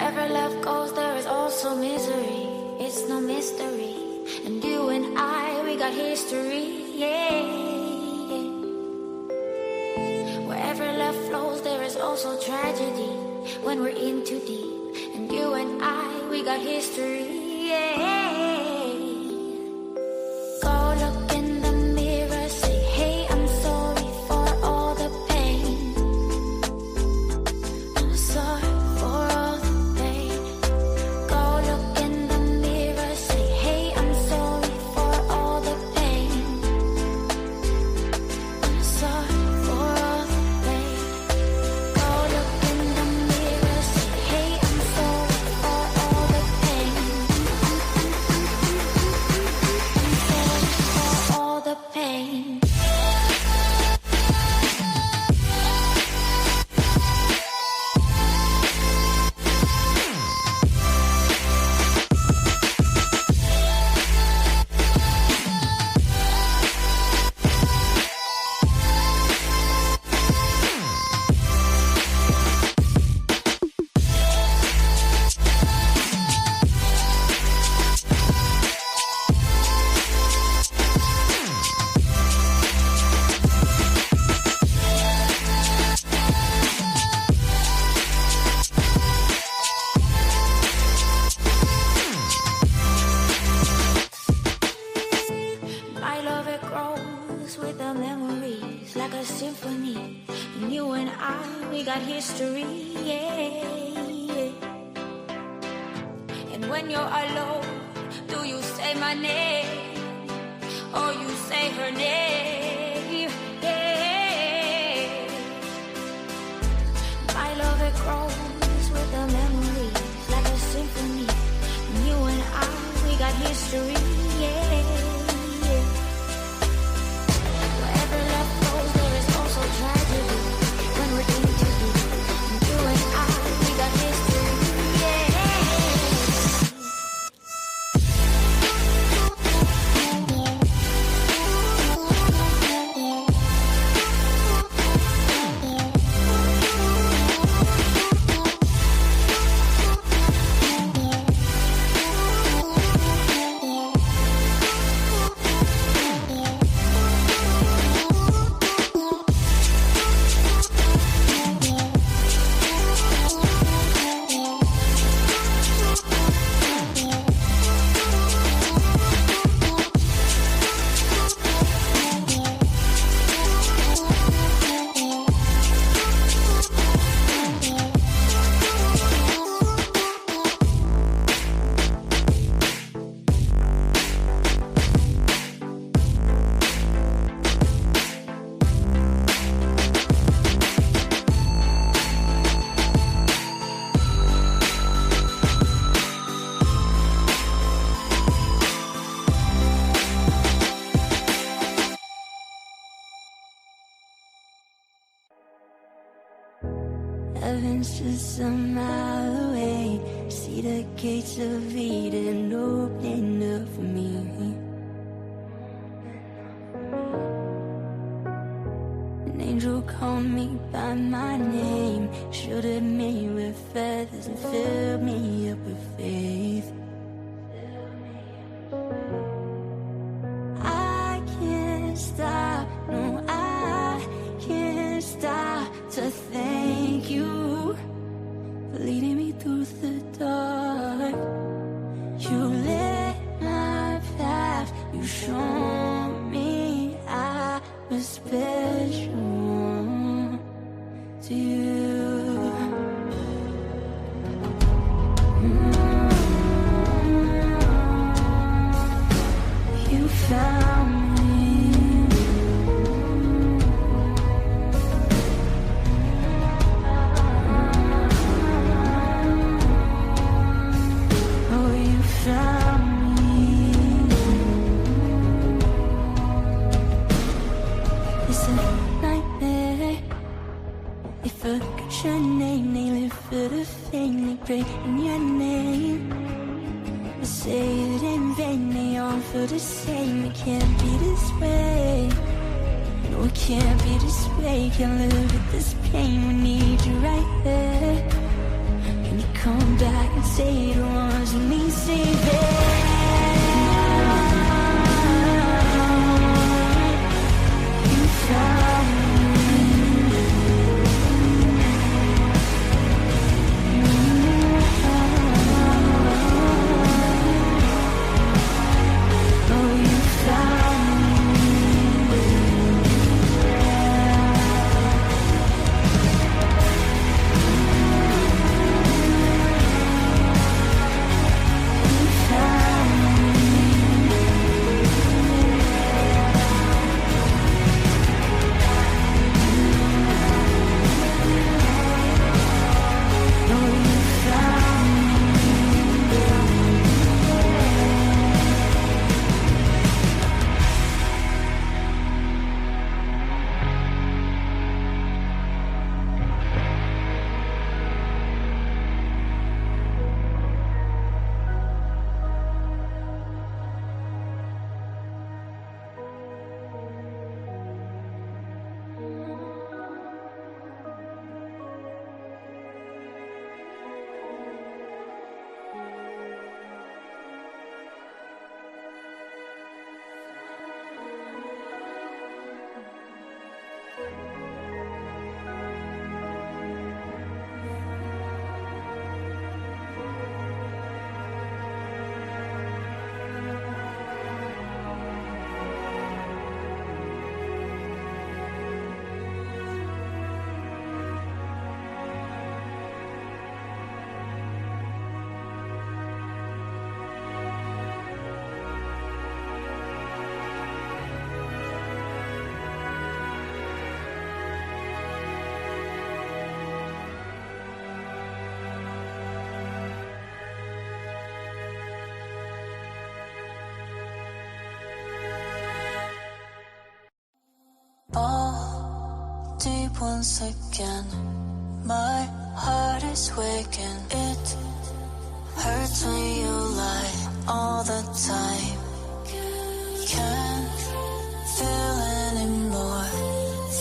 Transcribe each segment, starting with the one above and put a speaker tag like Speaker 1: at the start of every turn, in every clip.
Speaker 1: Wherever love goes, there is also misery. It's no mystery. And you and I, we got history, yeah. Wherever love flows, there is also tragedy. When we're in too deep. And you and I, we got history, yeah. Go look in the mirror, say, hey, I'm sorry for all the pain. I'm sorry for all the pain. Go look in the mirror, say, hey, I'm sorry for all the pain. I'm sorry for all the pain. Go look in the mirror, say, hey, I'm sorry for all the pain. I'm sorry for all the pain. My love, it grows with the memories like a symphony. And you and I, we got history, yeah. And when you're alone, do you say my name or you say her name? Yeah. My love, it grows with the memories like a symphony. And you and I, we got history, yeah. Wherever love goes, there is also tragedy. When we're in too deep, and you and I, we got history, yeah. Heaven's just a mile away. See the gates of Eden opening up for me. An angel called me by my name, shielded me with feathers and filled me up with faith. I can't stop, no, I can't stop to thank you for leading me through the dark. You lit my path, you showed me I was special to you. You found me. Oh, you found me. It's a nightmare. They forgot your name, they live for the fame, they pray in your name. They say it in vain, they all feel the same. It can't be this way. No, it can't be this way. Can't live with this pain. We need you right there. Can you come back? say the ones you need saving. You found
Speaker 2: once again. My heart is waking. It hurts when you lie all the time. Can't feel anymore.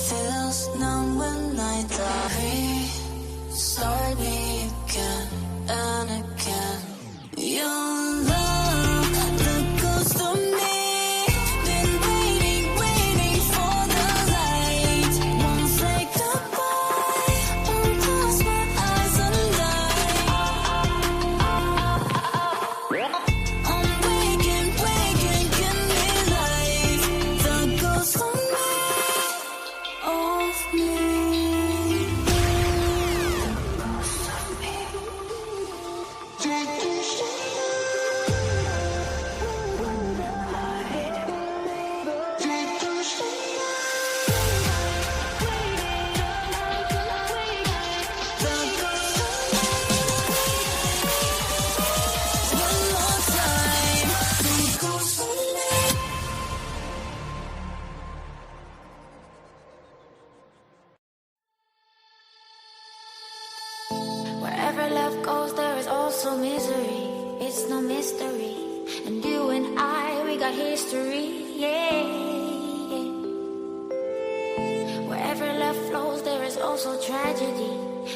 Speaker 2: Feels numb when I die. Restart me again and again. Your love, the ghost of me. Been waiting, waiting for the light. Won't say goodbye. Won't close my eyes and die. I'm waking, waking, give me life. The ghost of me, of me.
Speaker 1: Wherever love goes, there is also misery. It's no mystery. And you and I, we got history. Yeah. Wherever love flows, there is also tragedy.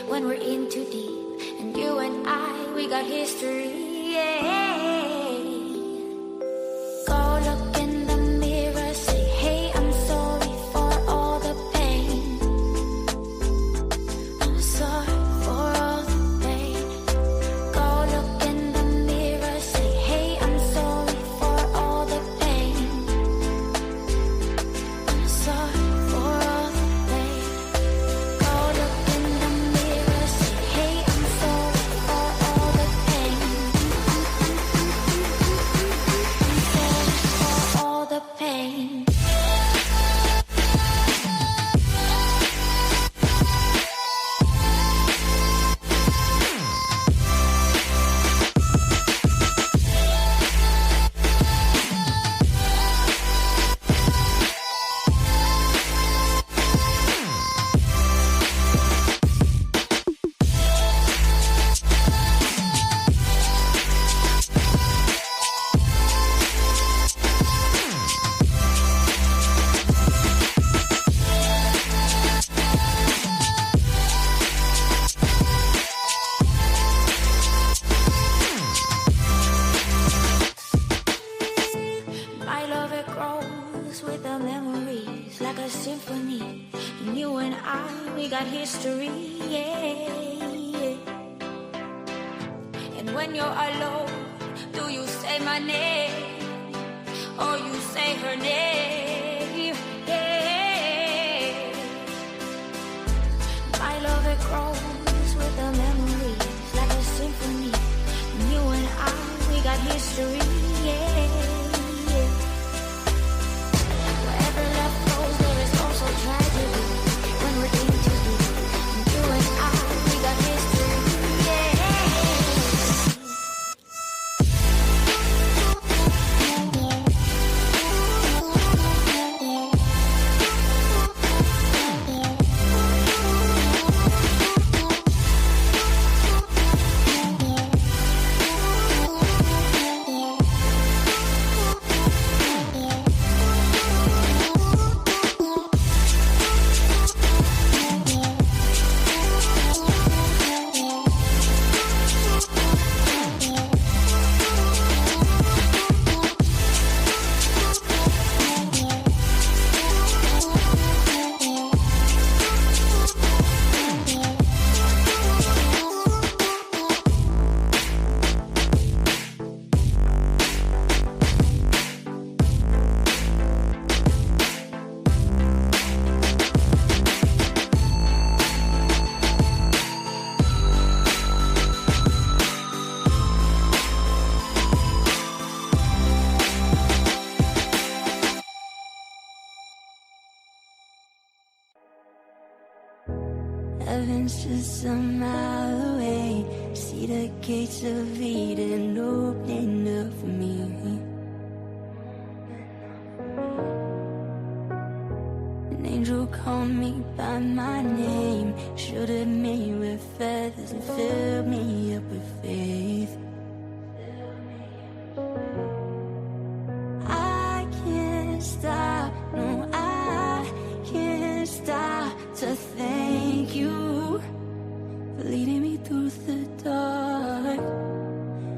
Speaker 1: When we're in too deep. And you and I, we got history. Yeah. Go look in the mirror, say, hey, I'm sorry for all the pain. I'm sorry for all the pain. Go look in the mirror, say, hey, I'm sorry for all the pain. I'm sorry for all the pain. Go look in the mirror, say, hey, I'm sorry for all the pain. history, yeah. And when you're alone, do you say my name or you say her name? Yeah. My love, it grows with the memories like a symphony. And you and I, we got history, yeah. Wherever love goes, there is also tragedy. When we're in too deep, and you and I, we got history, yeah. Heaven's just a mile away. See the gates of Eden opening up for me. An angel called me by my name, shielded me with feathers and filled me up with faith. I can't stop, no, I can't stop to thank you for leading me through the dark.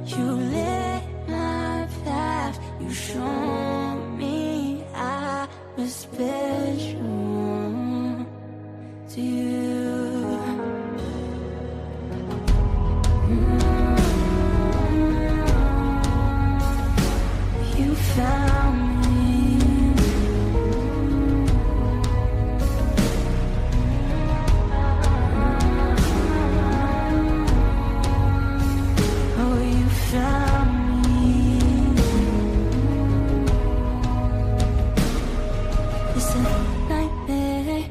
Speaker 1: You lit my path, you showed me I was special to you. You found me. Oh, you found me. It's a nightmare.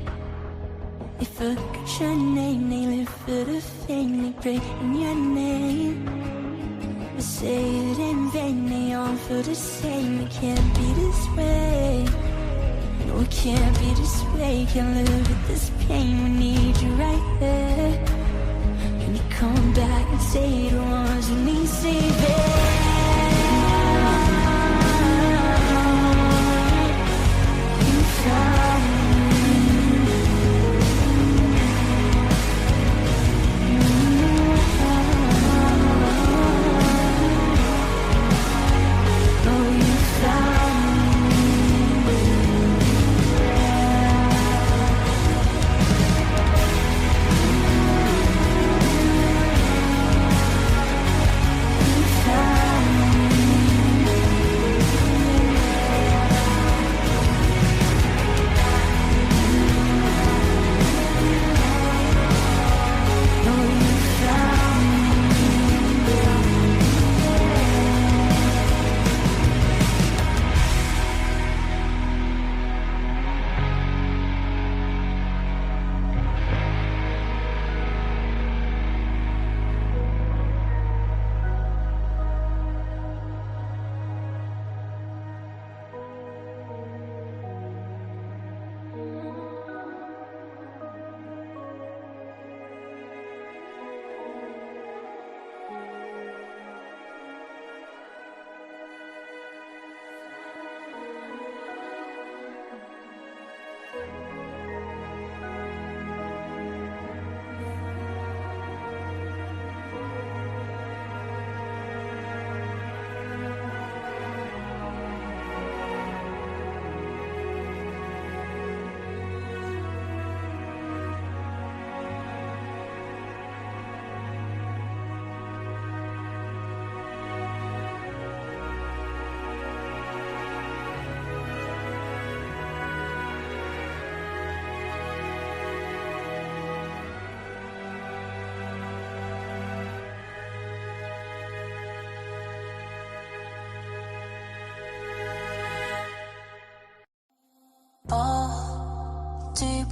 Speaker 1: They forgot your name, they live for the fame, they pray in your name. But say it in vain, they all feel the same. It can't be this way. No, it can't be this way. Can't live with this pain. We need you right there. Can you come back and save the ones who need saving? You found me. Oh, you found me.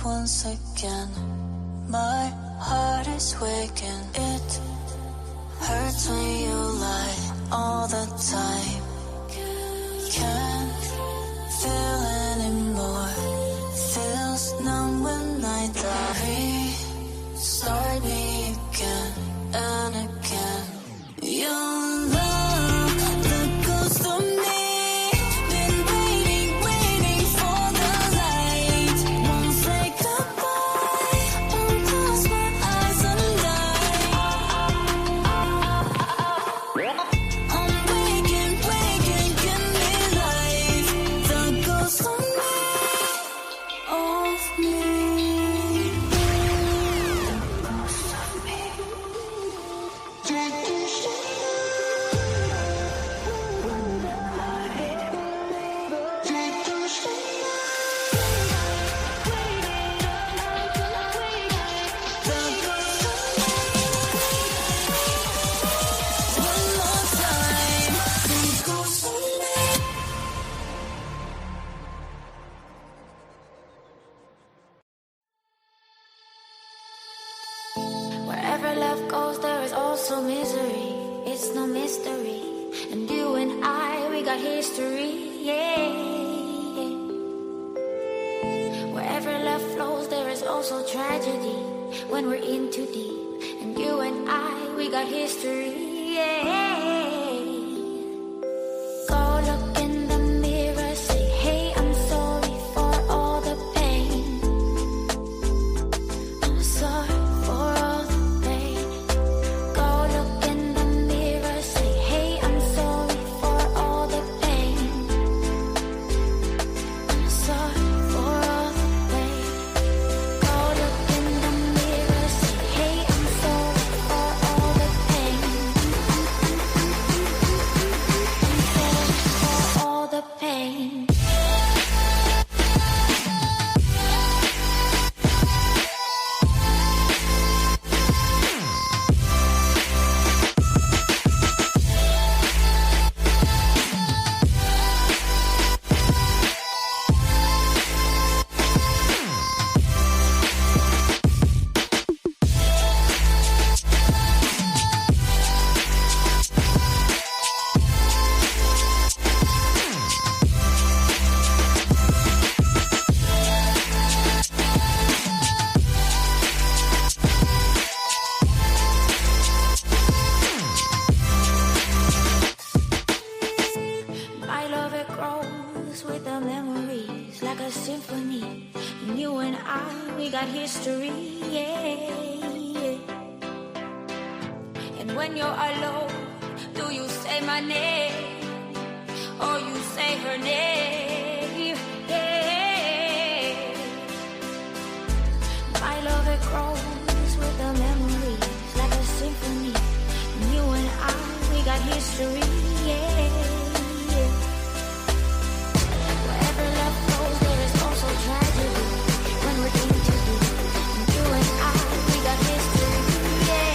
Speaker 2: once again. My heart is waking. It hurts when you lie all the time. Can't feel anymore. Feels numb when I die. Restart me again and again. Your love, the ghost of me. Been waiting, waiting for the light. Won't say goodbye. Won't close my eyes and die. I'm waking, waking, give me life. The ghost of me, of me.
Speaker 1: Wherever love goes, there is also misery. It's no mystery. And you and I, we got history. Yeah. Wherever love flows, there is also tragedy. When we're in too deep. And you and I, we got history. Yeah. Go look in the mirror, say, hey, I'm sorry for all the pain. I'm sorry for all the pain. Go look in the mirror, say, hey, I'm sorry for all the pain. I'm sorry for all the pain. Go look in the mirror, say, hey, I'm sorry for all the pain. I'm sorry for all the pain. My love, it grows with the memories like a symphony. And you and I, we got history, yeah. And when you're alone, do you say my name or you say her name? Yeah. My love, it grows with the memories like a symphony. And you and I, we got history, yeah. Wherever love goes, there is also tragedy. When we're in too deep, and you and I, we got history, yeah.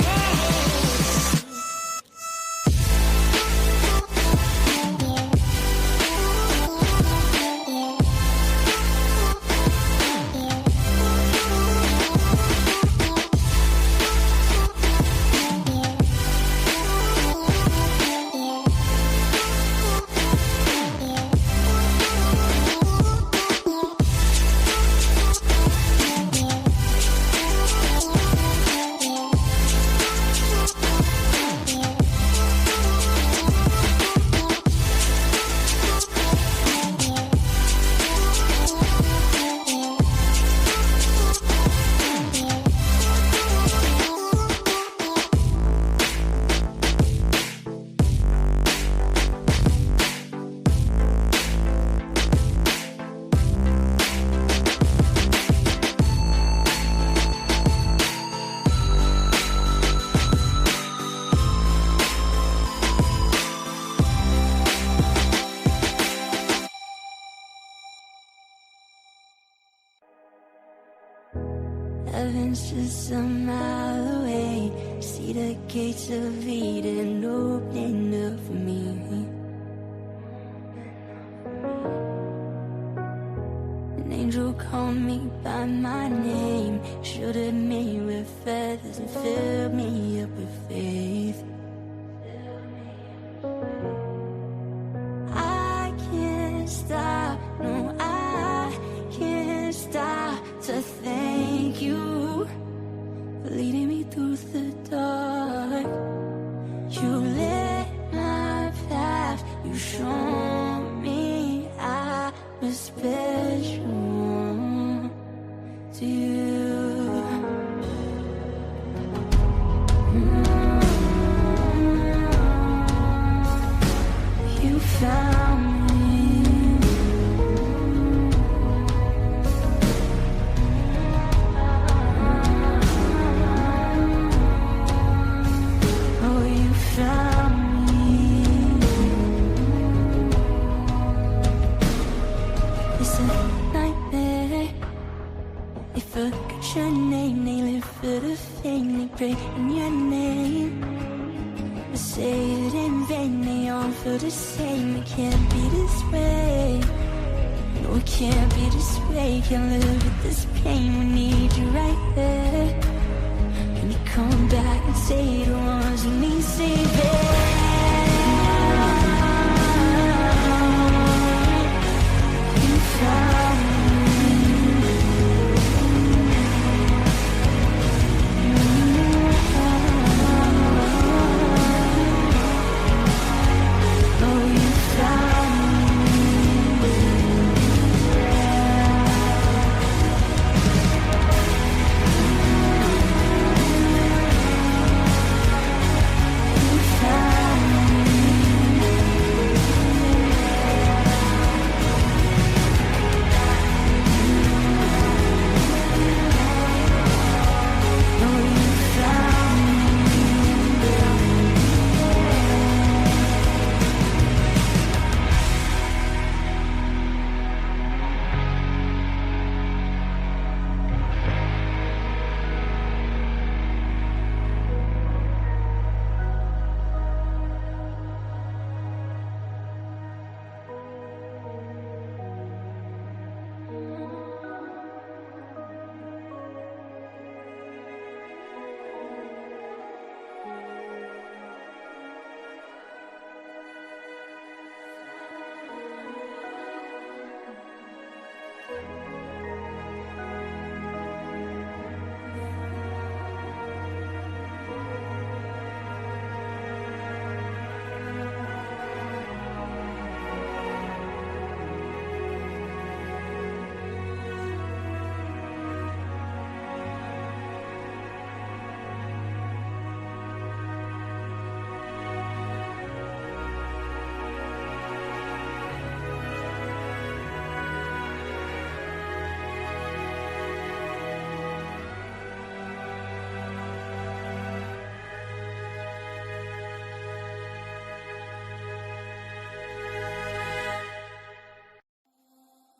Speaker 1: Heaven's just a mile away. See the gates of Eden opening up for me. An angel call me by my name. Shielded me with feathers and filled me up with faith. I can't stop, no, I can't stop to thank you for leading me through the dark. You lit my path, you showed me I was special to you. You found me. Oh, you found me. It's a nightmare. They forgot your name, they live for the fame, they pray in your name. But say it in vain, they all feel the same. It can't be this way. No, it can't be this way. Can't live with this pain. We need you right there. Can you come back and save the ones who need saving? You found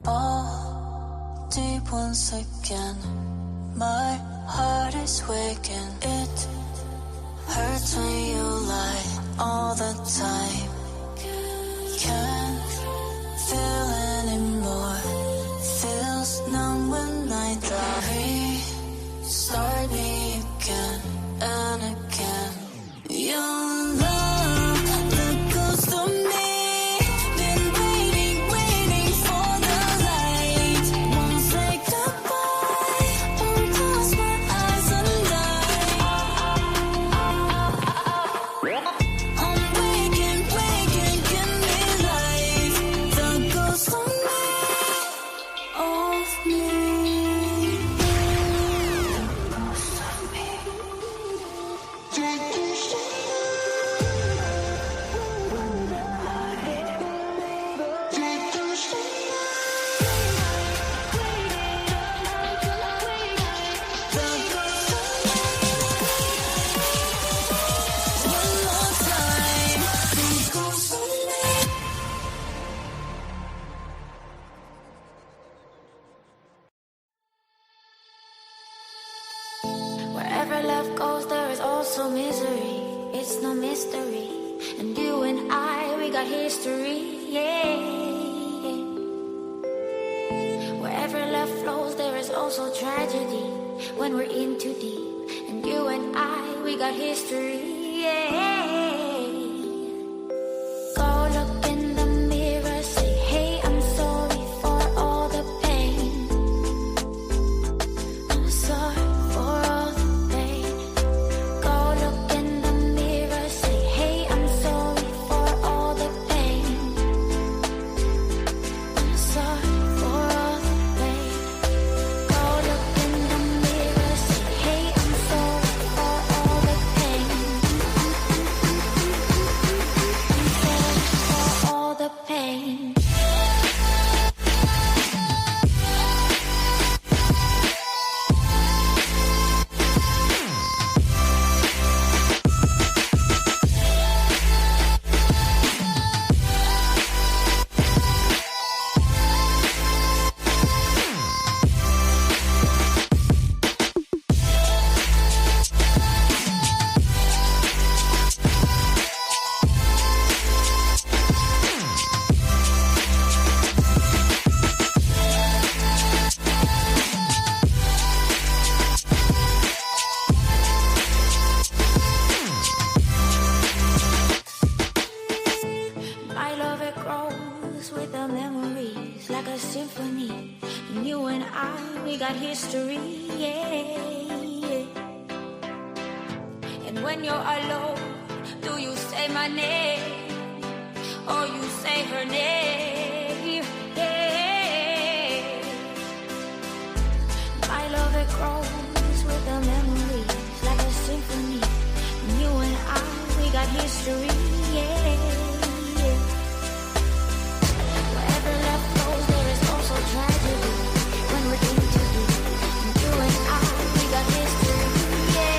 Speaker 2: all deep once again. My heart is waking. It hurts when you lie all the time. Can't feel anymore. Feels numb when I die. Restart me again and again. Your love, the ghost of me. Been waiting, waiting for the light. Won't say goodbye. Won't close my eyes and die. I'm waking, waking, give me life. The ghost of me, of me.
Speaker 1: Wherever love goes, there is also misery. It's no mystery. And you and I, we got history, yeah. Wherever love flows, also tragedy when we're in too deep. And you and I, we got history. Yeah. Go look in the mirror, say, hey, I'm sorry for all the pain. I'm sorry for all the pain. Go look in the mirror, say, hey, I'm sorry for all the pain. I'm sorry for all the pain. Go look in the mirror, say, hey, I'm sorry for all the pain. I'm sorry for all the pain. My love, it grows with the memories like a symphony. And you and I, we got history, yeah. And when you're alone, do you say my name or you say her name? Yeah. My love, it grows with the memories like a symphony. And you and I, we got history, yeah. Wherever love goes, there is also tragedy when we're in too deep. And you and I, we got history, yeah.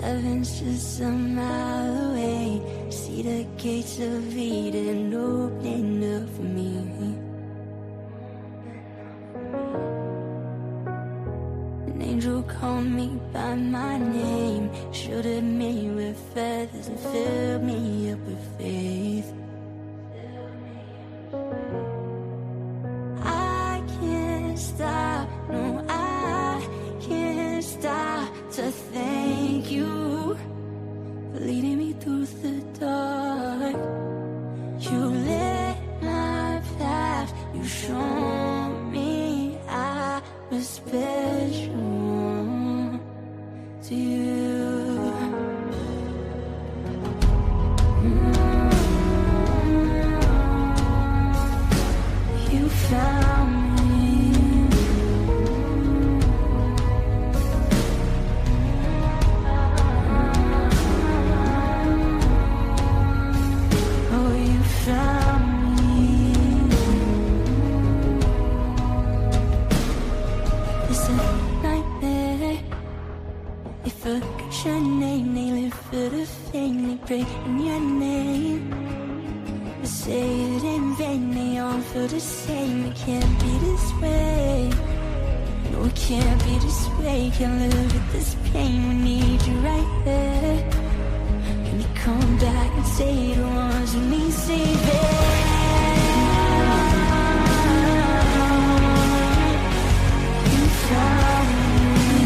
Speaker 1: Heaven's just a mile away. See the gates of Eden opening up for me. An angel called me by my name, shielded me with feathers and filled me up with faith. I can't stop, no, I can't stop to thank you for leading me through the dark. You lit my path, you showed me I was special to you. You found me. Oh, you found me. It's a nightmare. They forget your name, they live for the fame, they pray in your name. They say it in vain, they all feel the same. It can't be this way. No, it can't be this way. Can't live with this pain. We need you right there. Can you come back and save the ones who need saving? You found me.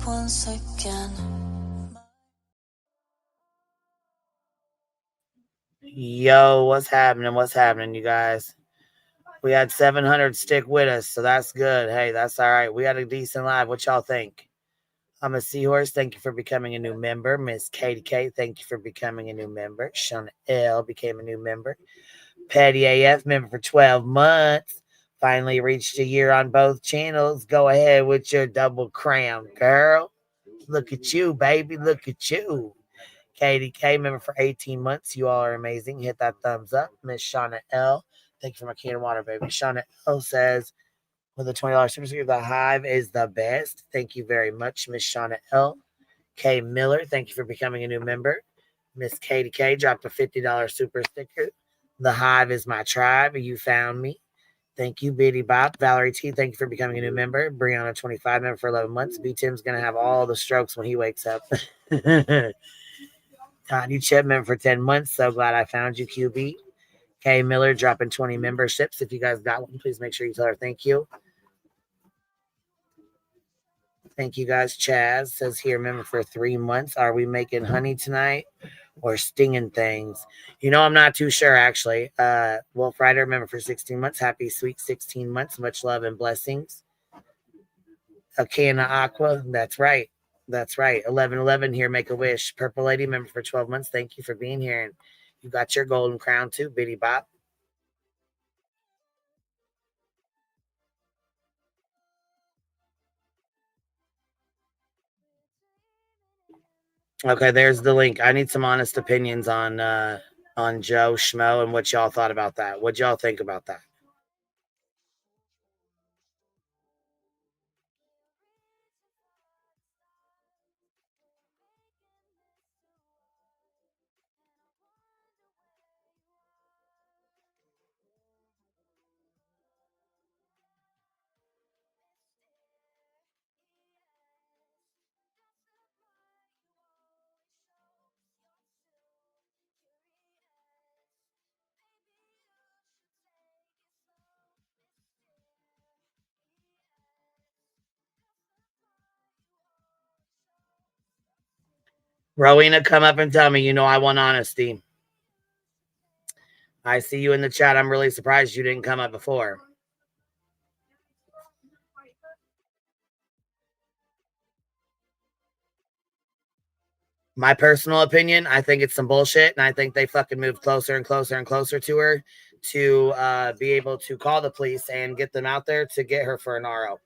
Speaker 2: once again.
Speaker 3: Yo, what's happening? What's happening, you guys? We had 700 stick with us, so that's good. Hey, that's all right. We had a decent live. What y'all think? I'm a seahorse. Thank you for becoming a new member. Miss Katie K, thank you for becoming a new member. Shauna L became a new member. Patty AF, member for 12 months. Finally reached a year on both channels. Go ahead with your double crown, girl. Look at you, baby. Look at you. Katie K, member for 18 months. You all are amazing. Hit that thumbs up. Miss Shauna L, thank you for my can of water, baby. Shauna L says, with a $20 super sticker, the Hive is the best. Thank you very much, Miss Shauna L. K Miller, thank you for becoming a new member. Miss Katie K dropped a $50 super sticker. The Hive is my tribe. You found me. Thank you, Biddy Bop. Valerie T, thank you for becoming a new member. Brianna, 25, member for 11 months. B Tim's going to have all the strokes when he wakes up. Tanya Chip, member for 10 months. So glad I found you, QB. K Miller dropping 20 memberships. If you guys got one, please make sure you tell her thank you. Thank you guys. Chaz says here, member for 3 months. Are we making honey tonight or stinging things? I'm not too sure actually. Wolf Rider, member for 16 months. Happy sweet 16 months. Much love and blessings. Akana Aqua, that's right. That's right. 1111 here, make a wish. Purple Lady, member for 12 months. Thank you for being here. And you got your golden crown too, Biddy Bop. Okay, there's the link. I need some honest opinions on Joe Schmo and what y'all thought about that. What y'all think about that? Rowena, come up and tell me. I want honesty. I see you in the chat. I'm really surprised you didn't come up before. My personal opinion, I think it's some bullshit, and I think they fucking moved closer and closer and closer to her to be able to call the police and get them out there to get her for an RO,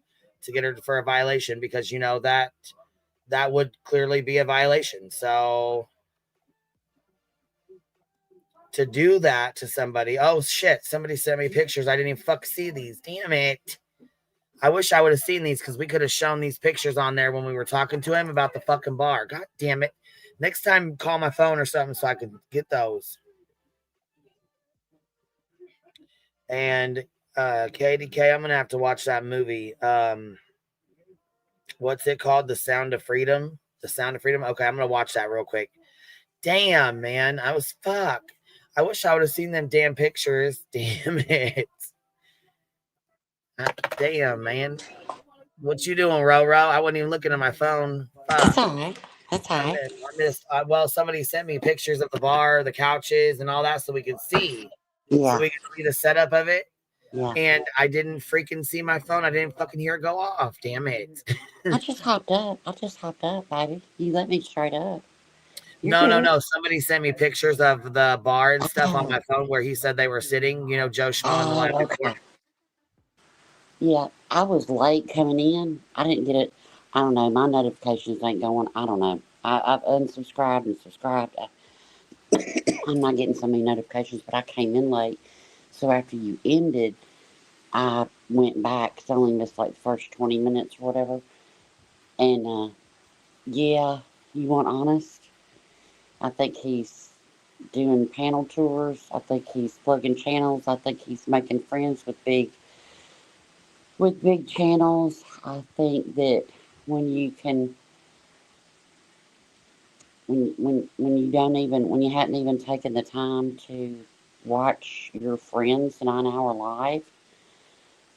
Speaker 3: to get her for a violation, because that would clearly be a violation. So to do that to somebody, oh shit, somebody sent me pictures. I didn't even fuck see these. Damn it. I wish I would have seen these because we could have shown these pictures on there when we were talking to him about the fucking bar. God damn it. Next time, call my phone or something so I could get those. And KDK, I'm going to have to watch that movie. What's it called? The Sound of Freedom? The Sound of Freedom? Okay, I'm going to watch that real quick. Damn, man. I was fuck. I wish I would have seen them damn pictures. Damn it. Damn, man. What you doing, Ro? I wasn't even looking at my phone.
Speaker 4: That's
Speaker 3: Fuck.
Speaker 4: all right. That's all right.
Speaker 3: I missed. Well, somebody sent me pictures of the bar, the couches, and all that, so we could see, so
Speaker 4: Yeah.
Speaker 3: we could see the setup of it.
Speaker 4: Yeah.
Speaker 3: And I didn't freaking see my phone. I didn't fucking hear it go off. Damn it.
Speaker 4: I just hopped up. Baby. You let me straight up. You're
Speaker 3: No, no,
Speaker 4: good.
Speaker 3: no. Somebody sent me pictures of the bar and stuff on
Speaker 4: Oh.
Speaker 3: my phone where he said they were sitting. Joe Schmo in the live
Speaker 4: Oh,
Speaker 3: before.
Speaker 4: okay. Yeah. I was late coming in. I didn't get it. I don't know. My notifications ain't going. I don't know. I've unsubscribed and subscribed. I'm not getting so many notifications, but I came in late. So after you ended, I went back. 'Cause I only missed like the first 20 minutes or whatever. And yeah, you want honest? I think he's doing panel tours. I think he's plugging channels. I think he's making friends with big channels. I think that when you can when you don't even when you hadn't even taken the time to watch your friend's 9 hour live,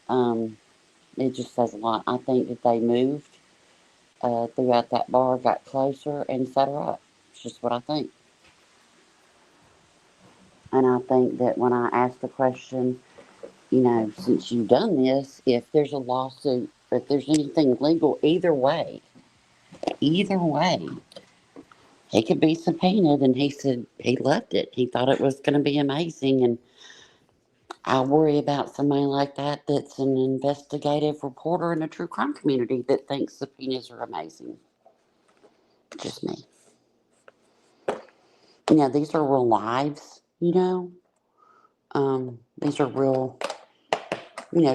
Speaker 4: um, it just says a lot. I think that they moved throughout that bar got closer and set her up. It's just what I think. And I think that when I asked the question, since you've done this, if there's a lawsuit, if there's anything legal, either way, he could be subpoenaed. And he said he loved it. He thought it was going to be amazing. And I worry about somebody like that that's an investigative reporter in the true crime community that thinks subpoenas are amazing. Just me. These are real lives. These are real,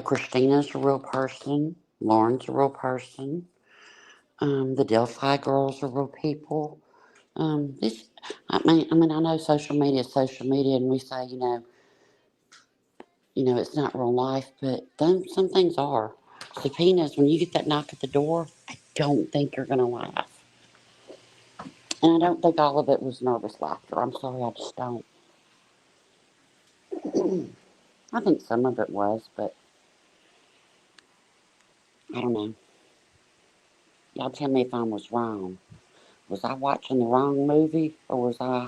Speaker 4: Christina's a real person. Lauren's a real person. The Delphi girls are real people. This, I know social media is social media, and we say, it's not real life, but some things are. Subpoenas, when you get that knock at the door, I don't think you're going to laugh. And I don't think all of it was nervous laughter. I'm sorry, I just don't. I think some of it was, but I don't know. Y'all tell me if I was wrong. Was I watching the wrong movie, or was I?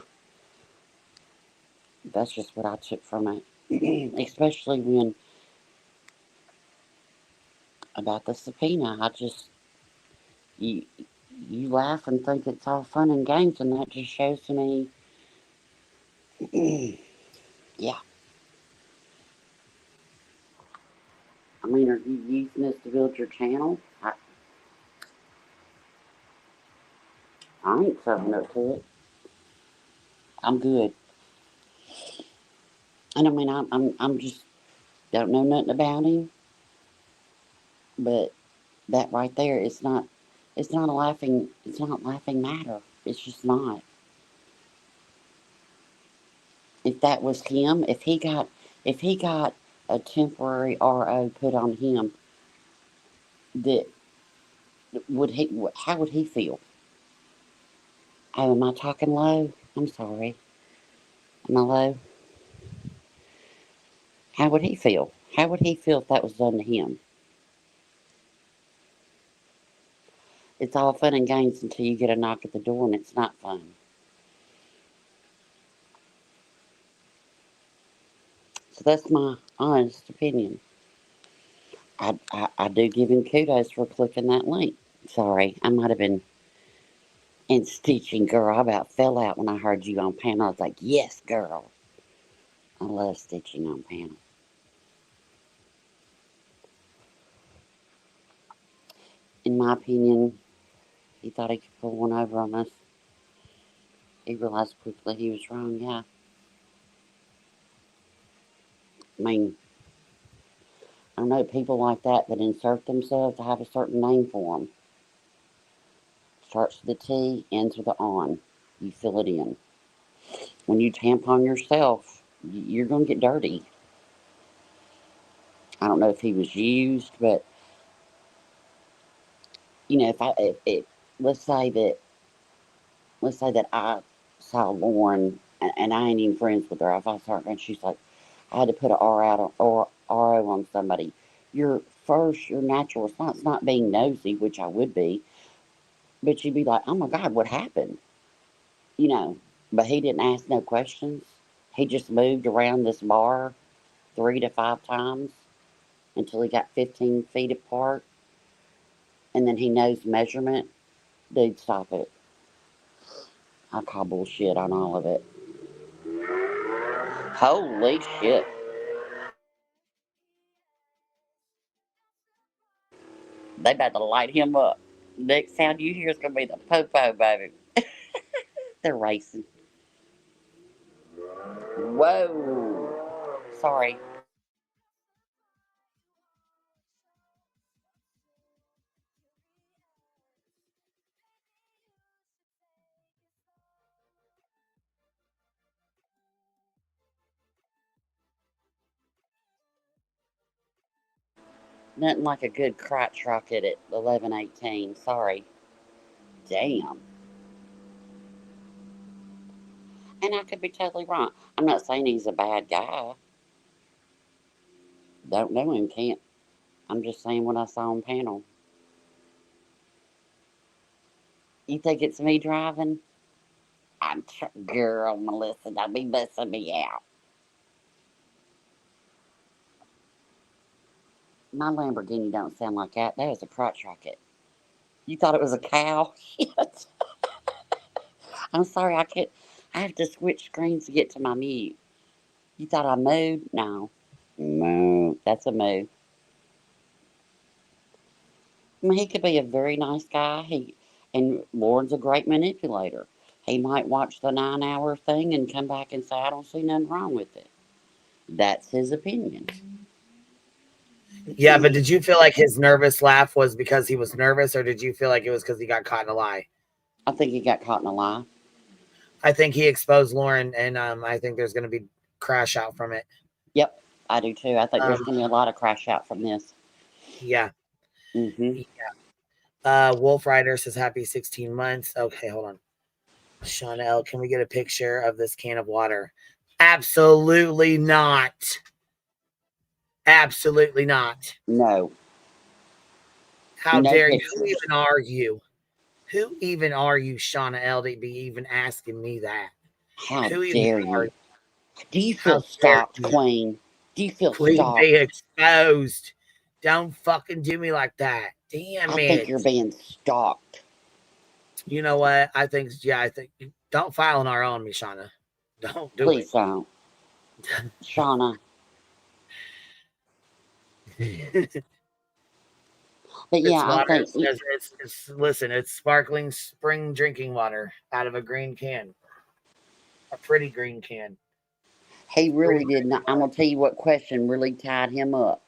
Speaker 4: That's just what I took from it. Especially when, about the subpoena, you, you laugh and think it's all fun and games, and that just shows to me, yeah. I mean, are you using this to build your channel? I ain't selling up to it. I'm good. And I mean, I'm just don't know nothing about him, but that right there, it's not laughing matter. It's just not. If that was him, if he got a temporary RO put on him, that how would he feel? Oh, am I talking low? I'm sorry. Am I low? How would he feel? How would he feel if that was done to him? It's all fun and games until you get a knock at the door and it's not fun. So that's my honest opinion. I do give him kudos for clicking that link. Sorry, I might have been in stitching, girl. I about fell out when I heard you on panel. I was like, yes, girl. I love stitching on panel. In my opinion, he thought he could pull one over on us. He realized quickly he was wrong, yeah. I mean, I know people like that insert themselves to have a certain name for them. Starts with a T, ends with an on. You fill it in. When you tampon yourself, you're going to get dirty. I don't know if he was used, but if let's say that I saw Lauren and I ain't even friends with her. If I saw her and she's like, I had to put an R out or RO on somebody. Your natural response, not being nosy, which I would be, but you'd be like, oh my God, what happened? You know, but he didn't ask no questions. He just moved around this bar 3 to 5 times until he got 15 feet apart. And then he knows measurement. Dude, stop it. I call bullshit on all of it. Holy shit. They about to light him up. Next sound you hear is going to be the popo, baby. They're racing. Whoa. Sorry. Nothing like a good crotch rocket at 11:18. Sorry. Damn. And I could be totally wrong. I'm not saying he's a bad guy. Don't know him, can't. I'm just saying what I saw on panel. You think it's me driving? Girl, Melissa, don't be bussing me out. My Lamborghini don't sound like that. That was a crotch rocket. You thought it was a cow? Shit. I'm sorry, I can't. I have to switch screens to get to my mute. You thought I moved? No. Moo. That's a moo. I mean, he could be a very nice guy. And Lauren's a great manipulator. He might watch the 9 hour thing and come back and say, I don't see nothing wrong with it. That's his opinion.
Speaker 3: Yeah, but did you feel like his nervous laugh was because he was nervous, or did you feel like it was because he got caught in a lie?
Speaker 4: I think he got caught in a lie.
Speaker 3: I think he exposed Lauren, and I think there's going to be crash out from it.
Speaker 4: Yep, I do too. I think there's
Speaker 3: Um,
Speaker 4: going to be a lot of crash out from this.
Speaker 3: yeah.
Speaker 4: Mm-hmm.
Speaker 3: Wolf Rider says happy 16 months. Okay, hold on. Sean L, can we get a picture of this can of water? Absolutely not. Absolutely not.
Speaker 4: No.
Speaker 3: How
Speaker 4: No
Speaker 3: dare you? Who
Speaker 4: pictures.
Speaker 3: even are you? Who even are you, Shauna L, to be even asking me that?
Speaker 4: How
Speaker 3: Who even
Speaker 4: dare
Speaker 3: are
Speaker 4: you?
Speaker 3: you?
Speaker 4: Do you
Speaker 3: How
Speaker 4: feel
Speaker 3: dare
Speaker 4: stalked,
Speaker 3: you?
Speaker 4: Queen? Do you feel
Speaker 3: Queen be
Speaker 4: stalked?
Speaker 3: exposed. Don't fucking do me like that.
Speaker 4: I
Speaker 3: Damn
Speaker 4: think
Speaker 3: it.
Speaker 4: you're being stalked.
Speaker 3: You know what? I think don't file an RO on me, Shauna. Don't do
Speaker 4: Please
Speaker 3: it.
Speaker 4: don't. Shauna. But
Speaker 3: It's
Speaker 4: yeah, I
Speaker 3: water.
Speaker 4: think,
Speaker 3: Listen, it's sparkling spring drinking water out of a green can. A pretty green can.
Speaker 4: he
Speaker 3: Pretty
Speaker 4: really did
Speaker 3: green
Speaker 4: not. I'm going to tell you what question really tied him up.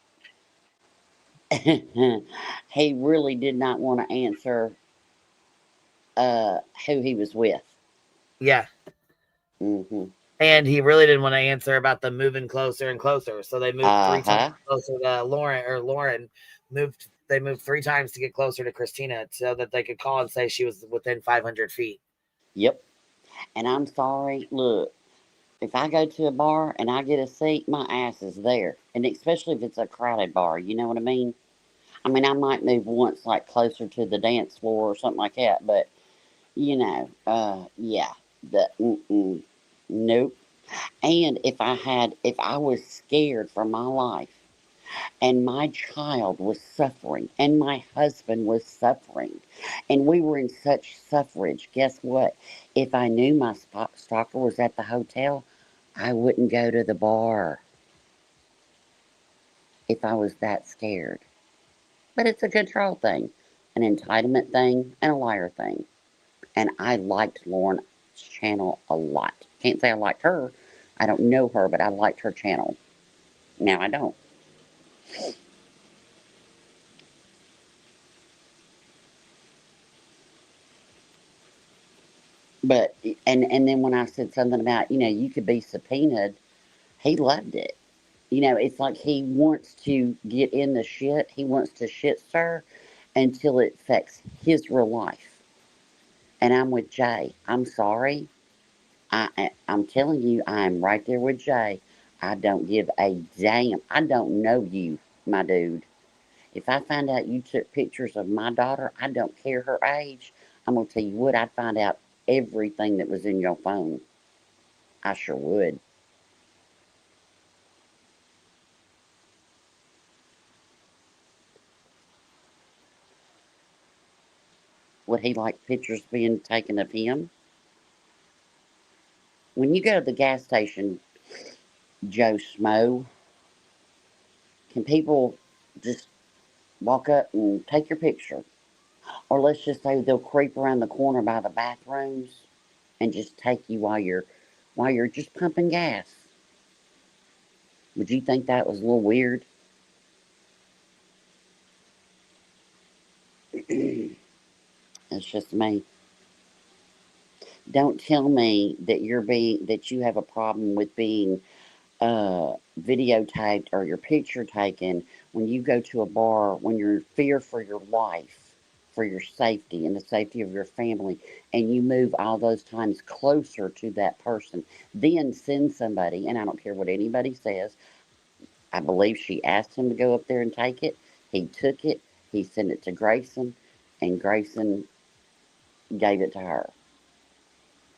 Speaker 4: He really did not want to answer who he was with.
Speaker 3: Yeah.
Speaker 4: Mm-hmm.
Speaker 3: And he really didn't want to answer about them moving closer and closer. So they moved 3 times
Speaker 4: Uh-huh.
Speaker 3: closer to Lauren they moved 3 times to get closer to Christina so that they could call and say she was within 500 feet.
Speaker 4: Yep. And I'm sorry. Look, if I go to a bar and I get a seat, my ass is there. And especially if it's a crowded bar, you know what I mean? I mean, I might move once, like closer to the dance floor or something like that, but yeah, nope. And if I was scared for my life and my child was suffering and my husband was suffering and we were in such suffrage, guess what? If I knew my stalker was at the hotel, I wouldn't go to the bar if I was that scared. But it's a control thing, an entitlement thing, and a liar thing. And I liked Lauren's channel a lot. Can't say I liked her. I don't know her, but I liked her channel. Now I don't. But and then when I said something about, you could be subpoenaed, he loved it. It's like he wants to get in the shit. He wants to shit stir until it affects his real life. And I'm with Jay. I'm sorry. I'm telling you, I'm right there with Jay. I don't give a damn. I don't know you, my dude. If I find out you took pictures of my daughter, I don't care her age. I'm gonna tell you what, I'd find out everything that was in your phone. I sure would. Would he like pictures being taken of him? When you go to the gas station, Joe Schmo, can people just walk up and take your picture? Or let's just say they'll creep around the corner by the bathrooms and just take you while you're just pumping gas. Would you think that was a little weird? That's just me. Don't tell me that you have a problem with being videotaped or your picture taken when you go to a bar when you're in fear for your life, for your safety and the safety of your family, and you move all those times closer to that person. Then send somebody, and I don't care what anybody says. I believe she asked him to go up there and take it. He took it. He sent it to Grayson, and Grayson gave it to her.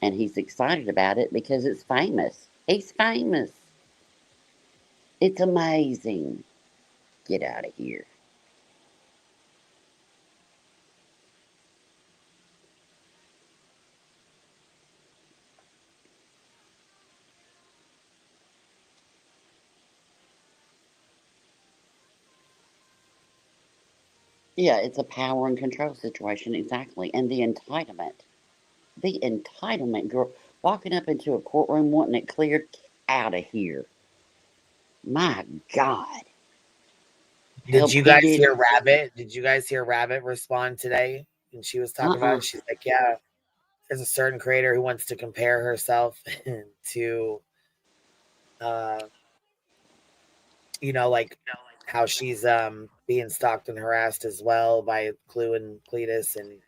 Speaker 4: And he's excited about it because it's famous. He's famous. It's amazing. Get out of here. Yeah, it's a power and control situation, exactly. And the entitlement, girl, walking up into a courtroom wanting it cleared, get out of here. My God.
Speaker 3: Did
Speaker 4: Hell,
Speaker 3: you
Speaker 4: P.
Speaker 3: guys
Speaker 4: Diddy.
Speaker 3: hear Rabbit? Did you guys hear Rabbit respond today? And she was talking about
Speaker 4: Uh-uh.
Speaker 3: it. She's like, yeah, there's a certain creator who wants to compare herself to, uh, like how she's being stalked and harassed as well by Clue and Cletus. And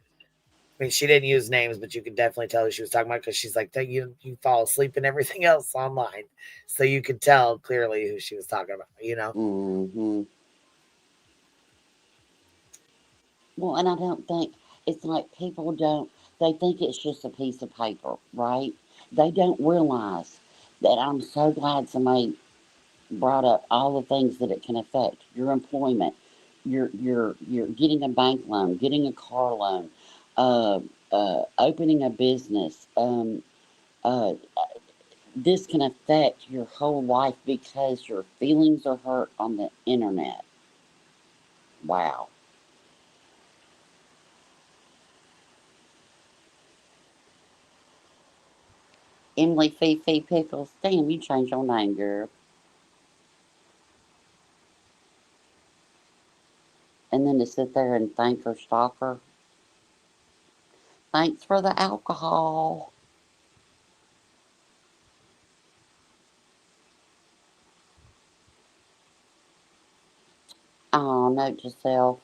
Speaker 3: I mean, she didn't use names, but you could definitely tell who she was talking about because she's like, you fall asleep and everything else online, so you could tell clearly who she was talking about.
Speaker 4: Mm-hmm. Well, and I don't think it's like people don't, they think it's just a piece of paper, right? They don't realize that I'm so glad somebody brought up all the things that it can affect your employment, you're getting a bank loan, getting a car loan, uh, opening a business. Uh, this can affect your whole life because your feelings are hurt on the internet. Wow. Emily Fifi Pickles, damn, you changed your name, girl. And then to sit there and thank her stalker. Thanks for the alcohol. Oh, note to self,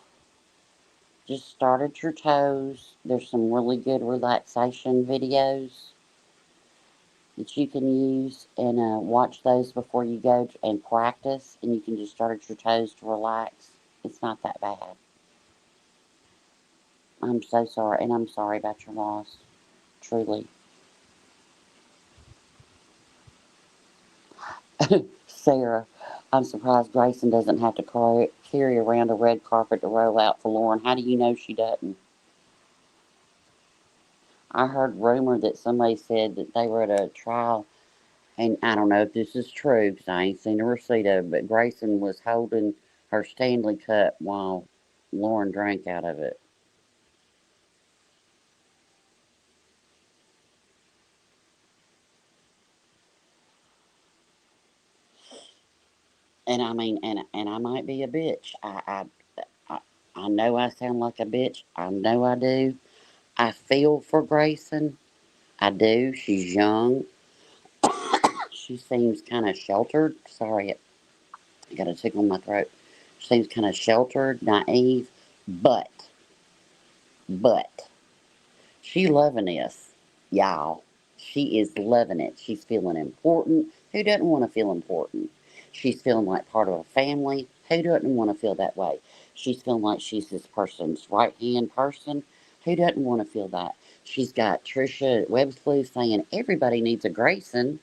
Speaker 4: just start at your toes. There's some really good relaxation videos that you can use and watch those before you go and practice. And you can just start at your toes to relax. It's not that bad. I'm so sorry, and I'm sorry about your loss. Truly. Sarah, I'm surprised Grayson doesn't have to carry around a red carpet to roll out for Lauren. How do you know she doesn't? I heard rumor that somebody said that they were at a trial, and I don't know if this is true because I ain't seen a receipt of it, but Grayson was holding her Stanley Cup while Lauren drank out of it. And I mean, and I might be a bitch. I, I know I sound like a bitch. I know I do. I feel for Grayson. I do. She's young. She seems kind of sheltered. Sorry, I got a tickle in my throat. She seems kind of sheltered, naive, but, but, she loving this, y'all. She is loving it. She's feeling important. Who doesn't want to feel important? She's feeling like part of a family. Who doesn't want to feel that way? She's feeling like she's this person's right hand person. Who doesn't want to feel that? She's got Trisha at Web's Clue saying everybody needs a Grayson.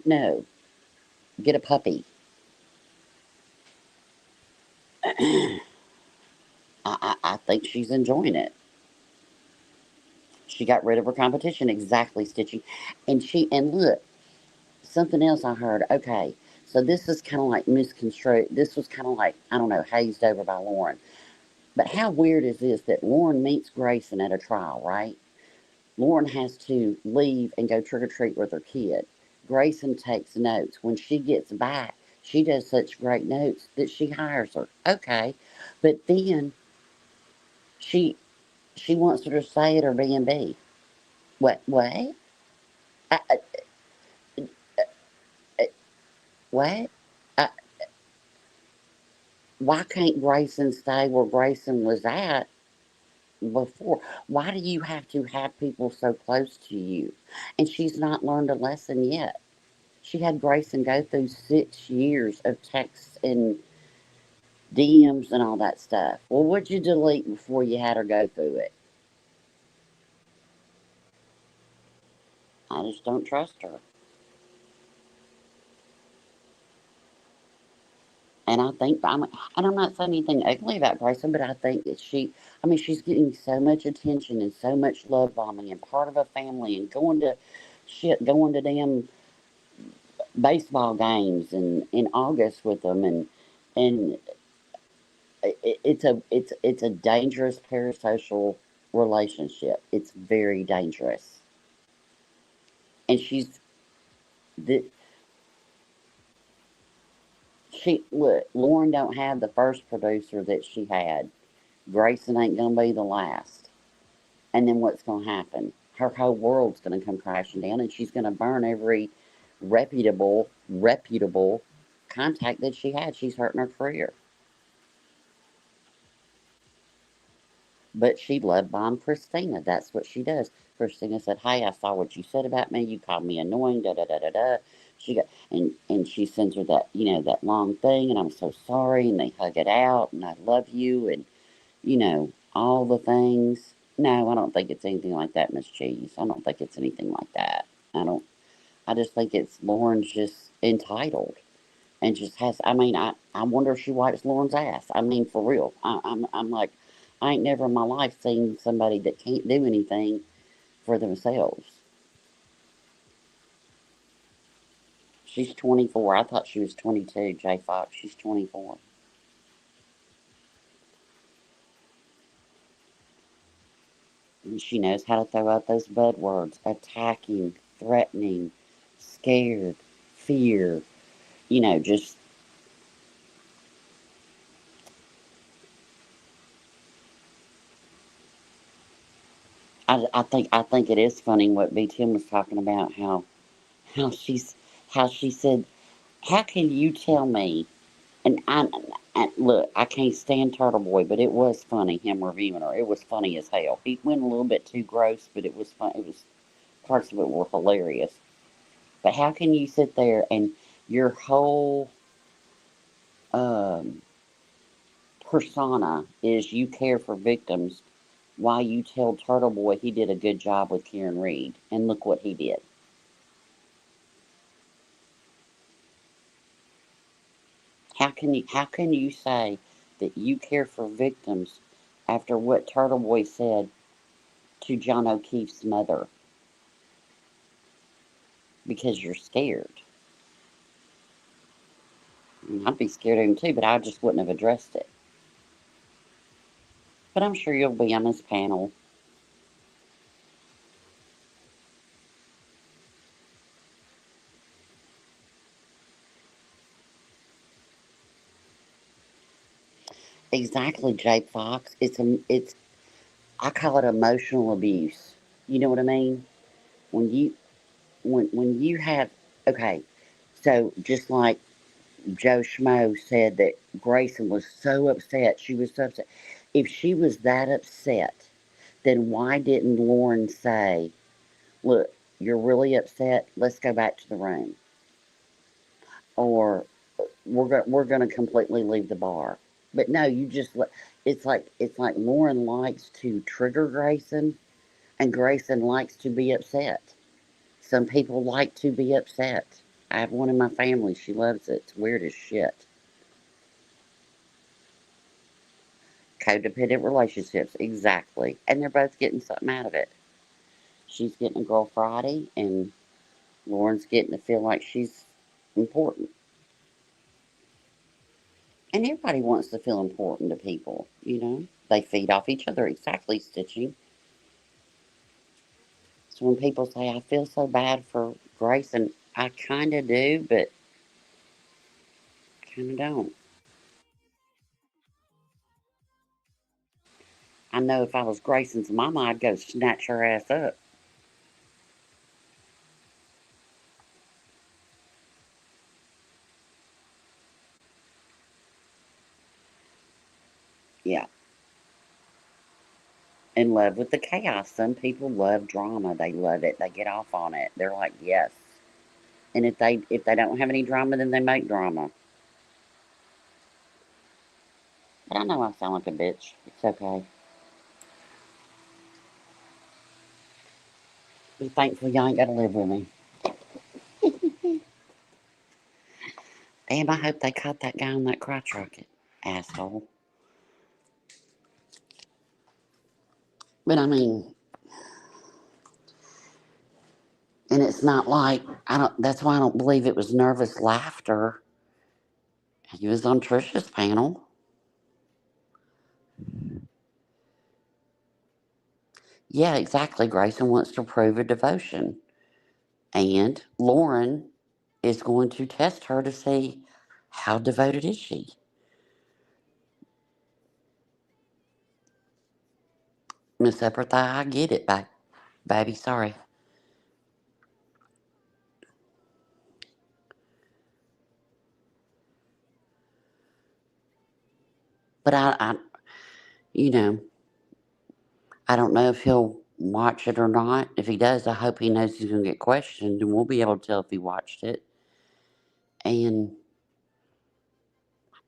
Speaker 4: No, get a puppy. I think she's enjoying it. She got rid of her competition, exactly, Stitchy. And look, something else I heard. Okay, so this is kind of like misconstrued. This was kind of like, I don't know, hazed over by Lauren. But how weird is this that Lauren meets Grayson at a trial, right? Lauren has to leave and go trick or treat with her kid. Grayson takes notes. When she gets back, she does such great notes that she hires her. Okay, but then she she wants her to stay at her B&B. What? What? I, I, what? I, why can't Grayson stay where Grayson was at before? Why do you have to have people so close to you? And she's not learned a lesson yet. She had Grayson go through 6 years of texts and DMs and all that stuff. Well, what'd you delete before you had her go through it? I just don't trust her. And I think, and I'm not saying anything ugly about Grayson, but I think that I mean, she's getting so much attention and so much love bombing and part of a family and going to damn baseball games and in August with them and it's a dangerous parasocial relationship. It's very dangerous. And the she look Lauren don't have the first producer that she had. Grayson ain't gonna be the last. And then what's gonna happen? Her whole world's gonna come crashing down, and she's gonna burn every reputable contact that she had. She's hurting her career. But she love bombed Christina. That's what she does. Christina said, "Hey, I saw what you said about me. You called me annoying. Da da da da da." She got and she sends her that that long thing, and I'm so sorry. And they hug it out, and I love you, and all the things. No, I don't think it's anything like that, Miss Cheese. I don't think it's anything like that. I don't. I just think it's Lauren's just entitled and just has. I mean, I wonder if she wipes Lauren's ass. I mean, for real. I'm like, I ain't never in my life seen somebody that can't do anything for themselves. She's 24. I thought she was 22, J Fox. She's 24. And she knows how to throw out those bud words attacking, threatening, scared, fear. Just I think it is funny what B Tim was talking about how she's how she said, how can you tell me? And look, I can't stand Turtle Boy, but it was funny him reviewing her. It was funny as hell. He went a little bit too gross, but it was fun. It was parts of it were hilarious. But how can you sit there and your whole um, persona is you care for victims while you tell Turtle Boy he did a good job with Karen Reed, and look what he did. How can you say that you care for victims after what Turtle Boy said to John O'Keefe's mother? Because you're scared. I'd be scared of him too, but I just wouldn't have addressed it. But I'm sure you'll be on this panel. Exactly, Jake Fox. It's I call it emotional abuse. You know what I mean? When you when you have okay, so just like Joe Schmo said that Grayson was so upset, she was so upset. If she was that upset, then why didn't Lauren say, "Look, you're really upset. Let's go back to the room," or we're going to completely leave the bar. But no, you just let. It's like Lauren likes to trigger Grayson, and Grayson likes to be upset. Some people like to be upset. I have one in my family. She loves it. It's weird as shit. Codependent relationships, exactly. And they're both getting something out of it. She's getting a girl Friday, and Lauren's getting to feel like she's important. And everybody wants to feel important to people. They feed off each other, exactly, Stitching. So when people say, I feel so bad for Grace, and I kind of do, but kind of don't. I know if I was Grayson's mama, I'd go snatch her ass up. Yeah. In love with the chaos. Some people love drama. They love it. They get off on it. They're like, yes. And if they don't have any drama, then they make drama. But I know I sound like a bitch. It's okay. Be thankful y'all ain't got to live with me. Damn, I hope they caught that guy on that crotch rocket. Asshole. But I mean, and it's not like, that's why I don't believe it was nervous laughter. He was on Trisha's panel. Yeah, exactly. Grayson wants to prove a devotion. And Lauren is going to test her to see how devoted is she. Miss Upper Thigh, I get it, baby. Sorry. But you know, I don't know if he'll watch it or not. If he does, I hope he knows he's going to get questioned, and we'll be able to tell if he watched it. And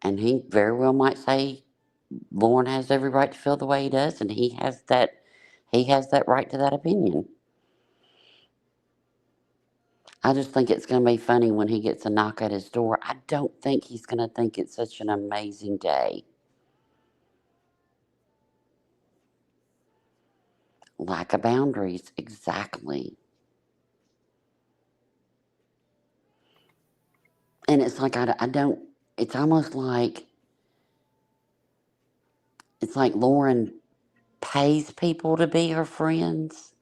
Speaker 4: he very well might say Lauren has every right to feel the way he does, and he has that right to that opinion. I just think it's going to be funny when he gets a knock at his door. I don't think he's going to think it's such an amazing day. Lack of boundaries, exactly. And it's like, I don't, it's almost like, it's like Lauren pays people to be her friends.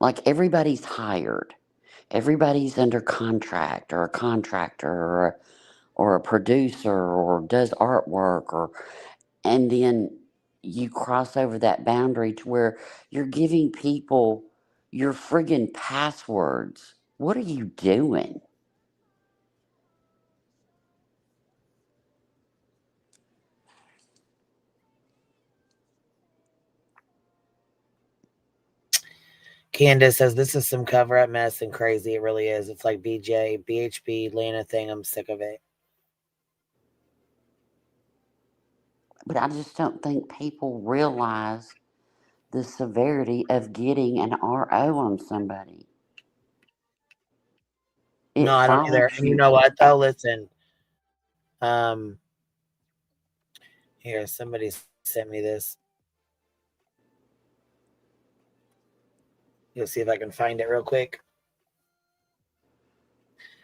Speaker 4: Like everybody's hired, everybody's under contract or a contractor or a producer or does artwork and then you cross over that boundary to where you're giving people your friggin' passwords. What are you doing?
Speaker 3: Candace says this is some cover up mess and crazy. It really is. It's like BJ, BHB, Lena thing. I'm sick of it.
Speaker 4: But I just don't think people realize the severity of getting an RO on somebody.
Speaker 3: No,
Speaker 4: It
Speaker 3: I don't either.
Speaker 4: follows
Speaker 3: And you
Speaker 4: you.
Speaker 3: know what though? Listen. Here, somebody sent me this. You'll see if I can find it real quick.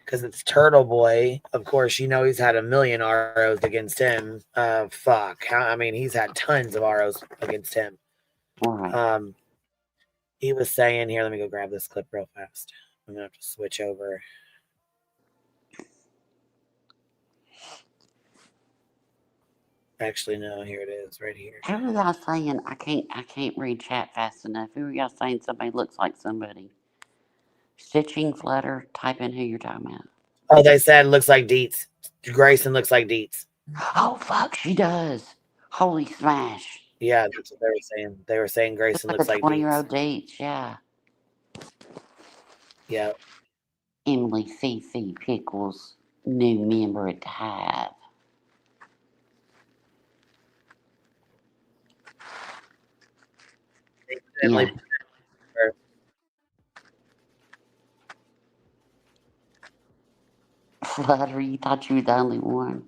Speaker 3: Because it's Turtle Boy. Of course, you know he's had a million ROs against him. Fuck. I mean, he's had tons of ROs against him.
Speaker 4: Right.
Speaker 3: He was saying here. Let me go grab this clip real fast. I'm gonna have to switch over. Actually, no. Here it is, right here.
Speaker 4: Who are y'all saying? I can't read chat fast enough. Who are y'all saying somebody looks like somebody? Stitching, Flutter, type in who you're talking about.
Speaker 3: Oh, they said it looks like Deets. Grayson looks like Deets.
Speaker 4: Oh fuck, she does. Holy smash.
Speaker 3: Yeah, that's what they were saying. They were saying Grayson
Speaker 4: Like
Speaker 3: looks
Speaker 4: a
Speaker 3: like
Speaker 4: 20-year-old
Speaker 3: Deets.
Speaker 4: dates, yeah.
Speaker 3: Yeah.
Speaker 4: Emily CC Pickles, new member at the Hive. Yeah. Flutter, you thought you were the only one.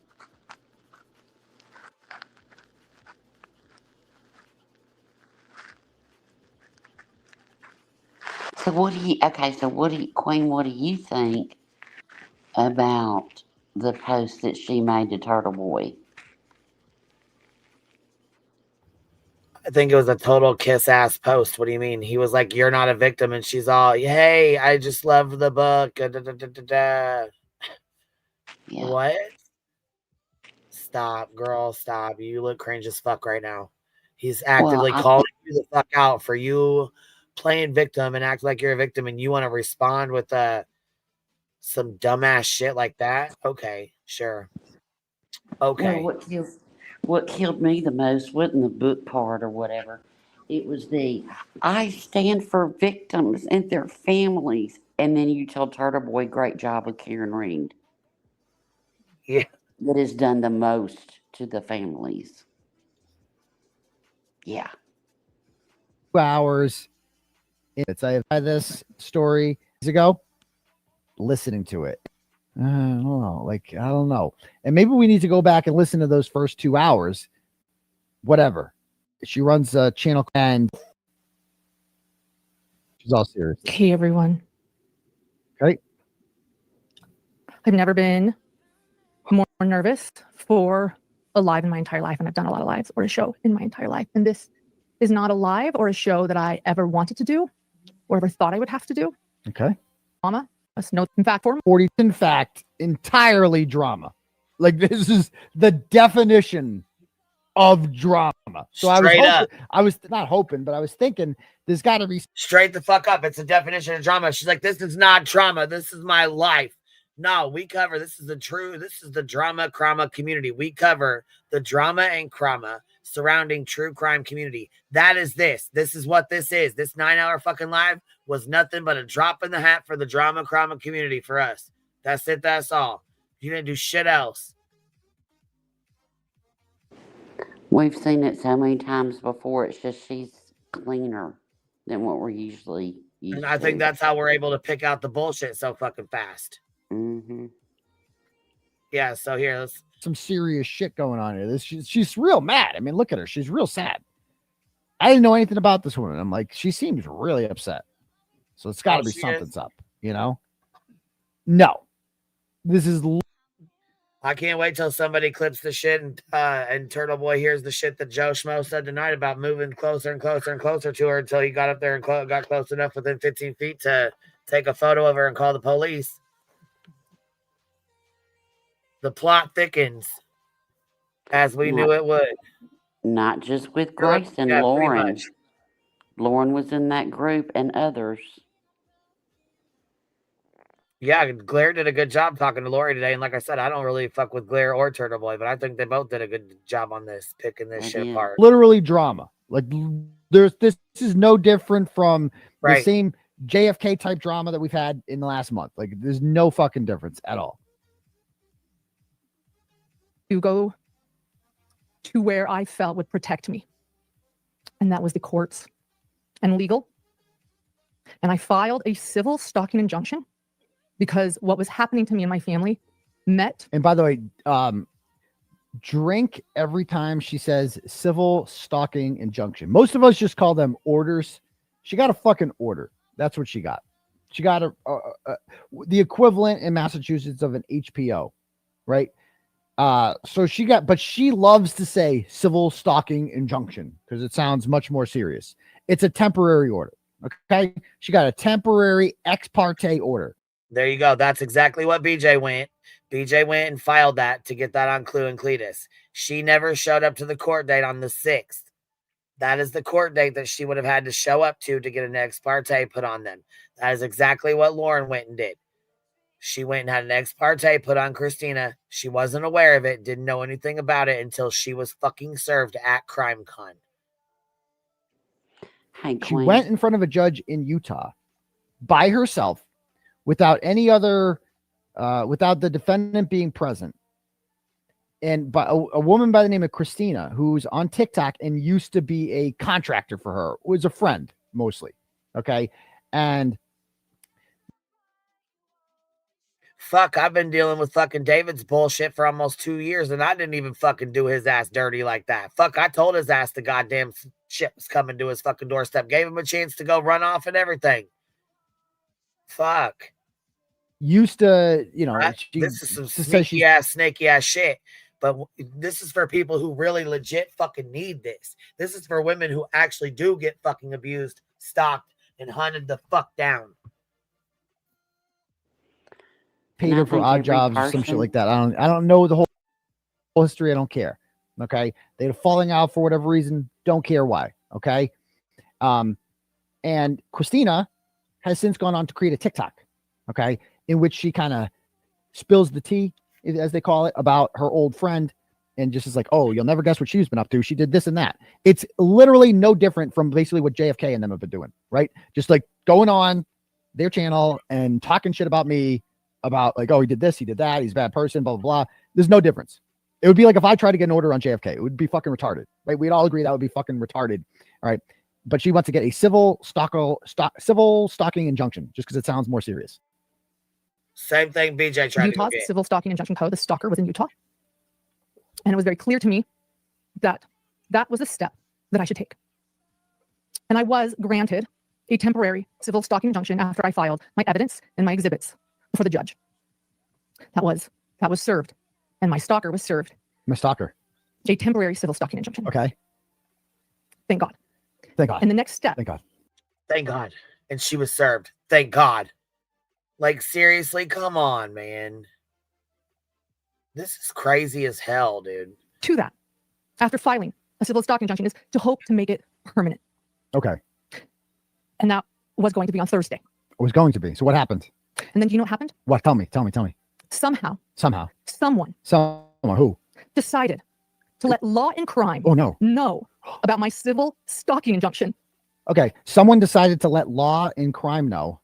Speaker 4: So Queen, what do you think about the post that she made to Turtle Boy?
Speaker 3: I think it was a total kiss ass post. What do you mean? He was like, "You're not a victim," and she's all, "Hey, I just love the book." Da, da, da, da, da.
Speaker 4: Yeah.
Speaker 3: What? Stop, girl. Stop. You look cringe as fuck right now. He's
Speaker 4: Well,
Speaker 3: actively
Speaker 4: I
Speaker 3: calling
Speaker 4: think,
Speaker 3: you the fuck out for you playing victim and act like you're a victim, and you want to respond with some dumbass shit like that. Okay, sure.
Speaker 4: well,
Speaker 3: Okay.
Speaker 4: what killed me the most wasn't the book part or whatever. It was I stand for victims and their families. And then you tell Turtle Boy, great job with Karen Reed.
Speaker 3: Yeah.
Speaker 4: That has done the most to the families. Yeah.
Speaker 5: Hours. I have had this story years ago, listening to it. I don't know. I don't know. And maybe we need to go back and listen to those first 2 hours. Whatever. She runs a channel and she's all serious.
Speaker 6: Hey, everyone.
Speaker 5: Okay.
Speaker 6: I've never been more nervous for a live in my entire life, and I've done a lot of lives or a show in my entire life. And this is not a live or a show that I ever wanted to do or ever thought I would have to do.
Speaker 5: Okay.
Speaker 6: Drama. That's no, in fact, for
Speaker 5: 40, in fact, entirely drama. This is the definition of drama. So I was not hoping, but I was thinking there's got to be
Speaker 3: straight the fuck up. It's a definition of drama. She's like, this is not drama. This is my life. No, we cover, this is the drama crama community. We cover the drama and crama surrounding true crime community. That is this. This is what this is. This 9-hour fucking live was nothing but a drop in the hat for the drama crama community for us. That's it. That's all. You didn't do shit else.
Speaker 4: We've seen it so many times before. It's just she's cleaner than what we're usually used
Speaker 3: And I think that's how we're able to pick out the bullshit so fucking fast.
Speaker 4: Mm-hmm.
Speaker 3: Yeah, so here, let's
Speaker 5: some serious shit going on here. She's real mad. I mean, look at her. She's real sad. I didn't know anything about this woman. I'm like, she seems really upset. So it's got to be something's up, you know? No. This is...
Speaker 3: I can't wait till somebody clips the shit and Turtle Boy hears the shit that Joe Schmo said tonight about moving closer and closer and closer to her until he got up there and got close enough within 15 feet to take a photo of her and call the police. The plot thickens, as we knew it would.
Speaker 4: Not just with Grace and Lauren. Lauren was in that group and others.
Speaker 3: Yeah, Blair did a good job talking to Lori today. And like I said, I don't really fuck with Blair or Turtle Boy, but I think they both did a good job on this, picking this shit apart.
Speaker 5: Literally drama. This is no different from the same JFK type drama that we've had in the last month. There's no fucking difference at all.
Speaker 6: To go to where I felt would protect me. And that was the courts and legal. And I filed a civil stalking injunction because what was happening to me and my family met.
Speaker 5: And by the way, drink every time she says civil stalking injunction. Most of us just call them orders. She got a fucking order. That's what she got. She got the equivalent in Massachusetts of an HPO, right? So she loves to say civil stalking injunction because it sounds much more serious. It's a temporary order. Okay. She got a temporary ex parte order.
Speaker 3: There you go. That's exactly what BJ went. BJ went and filed that to get that on Clue and Cletus. She never showed up to the court date on the 6th. That is the court date that she would have had to show up to get an ex parte put on them. That is exactly what Lauren went and did. She went and had an ex parte put on Christina. She wasn't aware of it, didn't know anything about it until she was fucking served at CrimeCon.
Speaker 5: She went in front of a judge in Utah by herself without any other, without the defendant being present. And by a woman by the name of Christina, who's on TikTok and used to be a contractor for her, was a friend mostly. Okay. And
Speaker 3: fuck, I've been dealing with fucking David's bullshit for almost 2 years, and I didn't even fucking do his ass dirty like that. Fuck, I told his ass the goddamn shit was coming to his fucking doorstep. Gave him a chance to go run off and everything. Fuck.
Speaker 5: Used to, you know,
Speaker 3: right? This is some snaky ass shit. But this is for people who really legit fucking need this. This is for women who actually do get fucking abused, stalked, and hunted the fuck down.
Speaker 5: Paid her for odd jobs or some shit like that. I don't know the whole history. I don't care. Okay. They're falling out for whatever reason. Don't care why. Okay. And Christina has since gone on to create a TikTok. Okay. In which she kind of spills the tea, as they call it, about her old friend, and just is like, oh, you'll never guess what she's been up to. She did this and that. It's literally no different from basically what JFK and them have been doing, right? Just like going on their channel and talking shit about me, about like, oh, he did this, he did that, he's a bad person, blah, blah, blah. There's no difference. It would be like if I tried to get an order on JFK, it would be fucking retarded, right? We'd all agree that would be fucking retarded, all right? but she wants to get a civil stalking injunction just because it sounds more serious.
Speaker 3: Same thing BJ tried
Speaker 6: Utah's
Speaker 3: to get.
Speaker 6: civil stalking injunction code. The stalker was in Utah. And it was very clear to me that that was a step that I should take. And I was granted a temporary civil stalking injunction after I filed my evidence and my exhibits before the judge. That was served. And my stalker was served.
Speaker 5: My stalker.
Speaker 6: A temporary civil stalking injunction.
Speaker 5: Okay.
Speaker 6: Thank God.
Speaker 5: Thank God.
Speaker 6: And the next step.
Speaker 5: Thank God.
Speaker 3: Thank God. And she was served. Thank God. Like, seriously, come on, man. This is crazy as hell, dude.
Speaker 6: To that, after filing a civil stalking injunction, is to hope to make it permanent.
Speaker 5: Okay.
Speaker 6: And that was going to be on Thursday.
Speaker 5: It was going to be. So what happened?
Speaker 6: And then do you know what happened?
Speaker 5: What? Tell me.
Speaker 6: Somehow,
Speaker 5: Someone who?
Speaker 6: decided to let Law and Crime know about my civil stalking injunction.
Speaker 5: Okay. Someone decided to let Law and Crime know.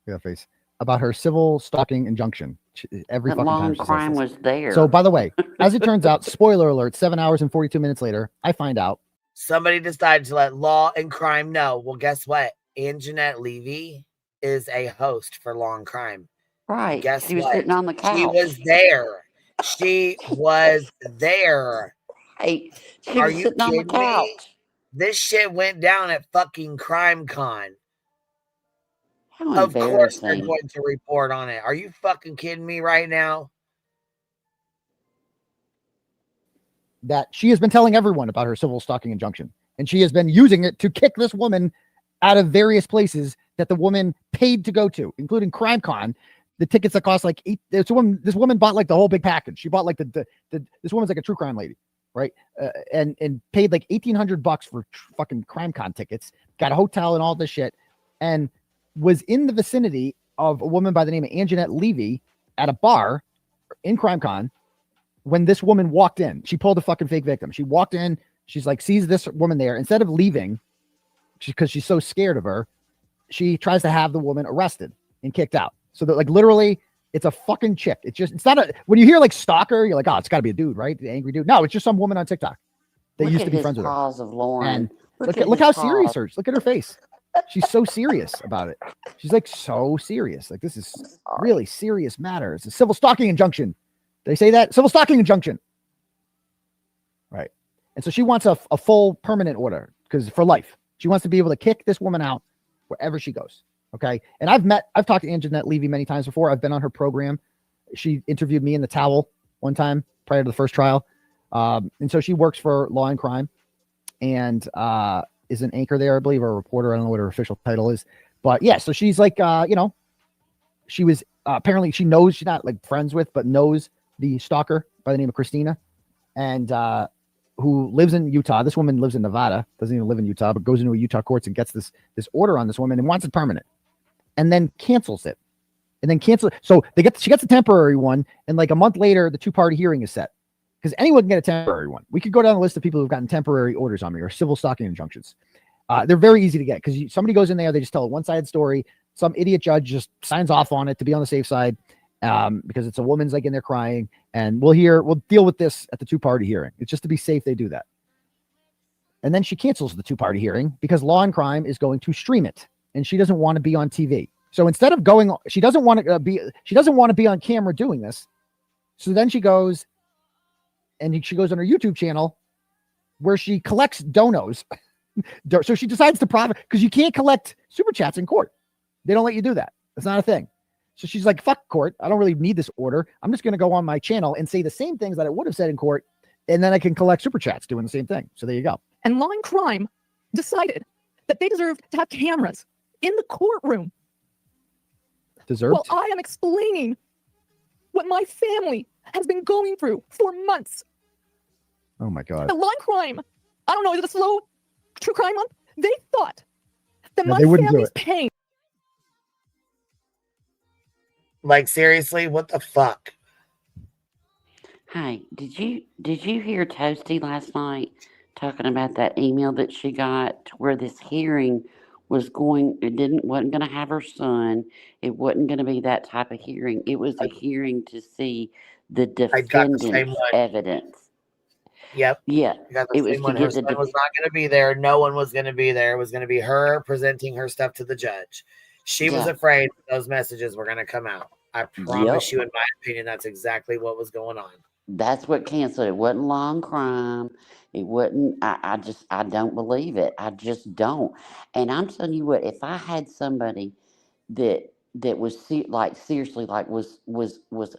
Speaker 5: Look at that face. About her civil stalking injunction. Every
Speaker 4: That
Speaker 5: fucking
Speaker 4: Law
Speaker 5: time
Speaker 4: and
Speaker 5: she says
Speaker 4: Crime
Speaker 5: this.
Speaker 4: was there.
Speaker 5: So, by the way, as it turns out, spoiler alert, 7 hours and 42 minutes later, I find out.
Speaker 3: Somebody decided to let Law and Crime know. Well, guess what? Anjanette Levy is a host for Law and Crime.
Speaker 4: Right.
Speaker 3: Guess
Speaker 4: She was
Speaker 3: what?
Speaker 4: sitting on the couch.
Speaker 3: She was there. She was there.
Speaker 4: Hey, she
Speaker 3: Are
Speaker 4: was
Speaker 3: you
Speaker 4: sitting on the
Speaker 3: kidding me?
Speaker 4: couch.
Speaker 3: This shit went down at fucking Crime Con.
Speaker 4: How
Speaker 3: Of course they're
Speaker 4: embarrassing.
Speaker 3: going to report on it. Are you fucking kidding me right now?
Speaker 5: That she has been telling everyone about her civil stalking injunction, and she has been using it to kick this woman out of various places that the woman paid to go to, including CrimeCon. The tickets that cost like this woman bought like the whole big package. She bought like this woman's like a true crime lady, right? And paid like $1,800 for fucking CrimeCon tickets, got a hotel and all this shit, and was in the vicinity of a woman by the name of Anjanette Levy at a bar in CrimeCon when this woman walked in. She pulled a fucking fake victim. She walked in. She's like, sees this woman there. Instead of leaving, because she's so scared of her, she tries to have the woman arrested and kicked out. So that, like, literally, it's a fucking chick. It's not a, when you hear like stalker, you're like, oh, it's got to be a dude, right? The angry dude. No, it's just some woman on TikTok that used to be friends with her.
Speaker 4: Of Lauren.
Speaker 5: And look
Speaker 4: at
Speaker 5: how
Speaker 4: his
Speaker 5: serious
Speaker 4: paws.
Speaker 5: her. Look at her face. She's so serious about it. She's like so serious. Like, this is really serious matter. It's a civil stalking injunction. Did they say that? Civil stalking injunction. Right. And so she wants a full permanent order because for life. She wants to be able to kick this woman out wherever she goes. Okay. And I've talked to Anjanette Levy many times before. I've been on her program. She interviewed me in the towel one time prior to the first trial. And so she works for Law and Crime and is an anchor there, I believe, or a reporter. I don't know what her official title is. But yeah, so she's like, she was apparently she knows, she's not like friends with, but knows the stalker by the name of Christina, and who lives in Utah. This woman lives in Nevada, doesn't even live in Utah, but goes into a Utah courts and gets this order on this woman and wants it permanent, and then cancels it, and then cancel. So she gets a temporary one, and like a month later, the 2-party hearing is set. Because anyone can get a temporary one. We could go down the list of people who've gotten temporary orders on me or civil stalking injunctions. They're very easy to get because somebody goes in there, they just tell a one-sided story. Some idiot judge just signs off on it to be on the safe side because it's a woman's like in there crying. And we'll deal with this at the 2-party hearing. It's just to be safe they do that. And then she cancels the 2-party hearing because Law and Crime is going to stream it, and she doesn't want to be on TV. So instead of going, she doesn't want to be on camera doing this. So then she goes. And she goes on her YouTube channel where she collects donos. So she decides to profit because you can't collect super chats in court. They don't let you do that. It's not a thing. So she's like, fuck court. I don't really need this order. I'm just going to go on my channel and say the same things that I would have said in court. And then I can collect super chats doing the same thing. So there you go.
Speaker 6: And Law and Crime decided that they deserve to have cameras in the courtroom.
Speaker 5: Deserved?
Speaker 6: Well, I am explaining what my family has been going through for months.
Speaker 5: Oh my God.
Speaker 6: The Law and Crime, I don't know, is it a slow true crime month? They thought that
Speaker 5: No,
Speaker 6: my
Speaker 5: they wouldn't do
Speaker 6: family's
Speaker 5: it.
Speaker 6: pain.
Speaker 3: Like, seriously, what the fuck?
Speaker 4: Hey, did you hear Toasty last night talking about that email that she got where this hearing wasn't going to have her son. It wasn't going to be that type of hearing. It was a hearing to see the
Speaker 3: I got the same
Speaker 4: defendant's
Speaker 3: one.
Speaker 4: evidence.
Speaker 3: Yep.
Speaker 4: Yeah,
Speaker 3: You got the
Speaker 4: it was
Speaker 3: same
Speaker 4: to
Speaker 3: one. Her
Speaker 4: get the
Speaker 3: son was not going to be there. No one was going to be there. It was going to be her presenting her stuff to the judge. She was
Speaker 4: Yeah.
Speaker 3: afraid those messages were going to come out. I promise
Speaker 4: Yep.
Speaker 3: you, in my opinion, that's exactly what was going on.
Speaker 4: That's what canceled it. Wasn't long crime. It wasn't. I don't believe it. I just don't. And I'm telling you what, if I had somebody that was like seriously like was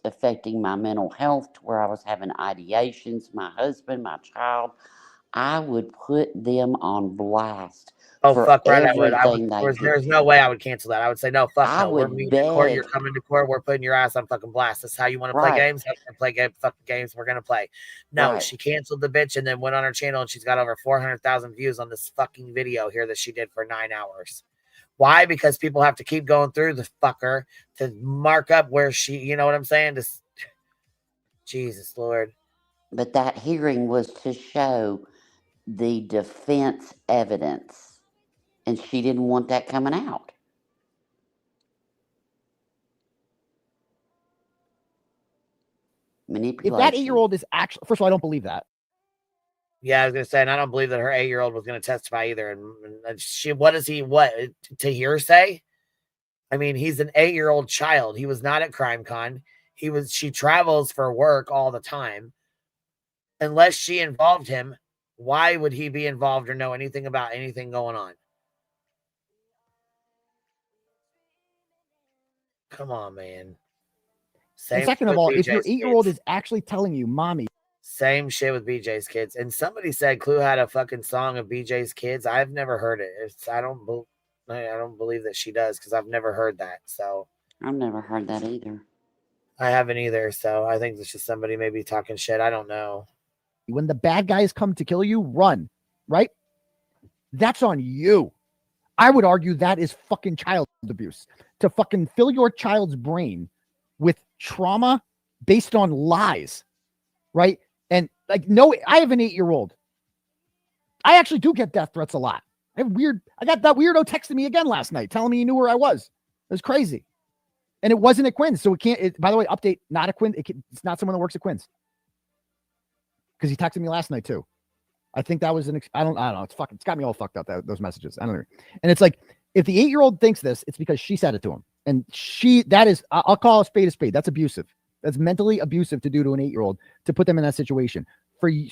Speaker 4: affecting my mental health to where I was having ideations, my husband, my child, I would put them on blast
Speaker 3: Oh,
Speaker 4: for
Speaker 3: fuck right, I would.
Speaker 4: everything they did.
Speaker 3: There's no way I would cancel that. I would say, no, fuck
Speaker 4: I
Speaker 3: no. We're
Speaker 4: would
Speaker 3: meeting in court. You're
Speaker 4: beg.
Speaker 3: coming to court. We're putting your ass on fucking blast. That's how you want to play
Speaker 4: Right.
Speaker 3: games? How you play fucking games we're going to play. No,
Speaker 4: Right.
Speaker 3: she canceled the bitch and then went on her channel and she's got over 400,000 views on this fucking video here that she did for 9 hours. Why? Because people have to keep going through the fucker to mark up where she, you know what I'm saying? Just, Jesus Lord.
Speaker 4: But that hearing was to show the defense evidence, and she didn't want that coming out.
Speaker 5: If
Speaker 4: Manipulation.
Speaker 5: that 8-year-old is actually, first of all, I don't believe that.
Speaker 3: Yeah, I was gonna say, and I don't believe that her 8-year-old was gonna testify either. And she, what is he? What to hearsay? I mean, he's an 8-year-old child. He was not at CrimeCon. She travels for work all the time. Unless she involved him, why would he be involved or know anything about anything going on? Come on, man.
Speaker 5: And second of all, if your 8-year-old is actually telling you, mommy.
Speaker 3: Same shit with BJ's kids. And somebody said Clue had a fucking song of BJ's kids. I've never heard it. I don't believe that she does because I've never heard that. So
Speaker 4: I've never heard that either.
Speaker 3: I haven't either. So I think it's just somebody maybe talking shit. I don't know.
Speaker 5: When the bad guys come to kill you, run, right? That's on you. I would argue that is fucking child abuse. To fucking fill your child's brain with trauma based on lies, right? And like, no, I have an 8-year-old. I actually do get death threats a lot. I got that weirdo texting me again last night telling me he knew where I was. It was crazy. And it wasn't at Quinn's. So by the way, update, not a Quinn. It's not someone that works at Quinn's. Because he texted me last night too. I think that was I don't know. It's got me all fucked up, those messages. I don't know. And it's like, if the 8-year-old thinks this, it's because she said it to him. And I'll call a spade. That's abusive. That's mentally abusive to do to an 8-year-old, to put them in that situation.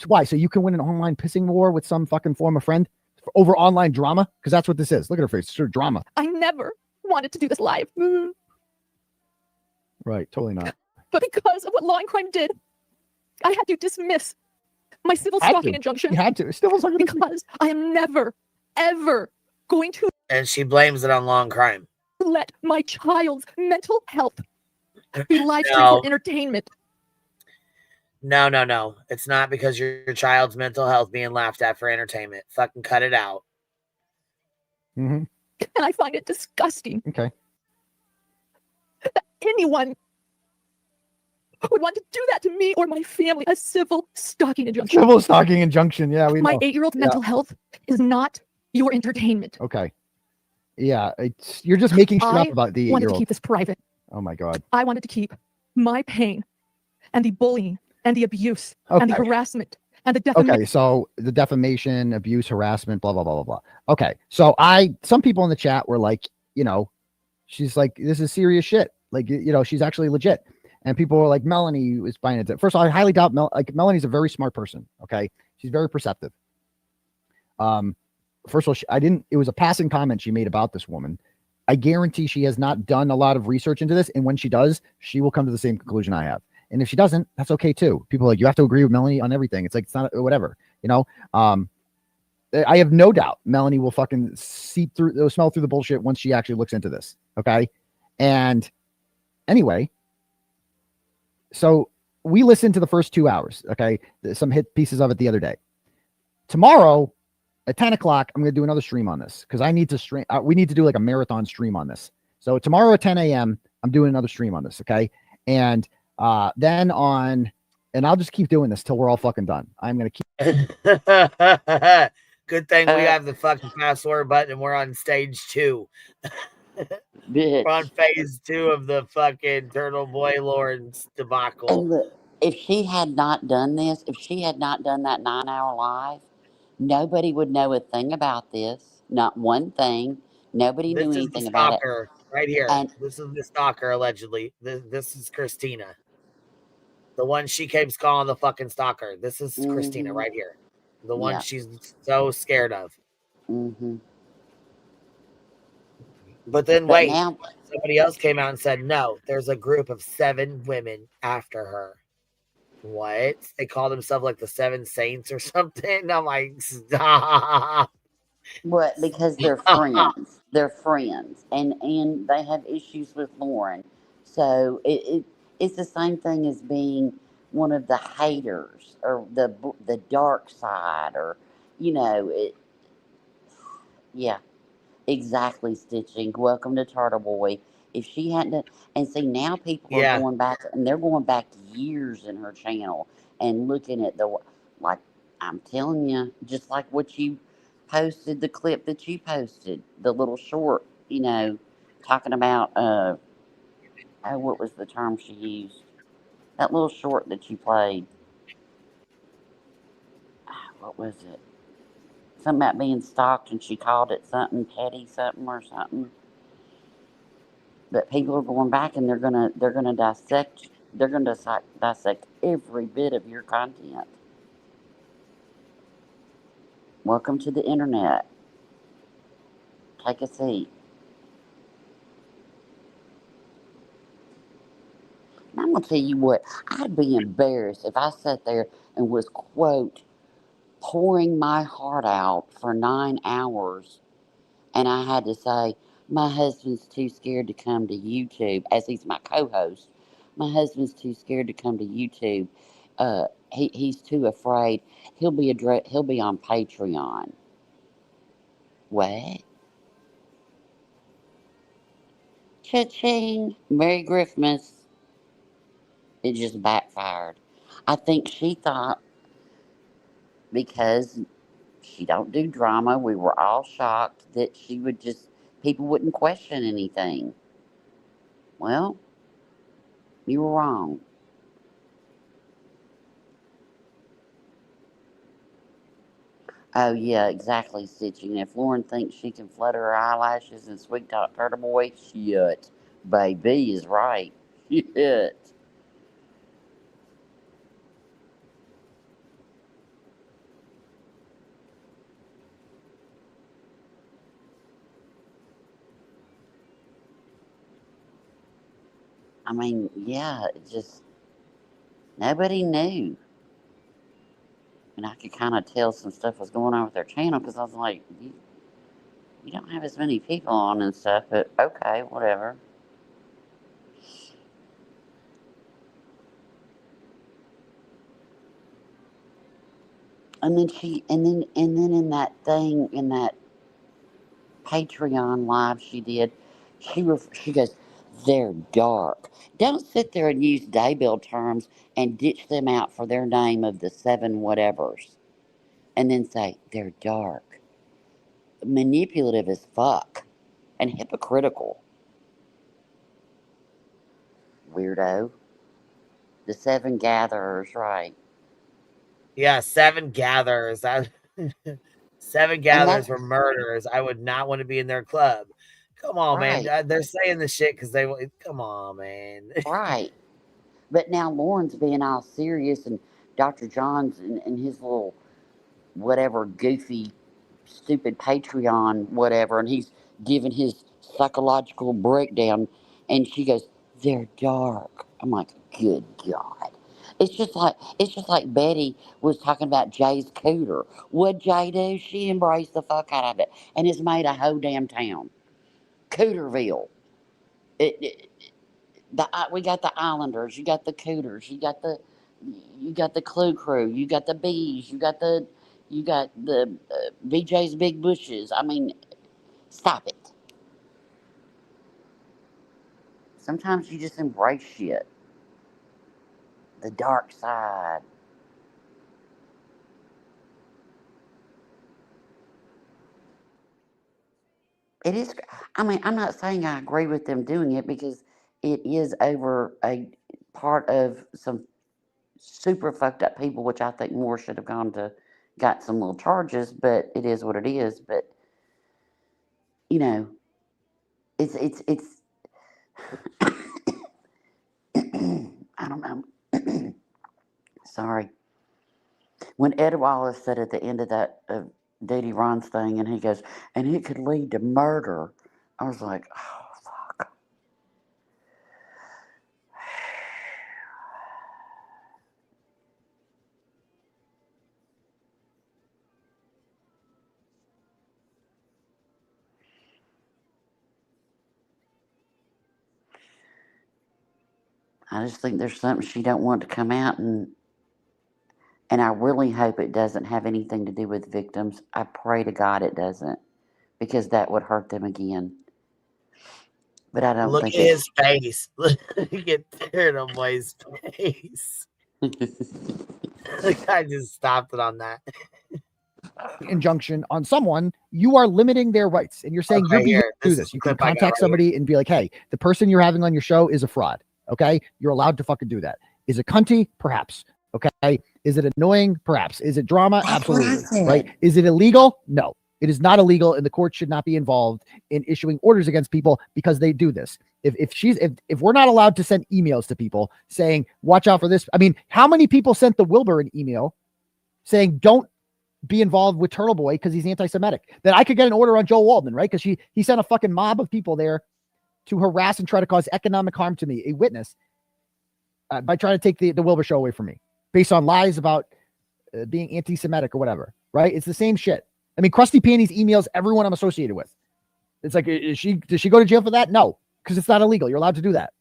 Speaker 5: Why? So you can win an online pissing war with some fucking former friend over online drama? Because that's what this is. Look at her face. It's sort of drama.
Speaker 6: I never wanted to do this live.
Speaker 5: Right. Totally not.
Speaker 6: But because of what Law and Crime did, I had to dismiss my civil stalking injunction.
Speaker 5: You had to.
Speaker 6: Because I am never, ever going to.
Speaker 3: And she blames it on Law and Crime.
Speaker 6: Let my child's mental health be live streamed for entertainment.
Speaker 3: No. It's not because your child's mental health being laughed at for entertainment. Fucking cut it out.
Speaker 5: Mm-hmm.
Speaker 6: And I find it disgusting.
Speaker 5: Okay.
Speaker 6: That anyone would want to do that to me or my family. A civil stalking injunction.
Speaker 5: Civil stalking injunction. Yeah, we know.
Speaker 6: My 8-year-old's mental health is not your entertainment.
Speaker 5: Okay. Yeah, you're just making shit up about the 8-year-old.
Speaker 6: I wanted to keep this private.
Speaker 5: Oh my God.
Speaker 6: I wanted to keep my pain and the bullying and the abuse and the harassment and the defamation. Okay,
Speaker 5: so the defamation, abuse, harassment, blah, blah, blah, blah, blah. Okay, so some people in the chat were like, she's like, this is serious shit. Like, she's actually legit. And people were like, Melanie is buying it. First of all, I highly doubt Melanie's a very smart person. Okay, she's very perceptive. First of all, it was a passing comment she made about this woman. I guarantee she has not done a lot of research into this. And when she does, she will come to the same conclusion I have. And if she doesn't, that's okay too. People are like, you have to agree with Melanie on everything. It's like, it's not whatever, I have no doubt Melanie will fucking smell through the bullshit once she actually looks into this. Okay. And anyway, so we listened to the first 2 hours. Okay. Some hit pieces of it the other day. Tomorrow at 10 o'clock, I'm going to do another stream on this because I need to stream. We need to do like a marathon stream on this. So tomorrow at 10 a.m., I'm doing another stream on this. Okay. And then and I'll just keep doing this till we're all fucking done. I'm going to keep.
Speaker 3: Good thing we have the fucking password button and we're on stage 2. We're on phase 2 of the fucking Turtle Boy Lawrence debacle.
Speaker 4: if she had not done this, if she had not done that 9 hour live, nobody would know a thing about this. Not one thing. Nobody knew
Speaker 3: This is the
Speaker 4: anything about it.
Speaker 3: stalker right here.
Speaker 4: And
Speaker 3: This is the stalker allegedly. This is Christina. The one she keeps calling the fucking stalker. This is Christina
Speaker 4: mm-hmm,
Speaker 3: right here. The one
Speaker 4: yeah,
Speaker 3: she's so scared of.
Speaker 4: mm-hmm.
Speaker 3: But then
Speaker 4: But
Speaker 3: wait,
Speaker 4: now,
Speaker 3: somebody else came out and said, no, there's a group of 7 women after her. What? They call themselves like the 7 saints or something? I'm like, stop.
Speaker 4: what? Because they're
Speaker 3: Stop.
Speaker 4: friends. They're friends, and they have issues with Lauren. So it's the same thing as being one of the haters or the dark side, or yeah. Exactly, Stitching. Welcome to Turtle Boy. If she hadn't done, and see now people are
Speaker 3: Yeah.
Speaker 4: going back, and they're going back years in her channel and looking at like I'm telling you, just like what you posted, the clip that you posted, the little short, talking about oh, what was the term she used? That little short that you played. What was it? Something about being stalked, and she called it something petty, something or something. But people are going back and they're gonna dissect every bit of your content. Welcome to the internet. Take a seat. And I'm gonna tell you what, I'd be embarrassed if I sat there and was quote pouring my heart out for 9 hours and I had to say, my husband's too scared to come to YouTube, as he's my co host. My husband's too scared to come to YouTube. He's too afraid. He'll be on Patreon. What? Cha-ching. Merry Christmas. It just backfired. I think she thought because she don't do drama, we were all shocked that she would just people wouldn't question anything. Well, you were wrong. Oh yeah, exactly, Stitching. If Lauren thinks she can flutter her eyelashes and sweet talk Turtle Boy, shit. Baby is right. Shit. I mean, yeah, it just nobody knew. And I could kind of tell some stuff was going on with their channel because I was like, you don't have as many people on and stuff, but okay, whatever. And then in that thing, in that Patreon live she did, she goes, they're dark. Don't sit there and use Daybell terms and ditch them out for their name of the 7 whatevers, and then say they're dark. Manipulative as fuck and hypocritical. Weirdo. The 7 gatherers, right?
Speaker 3: Yeah, 7 gatherers. 7
Speaker 4: And that
Speaker 3: gatherers were murderers. I would not want to be in their club. Come on, man.
Speaker 4: right,
Speaker 3: They're saying the shit because they. Come on, man.
Speaker 4: right. But now Lauren's being all serious, and Dr. John's and his little whatever goofy, stupid Patreon whatever, and he's giving his psychological breakdown, and she goes, "They're dark." I'm like, "Good God." It's just like Betty was talking about Jay's cooter. What Jay do? She embraced the fuck out of it, and it's made a whole damn town, Cooterville. It, we got the Islanders, you got the Cooters, you got the Clue Crew, you got the Bees, you got the VJ's Big Bushes. I mean, stop it. Sometimes you just embrace shit. The dark side. It is. I mean, I'm not saying I agree with them doing it because it is over a part of some. super fucked up people, which I think more should have got some little charges, but it is what it is. But you know, it's I don't know. Sorry. When Ed Wallace said at the end of that Diddy Ron's thing, and he goes, and it could lead to murder, I was like, oh, fuck. I just think there's something she don't want to come out, and I really hope it doesn't have anything to do with victims. I pray to God it doesn't, because that would hurt them again. But I don't
Speaker 3: Look
Speaker 4: think
Speaker 3: at his face. Look at Turtle Boy's face. The guy just stopped it on that.
Speaker 5: Injunction on someone, you are limiting their rights, and you're saying
Speaker 3: Okay,
Speaker 5: you're being
Speaker 3: here,
Speaker 5: do
Speaker 3: this
Speaker 5: this.
Speaker 3: is
Speaker 5: You
Speaker 3: the
Speaker 5: can
Speaker 3: clip I got
Speaker 5: contact
Speaker 3: right
Speaker 5: somebody and be like, hey, the person you're having on your show is a fraud. Okay, you're allowed to fucking do that. Is it cunty? Perhaps. Okay, is it annoying? Perhaps. Is it drama?
Speaker 4: That's what I
Speaker 5: Absolutely.
Speaker 4: said.
Speaker 5: Right? Is it illegal? No, it is not illegal, and the court should not be involved in issuing orders against people because they do this. If we're not allowed to send emails to people saying, watch out for this. I mean, how many people sent the Wilbur an email saying don't be involved with Turtle Boy because he's anti-Semitic? Then I could get an order on Joe Waldman, right? Because he sent a fucking mob of people there to harass and try to cause economic harm to me, a witness, by trying to take the Wilbur show away from me based on lies about being anti-Semitic or whatever, right? It's the same shit. I mean, Krusty Panties emails everyone I'm associated with. It's like, does she go to jail for that? No, because it's not illegal. You're allowed to do that.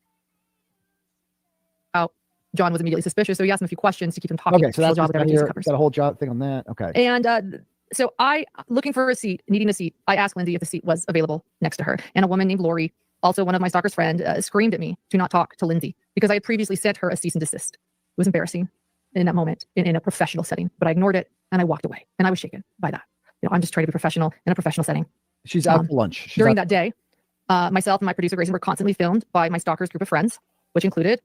Speaker 6: John was immediately suspicious, so he asked him a few questions to keep him talking.
Speaker 5: Okay, so that's
Speaker 6: job
Speaker 5: got a whole job thing on that. Okay.
Speaker 6: And so I, looking for a seat, needing a seat, I asked Lindsay if the seat was available next to her. And a woman named Lori, also one of my stalker's friend, screamed at me to not talk to Lindsay because I had previously sent her a cease and desist. It was embarrassing in that moment in a professional setting, but I ignored it and I walked away, and I was shaken by that. You know, I'm just trying to be professional in a professional setting.
Speaker 5: She's out for lunch.
Speaker 6: During that day, myself and my producer Grayson were constantly filmed by my stalker's group of friends, which included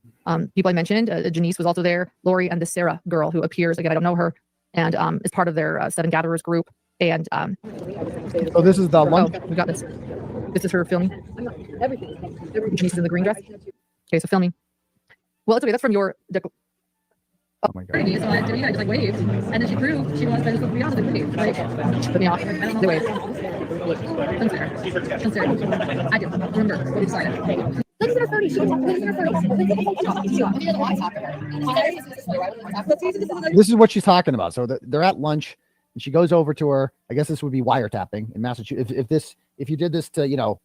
Speaker 6: people I mentioned. Janice was also there, Lori, and the Sarah girl who appears, again, I don't know her, and is part of their Seven Gatherers group. And
Speaker 5: so this is the lunch.
Speaker 6: We got this. This is her filming. Janice is in the green dress. Okay, so filming. Well, it's okay. That's from your.
Speaker 5: Oh my God.
Speaker 6: So I did, I just like waved, and then she proved she was supposed to be honest with me. Like, put me off. The wave. Sincere. I do. Remember what we decided. Look at her 30.
Speaker 5: This is what she's talking about. So they're at lunch, and she goes over to her. I guess this would be wiretapping in Massachusetts. If you did this to,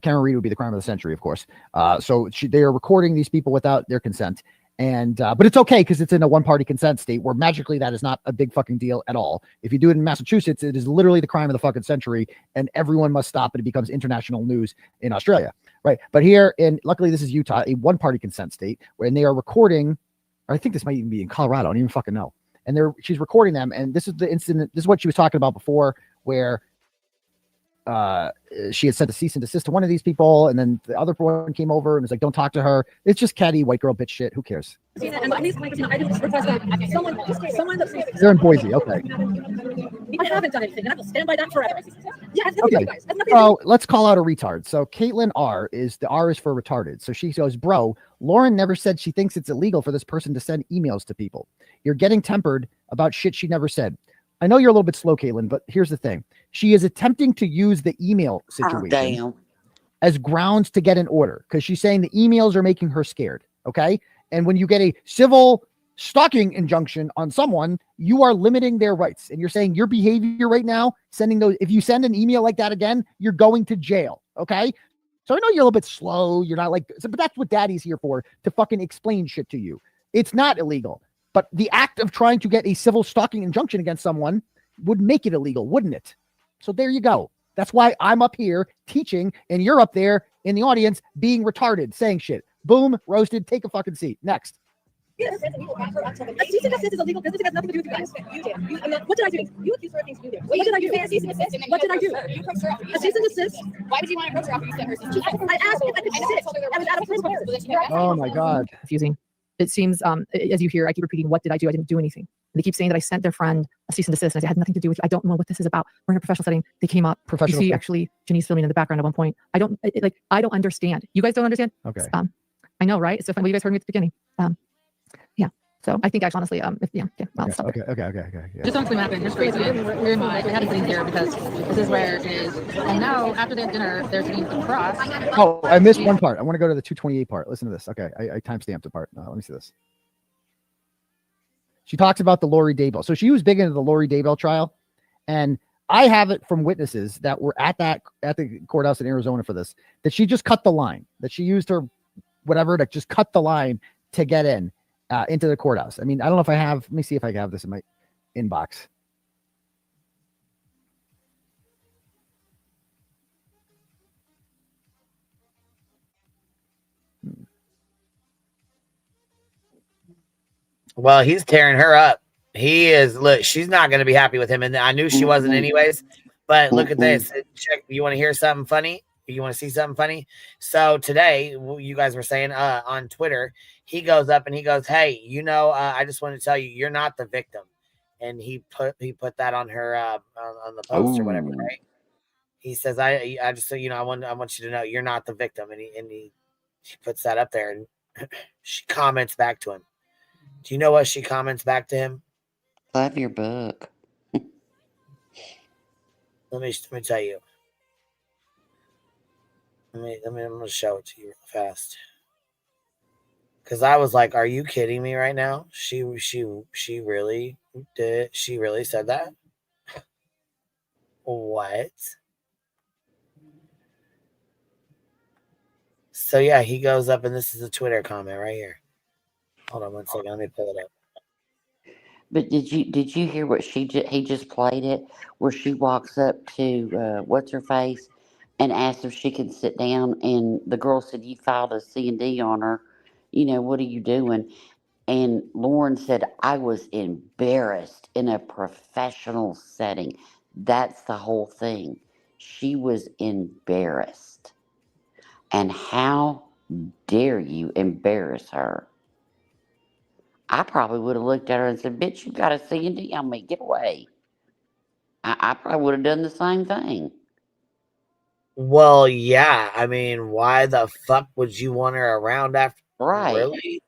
Speaker 5: Karen Reed would be the crime of the century, of course. So they are recording these people without their consent. And but it's okay because it's in a one-party consent state where magically that is not a big fucking deal at all. If you do it in Massachusetts, it is literally the crime of the fucking century, and everyone must stop, and it becomes international news in Australia, right? But here luckily this is Utah, a one-party consent state, where they are recording, or I think this might even be in Colorado, I don't even fucking know. And she's recording them, and this is the incident. This is what she was talking about before, where she had sent a cease and desist to one of these people, and then the other one came over and was like, don't talk to her. It's just catty white girl bitch shit. Who cares? They're in Boise. Okay.
Speaker 7: I haven't done anything, and I will stand by that forever. Yeah,
Speaker 5: okay. So let's call out a retard. So Caitlin R is for retarded. So she goes, bro, Lauren never said she thinks it's illegal for this person to send emails to people. You're getting tempered about shit she never said. I know you're a little bit slow, Caitlin, but here's the thing. She is attempting to use the email situation as grounds to get an order because she's saying the emails are making her scared. Okay. And when you get a civil stalking injunction on someone, you are limiting their rights. And you're saying your behavior right now, if you send an email like that again, you're going to jail. Okay. So I know you're a little bit slow. You're not but that's what daddy's here for, to fucking explain shit to you. It's not illegal. But the act of trying to get a civil stalking injunction against someone would make it illegal, wouldn't it? So there you go. That's why I'm up here teaching, and you're up there in the audience being retarded, saying shit. Boom, roasted. Take a fucking seat. Next.
Speaker 7: Yes, a cease and desist is a legal business. It has nothing to do with you guys. You did. What did I do? You accused her of things you did. What did I do? A cease and desist. What did I do? You approached her. A cease and desist. Why did you want to approach her after you sent her cease and desist? I asked if I could sit. I was out of prison.
Speaker 5: Oh my God.
Speaker 6: Confusing. it seems, as you hear, I keep repeating, what did I do? I didn't do anything. And they keep saying that I sent their friend a cease and desist. And I said, I had nothing to do with you. I don't know what this is about. We're in a professional setting. They came up.
Speaker 5: Professional.
Speaker 6: You see, actually, Janice filming in the background at one point. I don't understand. You guys don't understand?
Speaker 5: Okay.
Speaker 6: I know, right? It's so funny. Well, you guys heard me at the beginning. Yeah. So I think actually, honestly, I'll stop
Speaker 5: Okay.
Speaker 6: there.
Speaker 5: Yeah.
Speaker 8: Just something happened. It's crazy. We're having things here because this is where it is. And now after their dinner, they're sitting across.
Speaker 5: Oh, I missed one part. I want to go to the 228 part. Listen to this. Okay, I timestamped the part. Let me see this. She talks about the Lori Daybell. So she was big into the Lori Daybell trial, and I have it from witnesses that were at the courthouse in Arizona for this, that she just cut the line, that she used her whatever to just cut the line to get in into the courthouse. I mean, I don't know if I have. Let me see if I have this in my inbox.
Speaker 3: Well, he's tearing her up. He is. Look, she's not going to be happy with him, and I knew she wasn't anyways. But look at this. Check. You want to hear something funny? You want to see something funny? So today, you guys were saying on Twitter, he goes up and he goes, "Hey, I just want to tell you, you're not the victim." And he put that on her on the post or whatever, right? He says, "I just I want you to know you're not the victim," and he puts that up there, and she comments back to him. Do you know what she comments back to him?
Speaker 4: Love your book.
Speaker 3: Let me tell you. I'm gonna show it to you real fast. Cause I was like, "Are you kidding me right now?" She really did. She really said that. What? So yeah, he goes up, and this is a Twitter comment right here. Hold on one second. Let me pull it up.
Speaker 4: But did you hear what he just played it, where she walks up to what's her face and asks if she can sit down, and the girl said, "You filed a C&D on her. What are you doing?" And Lauren said, "I was embarrassed in a professional setting." That's the whole thing. She was embarrassed. And how dare you embarrass her? I probably would have looked at her and said, "Bitch, you got a C&D on me. Get away." I probably would have done the same thing.
Speaker 3: Well, yeah. I mean, why the fuck would you want her around after?
Speaker 4: Right.
Speaker 3: Really?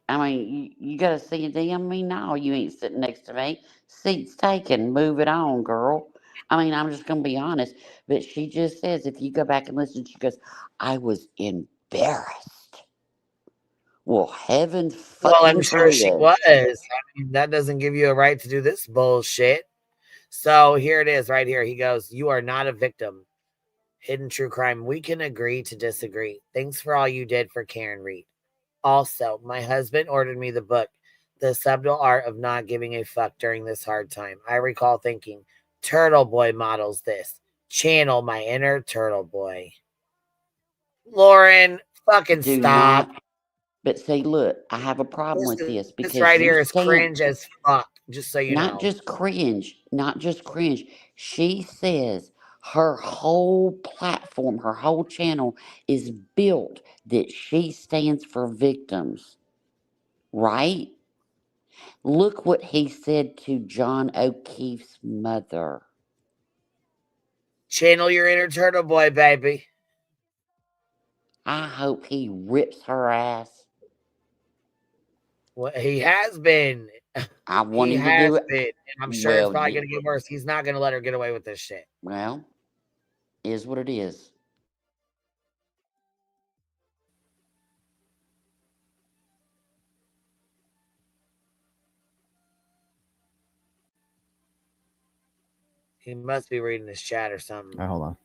Speaker 4: I mean, you got a C&D on me? No, you ain't sitting next to me. Seat's taken. Move it on, girl. I mean, I'm just going to be honest. But she just says, if you go back and listen, she goes, "I was embarrassed." Well, heaven fucking
Speaker 3: Well, I'm sure she
Speaker 4: forbid.
Speaker 3: was. I mean, that doesn't give you a right to do this bullshit. So here it is right here. He goes, "You are not a victim. Hidden true crime. We can agree to disagree. Thanks for all you did for Karen Reed. Also, my husband ordered me the book, The Subtle Art of Not Giving a Fuck During This Hard Time. I recall thinking, Turtle Boy models this. Channel my inner Turtle Boy." Lauren, fucking
Speaker 4: Do
Speaker 3: stop.
Speaker 4: not. But see, look, I have a problem with this because
Speaker 3: This right
Speaker 4: you
Speaker 3: here is
Speaker 4: can't.
Speaker 3: cringe as fuck, just so you know.
Speaker 4: Not just cringe. She says her whole platform, her whole channel is built that she stands for victims. Right? Look what he said to John O'Keefe's mother.
Speaker 3: Channel your inner Turtle Boy, baby.
Speaker 4: I hope he rips her ass.
Speaker 3: Well, he has been.
Speaker 4: I want
Speaker 3: He
Speaker 4: him to do
Speaker 3: has
Speaker 4: it.
Speaker 3: been. And I'm sure it's
Speaker 4: Well,
Speaker 3: probably
Speaker 4: yeah.
Speaker 3: going to get worse. He's not going to let her get away with this shit.
Speaker 4: Well, is what it is.
Speaker 3: He must be reading his chat or something.
Speaker 5: All right, hold on.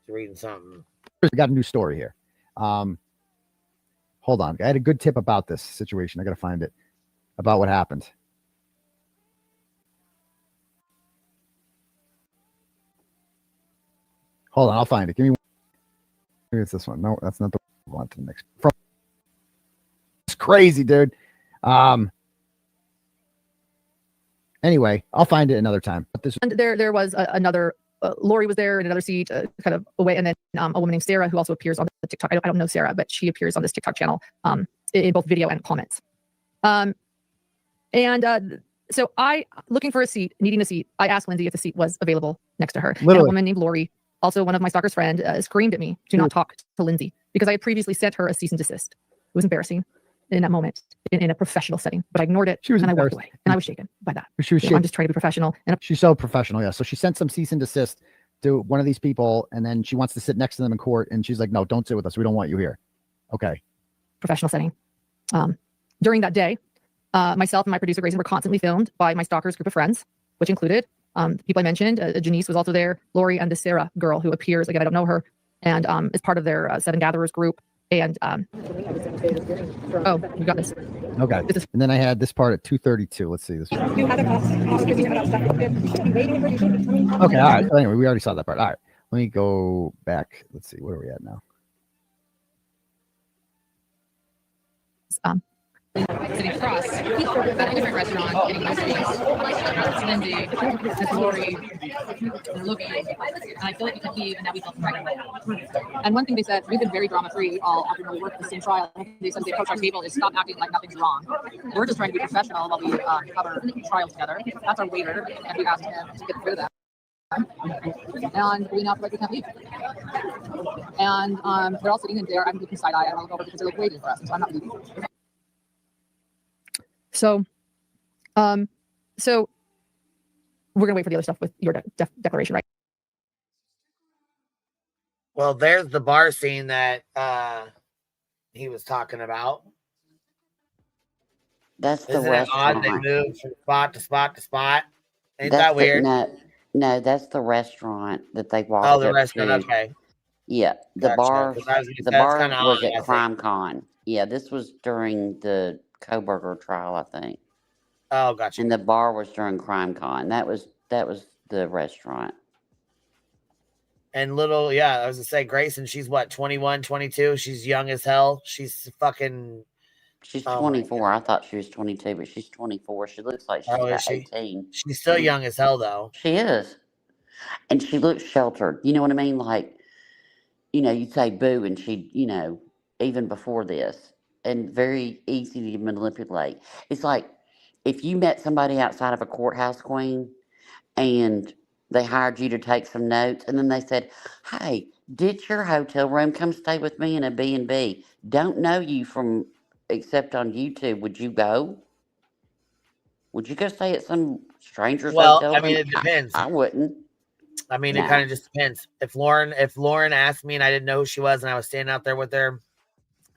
Speaker 3: He's reading something.
Speaker 5: We got a new story here. Hold on. I had a good tip about this situation. I got to find it, about what happened. Hold on. I'll find it. Give me. Maybe it's this one. No, that's not the one. I want to the next. It's crazy, dude. Anyway, I'll find it another time. But this.
Speaker 6: And there was another. Lori was there in another seat, kind of away, and then a woman named Sarah, who also appears on the TikTok. I don't know Sarah, but she appears on this TikTok channel. in both video and comments. So I, looking for a seat, needing a seat, I asked Lindsay if the seat was available next to her. And a
Speaker 5: Literally.
Speaker 6: woman named Lori, also one of my stalker's friend, screamed at me to not talk to Lindsay because I had previously sent her a cease and desist. It was embarrassing in that moment in a professional setting, but I ignored it and I walked away. And I was shaken by that.
Speaker 5: She was
Speaker 6: I'm just trying to be professional. And
Speaker 5: She's so professional. Yeah. So she sent some cease and desist to one of these people, and then she wants to sit next to them in court. And she's like, no, don't sit with us. We don't want you here. Okay.
Speaker 6: Professional setting. During that day, myself and my producer Grayson were constantly filmed by my stalker's group of friends, which included the people I mentioned. Janice was also there, Lori, and the Sarah girl who appears, again, I don't know her, and is part of their Seven Gatherers group. And oh, we got this.
Speaker 5: Okay. And then I had this part at 2:32. Let's see this.
Speaker 7: You have a cost.
Speaker 5: Okay. All right. Anyway, we already saw that part. All right. Let me go back. Let's see. Where are we at now?
Speaker 8: Sitting across at a different restaurant, getting groceries. It's Lindsay, it's Lori, they're looking, and I feel like we can leave, and now we felt right away. And one thing they said, we've been very drama-free all after we worked the same trial. They said the approach our table is stop acting like nothing's wrong. We're just trying to be professional while we have our trial together. That's our waiter, and we asked him to get rid of that. And we now feel like we can't leave. And they're all sitting in there. I'm looking side-eye. I don't look over because they're like waiting for us, so I'm not leaving. So we're gonna wait for the other stuff with your declaration, right?
Speaker 3: Well, there's the bar scene that he was talking about.
Speaker 4: That's the
Speaker 3: Isn't it odd they
Speaker 4: restaurant.
Speaker 3: move from spot to spot to spot? Ain't that weird?
Speaker 4: No, that's the restaurant that they walked
Speaker 3: Oh, the
Speaker 4: up
Speaker 3: restaurant.
Speaker 4: to.
Speaker 3: Okay.
Speaker 4: Yeah, the
Speaker 3: Gotcha.
Speaker 4: bar.
Speaker 3: 'Cause I was gonna
Speaker 4: The
Speaker 3: say, that's
Speaker 4: bar
Speaker 3: kinda
Speaker 4: was
Speaker 3: odd, I
Speaker 4: at
Speaker 3: think.
Speaker 4: Crime Con. Yeah, this was during the Koberger trial, I think.
Speaker 3: Oh, gotcha.
Speaker 4: And the bar was during Crime Con. That was the restaurant.
Speaker 3: And little, yeah, I was gonna say Grayson, she's what, 21, 22? She's young as hell. She's fucking.
Speaker 4: She's
Speaker 3: Oh my
Speaker 4: 24. I thought she was 22, but she's 24. She looks like she's
Speaker 3: Oh, is
Speaker 4: about
Speaker 3: she?
Speaker 4: 18.
Speaker 3: She's still young as hell, though.
Speaker 4: She is. And she looks sheltered. You know what I mean? Like, you'd say boo, and she, even before this, and very easy to manipulate. It's like if you met somebody outside of a courthouse, Queen, and they hired you to take some notes, and then they said, hey, ditch your hotel room, come stay with me in a B&B. Don't know you from except on YouTube. Would you go? Would you go stay at some stranger's
Speaker 3: Well,
Speaker 4: hotel
Speaker 3: I mean,
Speaker 4: room?
Speaker 3: it depends.
Speaker 4: I wouldn't.
Speaker 3: I mean,
Speaker 4: No.
Speaker 3: it kind of just depends. If Lauren asked me and I didn't know who she was, and I was standing out there with her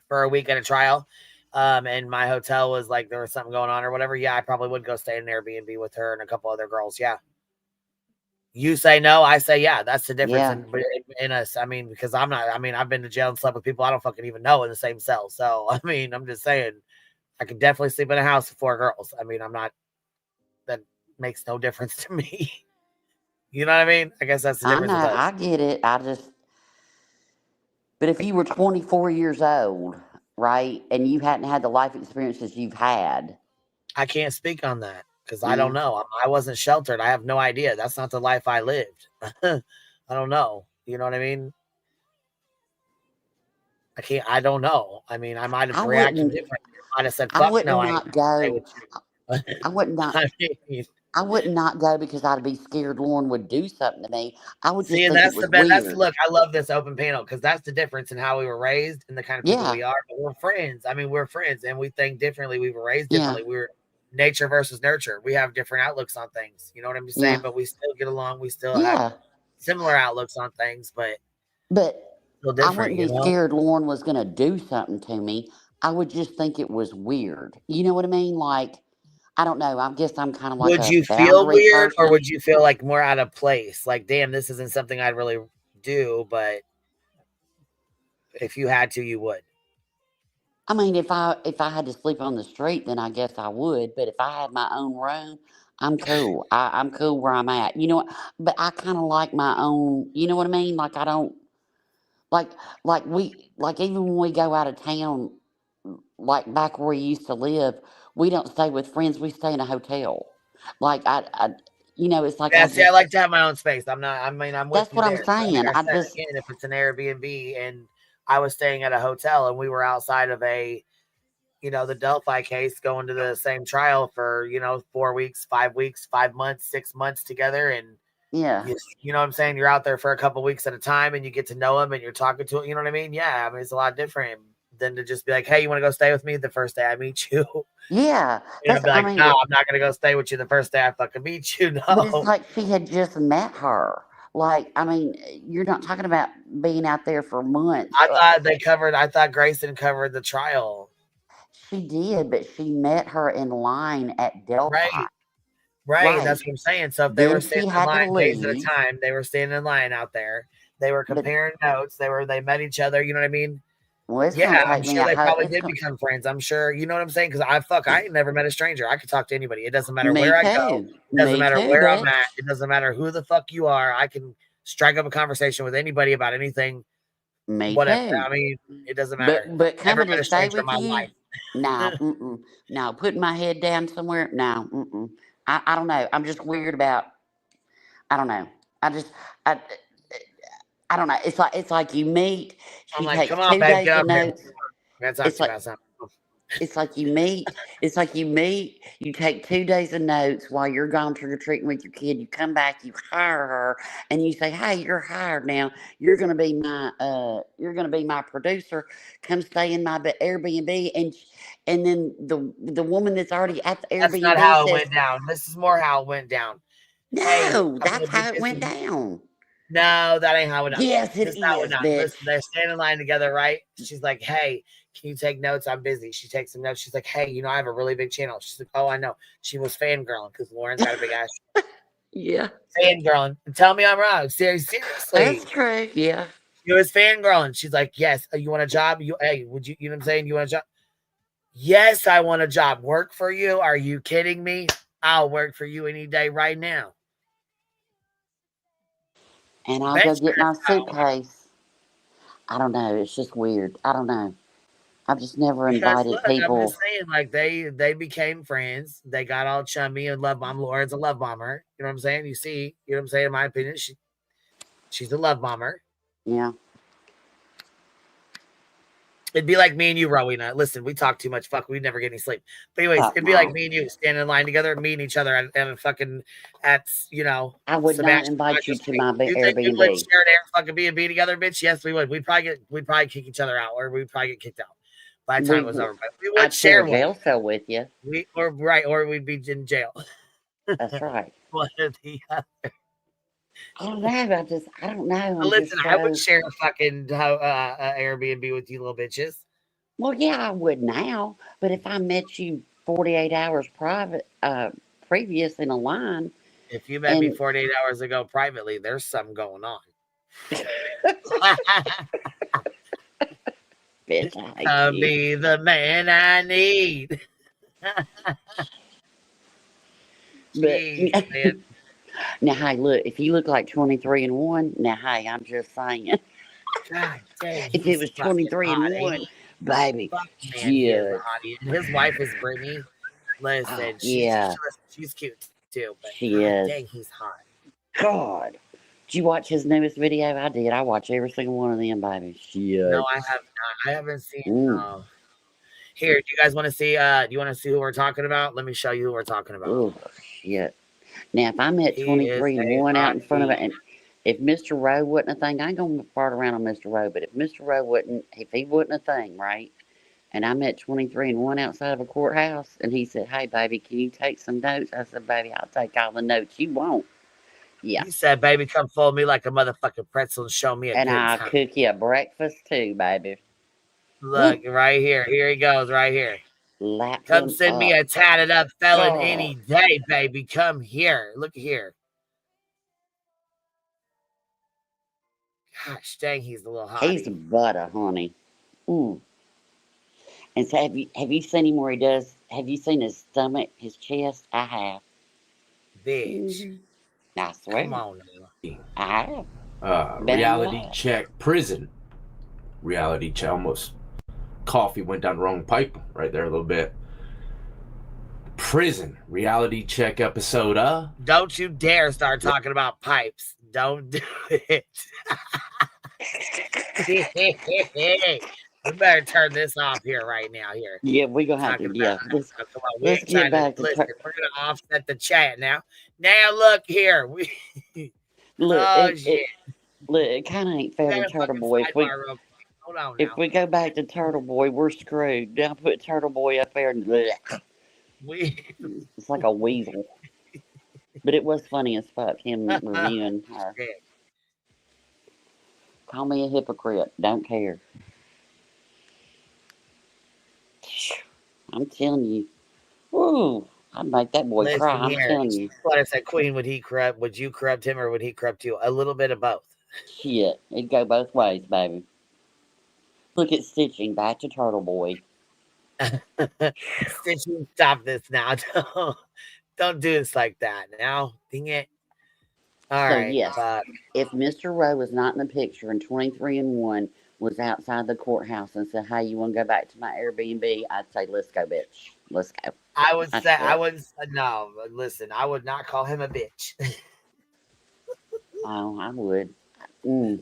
Speaker 3: for a week at a trial, and my hotel was like there was something going on or whatever, yeah, I probably would go stay in an Airbnb with her and a couple other girls. Yeah. You say no, I say yeah. That's the difference in us. I mean, because I've been to jail and slept with people I don't fucking even know in the same cell. So I mean, I'm just saying, I could definitely sleep in a house with 4 girls. I mean, that makes no difference to me. You know what I mean? I guess that's the difference.
Speaker 4: I know, I get it. But if you were 24 years old, right, and you hadn't had the life experiences you've had,
Speaker 3: I can't speak on that because I don't know. I wasn't sheltered. I have no idea. That's not the life I lived. I don't know. You know what I mean? I don't know. I mean, I might have reacted differently. I might have said, fuck no. I
Speaker 4: would not. I would not go because I'd be scared Lauren would do something to me. I would just think it was weird.
Speaker 3: Look, I love this open panel because that's the difference in how we were raised and the kind of people we are. But we're friends. I mean, we're friends and we think differently. We were raised differently. We're nature versus nurture. We have different outlooks on things. You know what I'm saying? But we still get along. We still have similar outlooks on things, but
Speaker 4: I wouldn't be scared Lauren was going to do something to me. I would just think it was weird. You know what I mean? Like, I don't know. I guess I'm kind of like.
Speaker 3: Would you feel weird or would you feel like more out of place? Like, damn, this isn't something I'd really do, but if you had to, you would.
Speaker 4: I mean, if I had to sleep on the street, then I guess I would. But if I had my own room, I'm cool. I'm cool where I'm at. You know what? But I kind of like my own. You know what I mean? Like I don't like even when we go out of town, like back where we used to live, we don't stay with friends. We stay in a hotel. Like it's like
Speaker 3: I like to have my own space. I'm with
Speaker 4: that's what I'm saying.
Speaker 3: Like I said, if it's an Airbnb and I was staying at a hotel and we were outside of a the Delphi case, going to the same trial for 4 weeks, 5 weeks, 5 months, 6 months together, and
Speaker 4: Yeah.
Speaker 3: you know what I'm saying? You're out there for a couple weeks at a time, and you get to know him, and you're talking to him. You know what I mean? Yeah, I mean it's a lot different than to just be like, "Hey, you want to go stay with me?" The first day I meet you,
Speaker 4: Yeah.
Speaker 3: be
Speaker 4: That's, I
Speaker 3: like,
Speaker 4: mean,
Speaker 3: "No, I'm not gonna go stay with you the first day I fucking meet you."
Speaker 4: but it's
Speaker 3: No,
Speaker 4: like she had just met her. Like, I mean, you're not talking about being out there for months.
Speaker 3: I thought Grayson covered the trial.
Speaker 4: She did, but she met her in line at Delphi.
Speaker 3: Right. That's
Speaker 4: Right.
Speaker 3: what I'm saying. So if they were
Speaker 4: Then she
Speaker 3: standing in
Speaker 4: had to
Speaker 3: line days at a
Speaker 4: leave.
Speaker 3: time, they were standing in line out there. They were
Speaker 4: But,
Speaker 3: comparing notes. They met each other. You know what I mean?
Speaker 4: well, it's going
Speaker 3: Yeah,
Speaker 4: to
Speaker 3: I'm
Speaker 4: take me
Speaker 3: sure
Speaker 4: a
Speaker 3: they
Speaker 4: whole,
Speaker 3: probably did become friends. I'm sure, you know what I'm saying? Because I ain't never met a stranger. I could talk to anybody. It doesn't matter
Speaker 4: me
Speaker 3: where I go.
Speaker 4: too.
Speaker 3: It doesn't
Speaker 4: Me
Speaker 3: matter
Speaker 4: too,
Speaker 3: where I'm
Speaker 4: Dutch.
Speaker 3: at. It doesn't matter who the fuck you are. I can strike up a conversation with anybody about anything,
Speaker 4: Me
Speaker 3: whatever.
Speaker 4: too.
Speaker 3: I mean, it doesn't matter.
Speaker 4: But
Speaker 3: Never
Speaker 4: coming
Speaker 3: met
Speaker 4: to
Speaker 3: a
Speaker 4: stay
Speaker 3: stranger in
Speaker 4: with
Speaker 3: my
Speaker 4: you, no,
Speaker 3: life.
Speaker 4: no, putting my head down somewhere, no, I don't know. I'm just weird about. I don't know. I just I I don't know. It's like you meet.
Speaker 3: I'm
Speaker 4: She
Speaker 3: like,
Speaker 4: takes
Speaker 3: come on,
Speaker 4: two
Speaker 3: babe,
Speaker 4: days
Speaker 3: get
Speaker 4: of
Speaker 3: up here.
Speaker 4: notes.
Speaker 3: I gotta talk
Speaker 4: It's
Speaker 3: to you
Speaker 4: like
Speaker 3: about something.
Speaker 4: it's like you meet. It's like you meet. You take 2 days of notes while you're gone trick or treating with your kid. You come back. You hire her, and you say, "Hey, you're hired now. You're gonna be my producer. Come stay in my Airbnb." And then the woman that's already at the
Speaker 3: That's not
Speaker 4: Airbnb
Speaker 3: how it
Speaker 4: says,
Speaker 3: went down. This is more how it went down. Hey,
Speaker 4: "No,
Speaker 3: I'm gonna
Speaker 4: that's
Speaker 3: be
Speaker 4: how it went
Speaker 3: busy.
Speaker 4: down."
Speaker 3: No, that ain't how it went down.
Speaker 4: Yes, it
Speaker 3: This is how it went
Speaker 4: is,
Speaker 3: down.
Speaker 4: bitch.
Speaker 3: Listen, they're standing in line together, right? She's like, "Hey, can you take notes? I'm busy." She takes some notes. She's like, "Hey, I have a really big channel." She's like, "Oh, I know." She was fangirling because Lauren's got a big ass.
Speaker 4: Yeah,
Speaker 3: Fangirling. Tell me I'm wrong.
Speaker 4: that's
Speaker 3: Seriously.
Speaker 4: true. Yeah.
Speaker 3: She was fangirling. She's like, "Yes, you want a job? Hey, would you? You know what I'm saying? You want a job? Yes, I want a job. Work for you? Are you kidding me? I'll work for you any day right now."
Speaker 4: And I'll go
Speaker 3: Bitch,
Speaker 4: get my
Speaker 3: that's how it went.
Speaker 4: suitcase. I don't know. It's just weird. I don't know. I've just never
Speaker 3: Because
Speaker 4: invited
Speaker 3: look, I'm just
Speaker 4: people.
Speaker 3: saying, like they became friends. They got all chummy and love bomb. Lauren's a love bomber. You know what I'm saying? You know what I'm saying? In my opinion, she's a love bomber.
Speaker 4: Yeah.
Speaker 3: It'd be like me and you, Rowena. Listen, we talk too much. Fuck, we never get any sleep. But anyways,
Speaker 4: Fuck
Speaker 3: it'd be like
Speaker 4: no.
Speaker 3: me and you standing in line together, meeting each other at a fucking
Speaker 4: I would not
Speaker 3: Sebastian
Speaker 4: invite you
Speaker 3: Rogers
Speaker 4: to
Speaker 3: Street.
Speaker 4: my
Speaker 3: Do you think we would
Speaker 4: Airbnb.
Speaker 3: share their fucking B&B together, bitch? Yes, we would. We'd probably kick each other out, or we'd probably get kicked out by the time it was over. But we would
Speaker 4: I'd share
Speaker 3: share
Speaker 4: a
Speaker 3: one.
Speaker 4: jail cell with you.
Speaker 3: Or we'd be in jail.
Speaker 4: That's right.
Speaker 3: One or the other.
Speaker 4: I don't know. I don't know. I'm
Speaker 3: Listen,
Speaker 4: just
Speaker 3: I would
Speaker 4: so.
Speaker 3: share a fucking Airbnb with you little bitches.
Speaker 4: Well, yeah, I would now. But if I met you 48 hours previous in a line,
Speaker 3: If you met me
Speaker 4: and
Speaker 3: 48 hours ago privately, there's something going on.
Speaker 4: bitch, I hate
Speaker 3: I'll
Speaker 4: you.
Speaker 3: be the man I need.
Speaker 4: But
Speaker 3: Jeez, man.
Speaker 4: now, hey, look, if you look like 23 and 1, now, hey, I'm just saying.
Speaker 3: God dang,
Speaker 4: If it
Speaker 3: he's
Speaker 4: was
Speaker 3: fucking
Speaker 4: 23 and
Speaker 3: hot.
Speaker 4: 1, baby,
Speaker 3: Fuck, man, he is a
Speaker 4: shit.
Speaker 3: hottie. And his wife is Brittany.
Speaker 4: Oh,
Speaker 3: Listen,
Speaker 4: yeah,
Speaker 3: she's cute too, but
Speaker 4: she
Speaker 3: god
Speaker 4: is.
Speaker 3: dang, he's hot.
Speaker 4: God. Did you watch his newest video? I did. I watch every single one of them, baby.
Speaker 3: No,
Speaker 4: Shit.
Speaker 3: I have not. I haven't seen.
Speaker 4: Mm.
Speaker 3: Here, do you guys want to see? Do you want to see who we're talking about? Let me show you who we're talking about.
Speaker 4: Oh, shit. Now, if I met
Speaker 3: He is
Speaker 4: 23 and
Speaker 3: a
Speaker 4: 1 out in front of it,
Speaker 3: hottie.
Speaker 4: and if Mr. Rowe wasn't a thing, I ain't going to fart around on Mr. Rowe, but if Mr. Rowe wasn't, if he wasn't a thing, right? And I met 23 and 1 outside of a courthouse, and he said, "Hey, baby, can you take some notes?" I said, "Baby, I'll take all the notes you want." Yeah.
Speaker 3: He said, "Baby, come fold me like a motherfucking pretzel and show me a
Speaker 4: And
Speaker 3: good
Speaker 4: I'll
Speaker 3: time."
Speaker 4: cook you a breakfast too, baby.
Speaker 3: Look, right here. Here he goes, right here.
Speaker 4: Lap
Speaker 3: Come
Speaker 4: him
Speaker 3: send me
Speaker 4: up.
Speaker 3: a tatted up felon
Speaker 4: God.
Speaker 3: any day, baby. Come here. Look here. Gosh dang, he's a little
Speaker 4: He's
Speaker 3: hottie.
Speaker 4: butter, honey. Mm. And so have you seen him where he does? Have you seen his stomach, his chest? I have.
Speaker 3: Bitch.
Speaker 4: I swear.
Speaker 3: Come on now.
Speaker 4: I have. Been in
Speaker 9: Reality
Speaker 4: love.
Speaker 9: check prison. Reality check. Almost coffee went down the wrong pipe right there a little bit. Prison reality check episode.
Speaker 3: Don't you dare start talking about pipes. Don't do it. We better turn this off here right now. Here,
Speaker 4: Yeah, we're gonna have
Speaker 3: talking
Speaker 4: to.
Speaker 3: about.
Speaker 4: Yeah,
Speaker 3: Come on, we
Speaker 4: let's
Speaker 3: ain't
Speaker 4: get
Speaker 3: trying to
Speaker 4: back to
Speaker 3: listen. We're gonna offset the chat now. Now look here. We
Speaker 4: look.
Speaker 3: oh shit.
Speaker 4: It kind of ain't fair to
Speaker 3: Got a
Speaker 4: Turtle
Speaker 3: fucking
Speaker 4: Boy.
Speaker 3: sidebar real quick. Hold on
Speaker 4: If
Speaker 3: now.
Speaker 4: we go back to Turtle Boy, we're screwed. Now put Turtle Boy up there and blech.
Speaker 3: We
Speaker 4: It's like a weasel. But it was funny as fuck him reviewing her.
Speaker 3: shit.
Speaker 4: Call me a hypocrite. Don't care. I'm telling you. Woo! I'd make that boy cry.
Speaker 3: Listen
Speaker 4: I'm
Speaker 3: here.
Speaker 4: telling you.
Speaker 3: What I said, Queen, would you corrupt him or would he corrupt you? A little bit of both.
Speaker 4: Shit. It'd go both ways, baby. Look at Stitching. Back to Turtle Boy.
Speaker 3: Stitching, stop this now. Don't do this like that now. Dang it. All
Speaker 4: So,
Speaker 3: right.
Speaker 4: yes.
Speaker 3: Fuck.
Speaker 4: If Mr. Rowe was not in the picture and 23-1 was outside the courthouse and said, hey, you want to go back to my Airbnb? I'd say, let's go, bitch. Let's go.
Speaker 3: I would say I
Speaker 4: swear.
Speaker 3: wouldn't no, listen, I would not call him a bitch.
Speaker 4: Oh, I would.
Speaker 3: I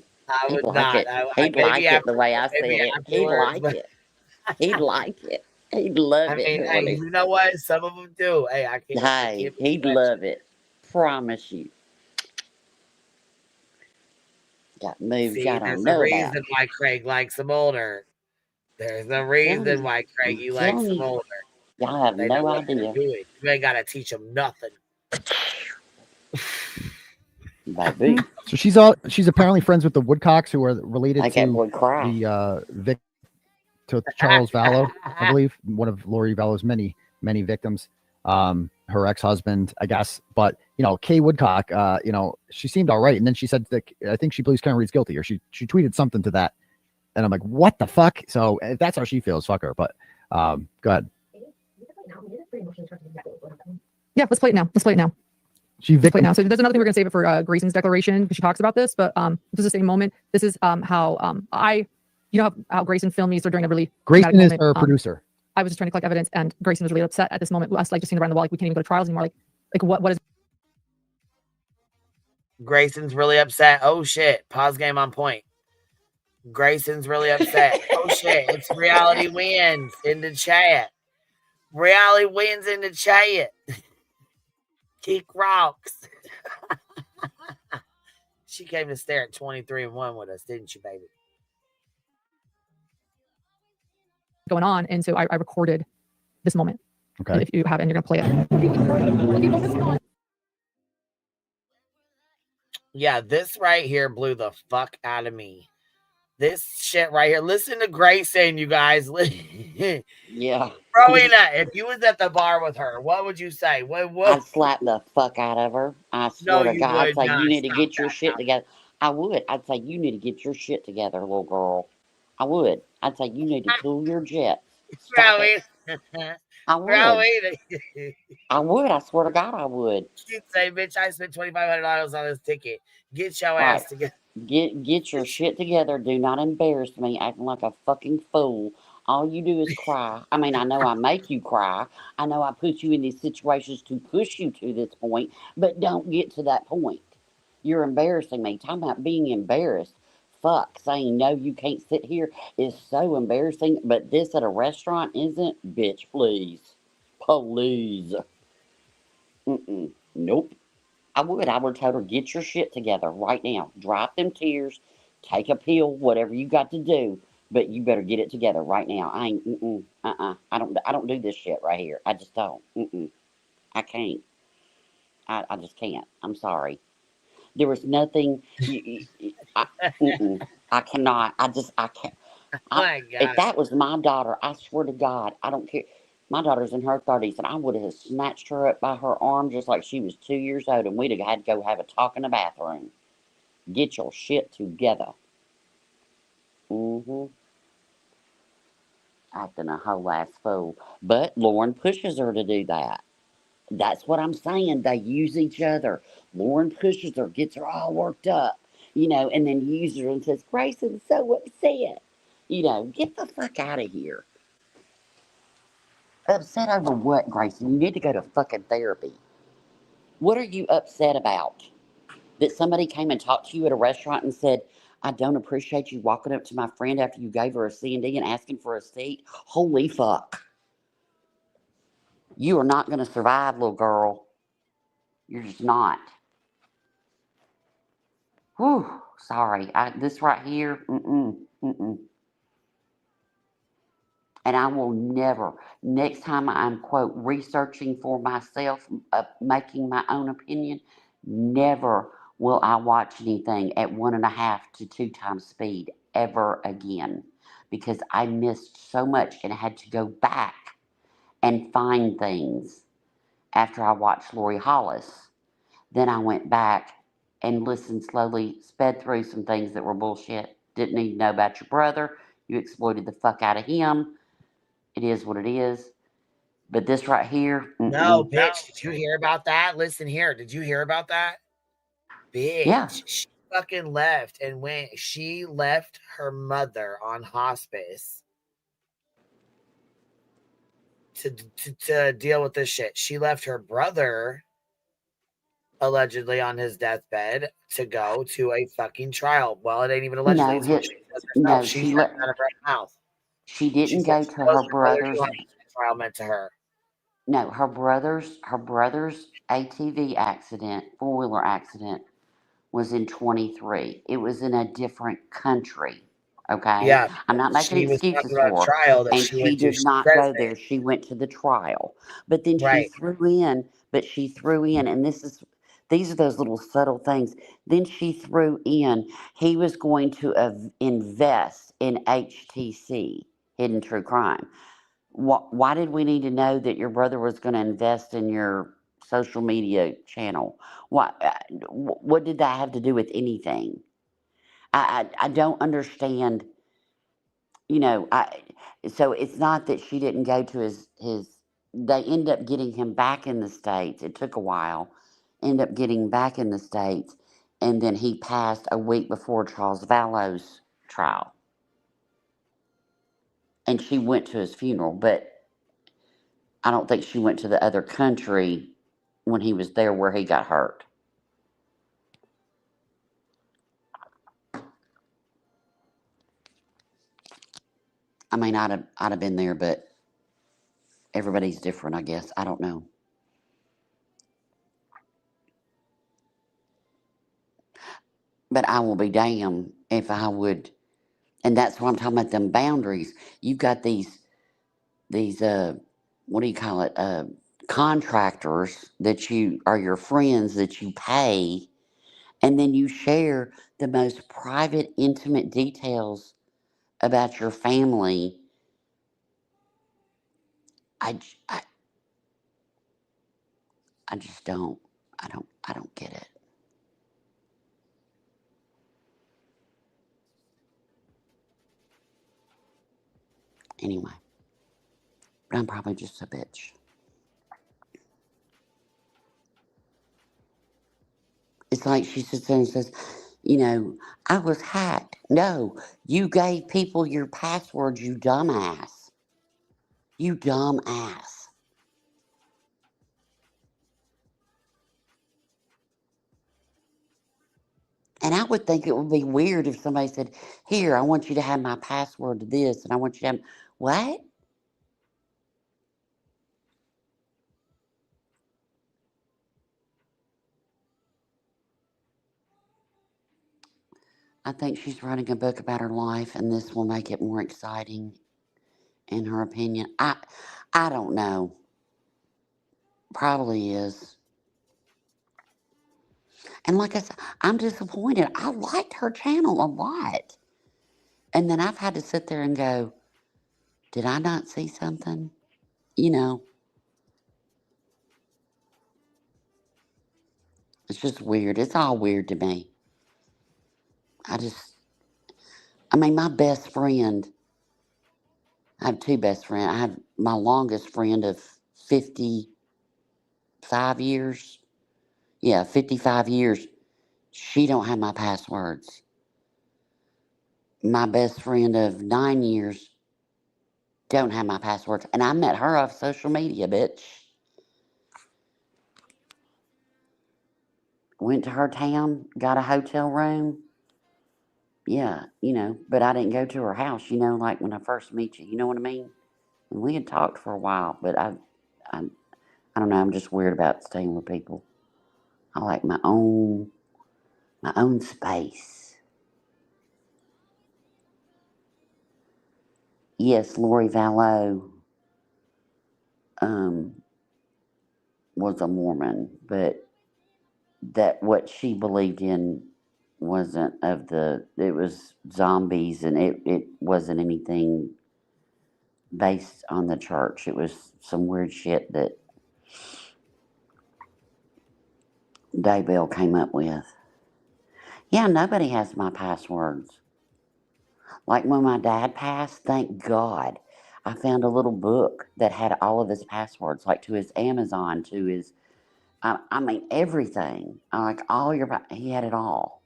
Speaker 4: He'd
Speaker 3: would
Speaker 4: like
Speaker 3: not.
Speaker 4: it.
Speaker 3: I
Speaker 4: He'd
Speaker 3: maybe
Speaker 4: like it the
Speaker 3: after
Speaker 4: way I said
Speaker 3: maybe
Speaker 4: it. He'd
Speaker 3: afterwards,
Speaker 4: like
Speaker 3: but
Speaker 4: it. He'd like it. He'd love
Speaker 3: I
Speaker 4: it,
Speaker 3: mean, hey,
Speaker 4: honey.
Speaker 3: you know what? Some of them do. Hey, I
Speaker 4: Hey,
Speaker 3: can't be
Speaker 4: he'd
Speaker 3: stretching.
Speaker 4: love it. Promise you. Got moves
Speaker 3: See,
Speaker 4: y'all don't
Speaker 3: there's a
Speaker 4: know about.
Speaker 3: reason why Craig likes them older. There's a reason why Craig you likes them older.
Speaker 4: Y'all have
Speaker 3: They know
Speaker 4: no
Speaker 3: what they're
Speaker 4: idea.
Speaker 3: doing. You ain't gotta teach them nothing.
Speaker 4: Baby.
Speaker 5: So she's apparently friends with the Woodcocks, who are related
Speaker 4: Make that
Speaker 5: to
Speaker 4: boy cry.
Speaker 5: the to Charles Vallow, I believe, one of Lori Vallow's many victims. Her ex-husband, I guess, but Kay Woodcock, she seemed all right, and then she said that I think she believes Karen Reed's guilty, or she tweeted something to that, and I'm like, what the fuck? So if that's how she feels, fuck her. But go ahead.
Speaker 6: Yeah, let's play it now. Let's play it now. Let's play it now. So there's another thing we're gonna save it for Grayson's declaration, because she talks about this, but this is the same moment. This is how how Grayson filmed me. So during a really
Speaker 5: Grayson is
Speaker 6: moment,
Speaker 5: her producer.
Speaker 6: I was just trying to collect evidence, and Grayson was really upset at this moment. Us like just seeing around the wall, like we can't even go to trials anymore. Like what is
Speaker 3: Grayson's really upset. Oh shit. Pause game on point. Grayson's really upset. Oh shit. It's Reality Wins in the chat. Reality Wins in the chat. Kick rocks. She came to stare at 23-1 with us, didn't she, baby?
Speaker 6: going on? And so I recorded this moment.
Speaker 5: Okay.
Speaker 6: And if you have it, and you're gonna play it.
Speaker 3: Yeah, this right here blew the fuck out of me. This shit right here. Listen to Grayson, you guys.
Speaker 4: Yeah.
Speaker 3: Rowena, if you was at the bar with her, what would you say?
Speaker 4: I'd slap the fuck out of her. I swear to
Speaker 3: you
Speaker 4: God, I'd
Speaker 3: would
Speaker 4: say,
Speaker 3: not.
Speaker 4: you need to
Speaker 3: Stop
Speaker 4: get your
Speaker 3: that
Speaker 4: shit
Speaker 3: now.
Speaker 4: together. I would. I'd say, you need to get your shit together, little girl. I would. I'd say, you need to cool your jets. Stop it. I would.
Speaker 3: Rowena.
Speaker 4: I would. I swear to God, I would.
Speaker 3: She'd say, bitch, I spent $2,500 on this ticket. Get your
Speaker 4: Right.
Speaker 3: ass together.
Speaker 4: Get your shit together. Do not embarrass me acting like a fucking fool. All you do is cry. I mean, I know I make you cry. I know I put you in these situations to push you to this point, but don't get to that point. You're embarrassing me. Talking about being embarrassed. Fuck, saying no, you can't sit here is so embarrassing, but this at a restaurant isn't? Bitch, please. Please. Nope. I would have told her, get your shit together right now. Drop them tears. Take a pill, whatever you got to do. But you better get it together right now. I ain't, I don't do this shit right here. I just don't. I can't. I just can't. I'm sorry. There was nothing. I cannot. I can't.
Speaker 3: My God.
Speaker 4: If that was my daughter, I swear to God, I don't care. My daughter's in her 30s, and I would have snatched her up by her arm just like she was 2 years old, and we'd have had to go have a talk in the bathroom. Get your shit together. Acting a whole ass fool. But Lauren pushes her to do that. That's what I'm saying. They use each other. Lauren pushes her, gets her all worked up, and then uses her and says, Grayson's so upset. Get the fuck out of here. Upset over what, Grayson? You need to go to fucking therapy. What are you upset about? That somebody came and talked to you at a restaurant and said, I don't appreciate you walking up to my friend after you gave her a C&D and asking for a seat. Holy fuck. You are not going to survive, little girl. You're just not. Whew, sorry. This right here, mm-mm. And I will never, next time I'm, quote, researching for myself, making my own opinion, never will I watch anything at 1.5 to 2 times speed ever again. Because I missed so much and had to go back and find things after I watched Lori Hollis. Then I went back and listened slowly, sped through some things that were bullshit. Didn't need to know about your brother. You exploited the fuck out of him. It is what it is. But this right here,
Speaker 3: No, bitch. Did you hear about that? Listen here. Did you hear about that? Bitch.
Speaker 4: Yeah.
Speaker 3: She fucking left and went. She left her mother on hospice to deal with this shit. She left her brother allegedly on his deathbed to go to a fucking trial. Well, it ain't even allegedly.
Speaker 4: No,
Speaker 3: It's what she says herself. She said out of her mouth.
Speaker 4: She
Speaker 3: She
Speaker 4: didn't
Speaker 3: said
Speaker 4: go
Speaker 3: she
Speaker 4: to
Speaker 3: knows
Speaker 4: her
Speaker 3: her brother
Speaker 4: brother's.
Speaker 3: knew how much the trial meant to her.
Speaker 4: No, her brother's ATV accident, 4-wheeler accident, was in 23. It was in a different country. Okay,
Speaker 3: Yeah,
Speaker 4: I'm not making
Speaker 3: she was talking
Speaker 4: excuses
Speaker 3: about a
Speaker 4: for her,
Speaker 3: trial that
Speaker 4: and
Speaker 3: she
Speaker 4: she
Speaker 3: went to.
Speaker 4: did
Speaker 3: She
Speaker 4: not
Speaker 3: says
Speaker 4: go there.
Speaker 3: it.
Speaker 4: She went to the trial, but then she
Speaker 3: Right.
Speaker 4: threw in. And these are those little subtle things. Then she threw in he was going to invest in HTC, Hidden True Crime. Why did we need to know that your brother was going to invest in your social media channel? What did that have to do with anything? I don't understand. So it's not that she didn't go to his. They end up getting him back in the States. It took a while. End up getting back in the States, and then he passed a week before Charles Vallow's trial. And she went to his funeral, but I don't think she went to the other country when he was there where he got hurt. I mean, I'd have been there, but everybody's different, I guess. I don't know. But I will be damned if I would. And that's what I'm talking about, them boundaries. You've got these what do you call it, contractors that you are your friends that you pay, and then you share the most private, intimate details about your family. I, I, I just don't. I don't get it. Anyway, but I'm probably just a bitch. It's like she sits there and says, I was hacked. No, you gave people your passwords, you dumbass. You dumbass. And I would think it would be weird if somebody said, here, I want you to have my password to this, and I want you to have, what? I think she's writing a book about her life, and this will make it more exciting, in her opinion. I don't know. Probably is. And like I said, I'm disappointed. I liked her channel a lot. And then I've had to sit there and go, did I not see something? It's just weird. It's all weird to me. I mean, my best friend, I have 2 best friends. I have my longest friend of 55 years. Yeah, 55 years. She don't have my passwords. My best friend of 9 years don't have my passwords. And I met her off social media, bitch. Went to her town, got a hotel room. Yeah, but I didn't go to her house, like when I first meet you. You know what I mean? And we had talked for a while, but I don't know. I'm just weird about staying with people. I like my own space. Yes, Lori Vallow was a Mormon, but that what she believed in wasn't it was zombies, and it wasn't anything based on the church. It was some weird shit that Daybell came up with. Yeah, nobody has my passwords. Like when my dad passed, thank God, I found a little book that had all of his passwords, like to his Amazon, to his, I mean, everything. Like he had it all.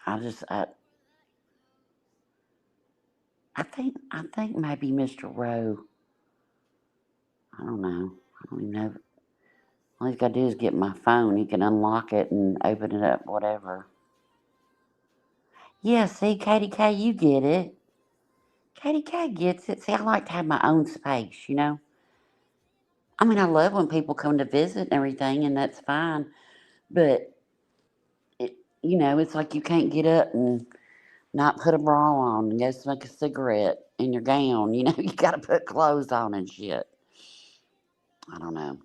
Speaker 4: I think maybe Mr. Rowe. I don't know. I don't even know. All he's got to do is get my phone. He can unlock it and open it up, whatever. Yeah, see, Katie K, you get it. Katie K gets it. See, I like to have my own space, I mean, I love when people come to visit and everything, and that's fine. But, it's like you can't get up and not put a bra on and go smoke a cigarette in your gown. You got to put clothes on and shit. I don't know.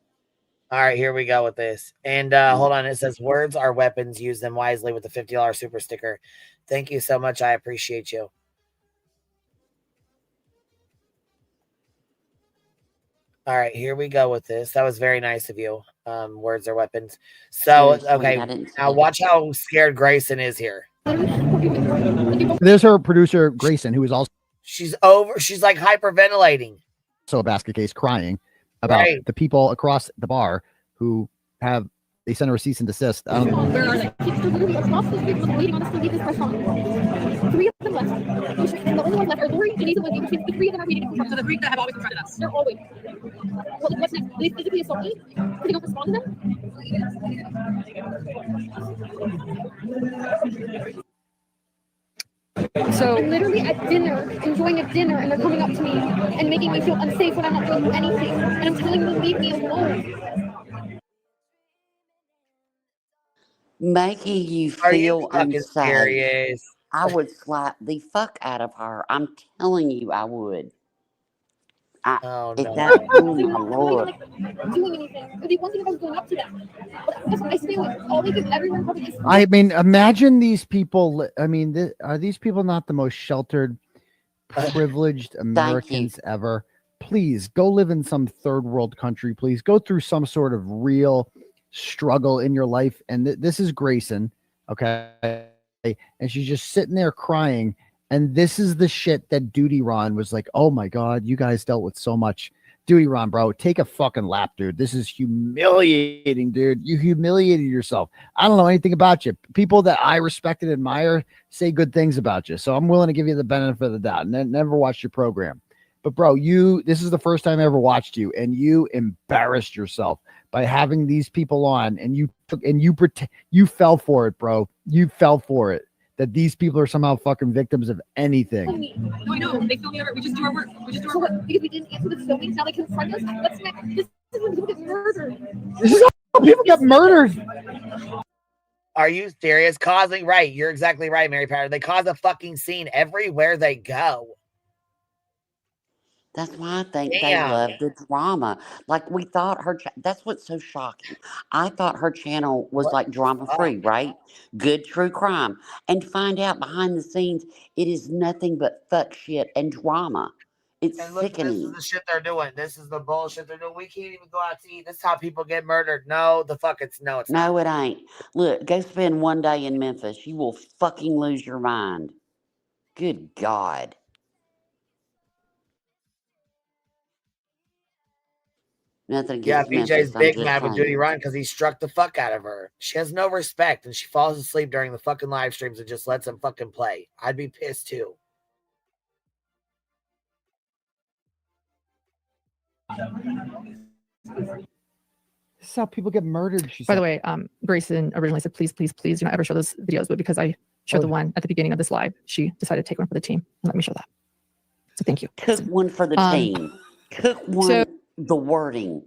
Speaker 3: All right, here we go with this. And hold on, it says words are weapons. Use them wisely with the $50 super sticker. Thank you so much. I appreciate you. All right, here we go with this. That was very nice of you. Words are weapons. So,
Speaker 4: Very
Speaker 3: okay, now watch how scared Grayson is here.
Speaker 5: There's her producer, Grayson, who is also
Speaker 3: she's like hyperventilating.
Speaker 5: So a basket case crying about the people across the bar who they sent her a cease and desist.
Speaker 7: Where are they? Across the street, waiting on us to leave this restaurant. 3 of them left. And the only ones left are Lori, Denise, and Wendy, which means the 3 of them are waiting for. So the 3 that have always confronted us. They're always. What's next? Do they physically assault me? Because they don't respond to them? So I'm literally at dinner, enjoying a dinner, and they're coming up to me and making me feel unsafe when I'm not doing anything. And I'm telling them to leave me alone.
Speaker 4: Making you feel unsafe. I would slap the fuck out of her. I'm telling you, I would.
Speaker 3: Oh
Speaker 4: my
Speaker 7: Lord. Doing anything. The one thing I was going up to them. I stay with all everyone probably is.
Speaker 5: I mean, imagine these people. I mean, are these people not the most sheltered, privileged Americans ever? Please go live in some third world country. Please go through some sort of real struggle in your life. And this is Grayson, okay? And she's just sitting there crying. And this is the shit that Duty Ron was like, oh my God, you guys dealt with so much. Duty Ron, bro, take a fucking lap, dude. This is humiliating, dude. You humiliated yourself. I don't know anything about you. People that I respect and admire say good things about you. So I'm willing to give you the benefit of the doubt. Never watched your program. But bro, this is the first time I ever watched you, and you embarrassed yourself by having these people on, and you fell for it, bro. You fell for it. That these people are somehow fucking victims of anything.
Speaker 7: No, I know. They filmed we just do our work. Because we didn't answer the filming, now they confront us. What's next? This is when people get murdered.
Speaker 5: This is how people get murdered.
Speaker 3: Are you serious? Right. You're exactly right, Mary Potter. They cause a fucking scene everywhere they go.
Speaker 4: That's why I think they love the drama. Like we thought that's what's so shocking. I thought her channel was like drama free, right? Good true crime. And find out behind the scenes, it is nothing but fuck shit and drama. It's sickening.
Speaker 3: This is the shit they're doing. This is the bullshit they're doing. We can't even go out to eat. This is how people get murdered. No, it's not.
Speaker 4: No, it ain't. Look, go spend one day in Memphis. You will fucking lose your mind. Good God. Nothing against
Speaker 3: BJ's big mad with Duty Ron because he struck the fuck out of her. She has no respect, and she falls asleep during the fucking live streams and just lets him fucking play. I'd be pissed too.
Speaker 5: This is how people get murdered. She
Speaker 6: By
Speaker 5: said.
Speaker 6: the way, Grayson originally said, please, please, please do not ever show those videos, but because I showed the one at the beginning of this live, she decided to take one for the team and let me show that. So thank you.
Speaker 4: Took one for the team. Took one, the wording.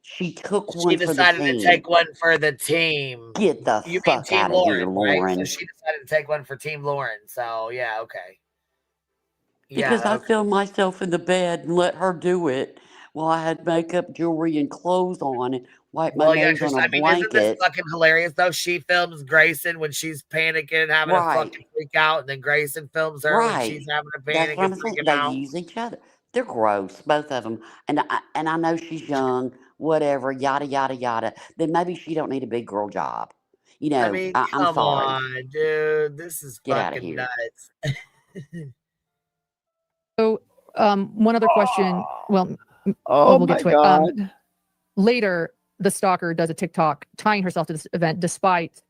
Speaker 4: She took
Speaker 3: She
Speaker 4: one for the
Speaker 3: decided to
Speaker 4: team.
Speaker 3: take one for the team.
Speaker 4: Get the
Speaker 3: You mean
Speaker 4: fuck
Speaker 3: Team
Speaker 4: out of here,
Speaker 3: Lauren, right?
Speaker 4: Lauren.
Speaker 3: So she decided to take one for Team Lauren. So yeah, okay.
Speaker 4: Because
Speaker 3: Yeah,
Speaker 4: I
Speaker 3: okay.
Speaker 4: filmed myself in the bed and let her do it while I had makeup, jewelry, and clothes on and wiped my
Speaker 3: Well, yeah,
Speaker 4: nose on
Speaker 3: because
Speaker 4: a
Speaker 3: I mean, isn't this
Speaker 4: blanket.
Speaker 3: fucking hilarious though? She films Grayson when she's panicking, having a
Speaker 4: Right.
Speaker 3: fucking freak out, and then Grayson films her when
Speaker 4: Right.
Speaker 3: she's having a
Speaker 4: That's
Speaker 3: panic
Speaker 4: what
Speaker 3: and
Speaker 4: I'm saying.
Speaker 3: freaking
Speaker 4: They
Speaker 3: out.
Speaker 4: use each other. They're gross, both of them. And I know she's young, whatever, yada, yada, yada. Then maybe she don't need a big girl job. You know,
Speaker 3: I mean,
Speaker 4: I'm
Speaker 3: come
Speaker 4: sorry.
Speaker 3: on, dude. This is
Speaker 4: Get out of
Speaker 3: fucking
Speaker 4: here.
Speaker 3: nuts.
Speaker 6: So one other question. Well,
Speaker 5: Oh
Speaker 6: we'll
Speaker 5: my
Speaker 6: get to
Speaker 5: God.
Speaker 6: it. Later, the stalker does a TikTok tying herself to this event despite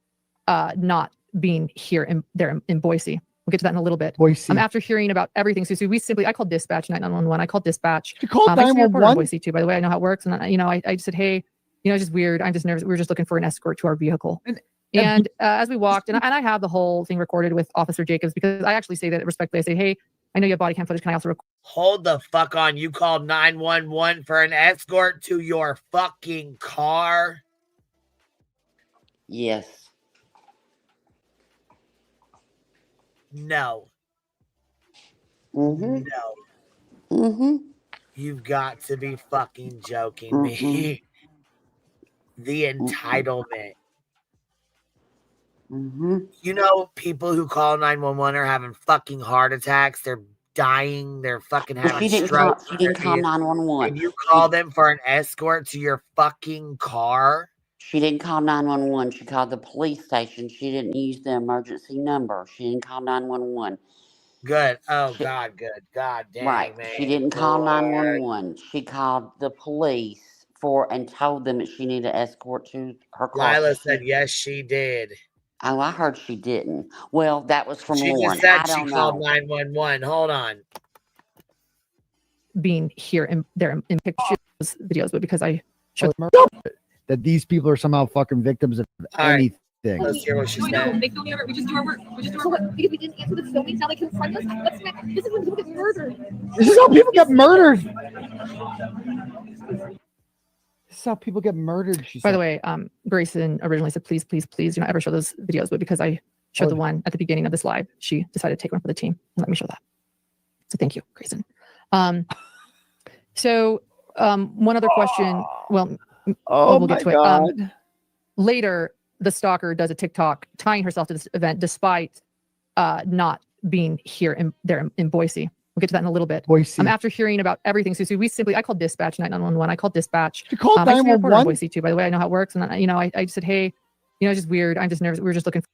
Speaker 6: not being here in Boise. We'll get to that in a little bit.
Speaker 5: Boise.
Speaker 6: After hearing about everything, so I called dispatch 911. I called dispatch.
Speaker 5: She called
Speaker 6: I used to be a reporter in
Speaker 5: 911.
Speaker 6: Boise too, by the way. I know how it works. And I said, hey, it's just weird. I'm just nervous. We were just looking for an escort to our vehicle. And as we walked, and I have the whole thing recorded with Officer Jacobs because I actually say that respectfully. I say, hey, I know you have body cam footage. Can I also record?
Speaker 3: Hold the fuck on. You called 911 for an escort to your fucking car?
Speaker 4: Yes.
Speaker 3: No.
Speaker 4: Mm-hmm.
Speaker 3: No.
Speaker 4: Mm-hmm.
Speaker 3: You've got to be fucking joking me. The entitlement.
Speaker 4: Mm-hmm.
Speaker 3: You know, people who call 911 are having fucking heart attacks. They're dying. They're fucking
Speaker 4: Well,
Speaker 3: having
Speaker 4: she didn't call.
Speaker 3: strokes.
Speaker 4: She didn't call 911.
Speaker 3: And you call them for an escort to your fucking car?
Speaker 4: She didn't call 911. She called the police station. She didn't use the emergency number. She didn't call 911.
Speaker 3: Good. Oh,
Speaker 4: She,
Speaker 3: God, good. God dang,
Speaker 4: right.
Speaker 3: man.
Speaker 4: She didn't call
Speaker 3: Lord.
Speaker 4: 911. She called the police and told them that she needed an escort to her car.
Speaker 3: Lila said, yes, she did.
Speaker 4: Oh, I heard she didn't. Well, that was from
Speaker 3: She
Speaker 4: Lauren.
Speaker 3: just said
Speaker 4: I
Speaker 3: she
Speaker 4: don't
Speaker 3: called
Speaker 4: know.
Speaker 3: 911. Hold on.
Speaker 6: Being here in pictures, videos, but because I showed
Speaker 5: that these people are somehow fucking victims of
Speaker 3: All right.
Speaker 5: anything.
Speaker 3: Let's hear what she
Speaker 8: No,
Speaker 3: said.
Speaker 8: they film me over. We just do our work. We just do
Speaker 7: So
Speaker 8: our work.
Speaker 7: what? Because we didn't answer the filming, now they confront us? This is when people get murdered.
Speaker 5: This is how people get murdered. This is how people get murdered. She said.
Speaker 6: By the way, Grayson originally said, please, please, please do not ever show those videos, but because I showed the one at the beginning of this live, she decided to take one for the team and let me show that. So thank you, Grayson. One other question. Well, we'll get to it. Later, the stalker does a TikTok tying herself to this event despite not being here in Boise. We'll get to that in a little bit.
Speaker 5: Boise.
Speaker 6: After hearing about everything, so I called dispatch 911. I called dispatch.
Speaker 5: She called
Speaker 6: I used to be a reporter in
Speaker 5: 911.
Speaker 6: Boise too, by the way. I know how it works. And I said, hey, it's just weird. I'm just nervous. We were just looking for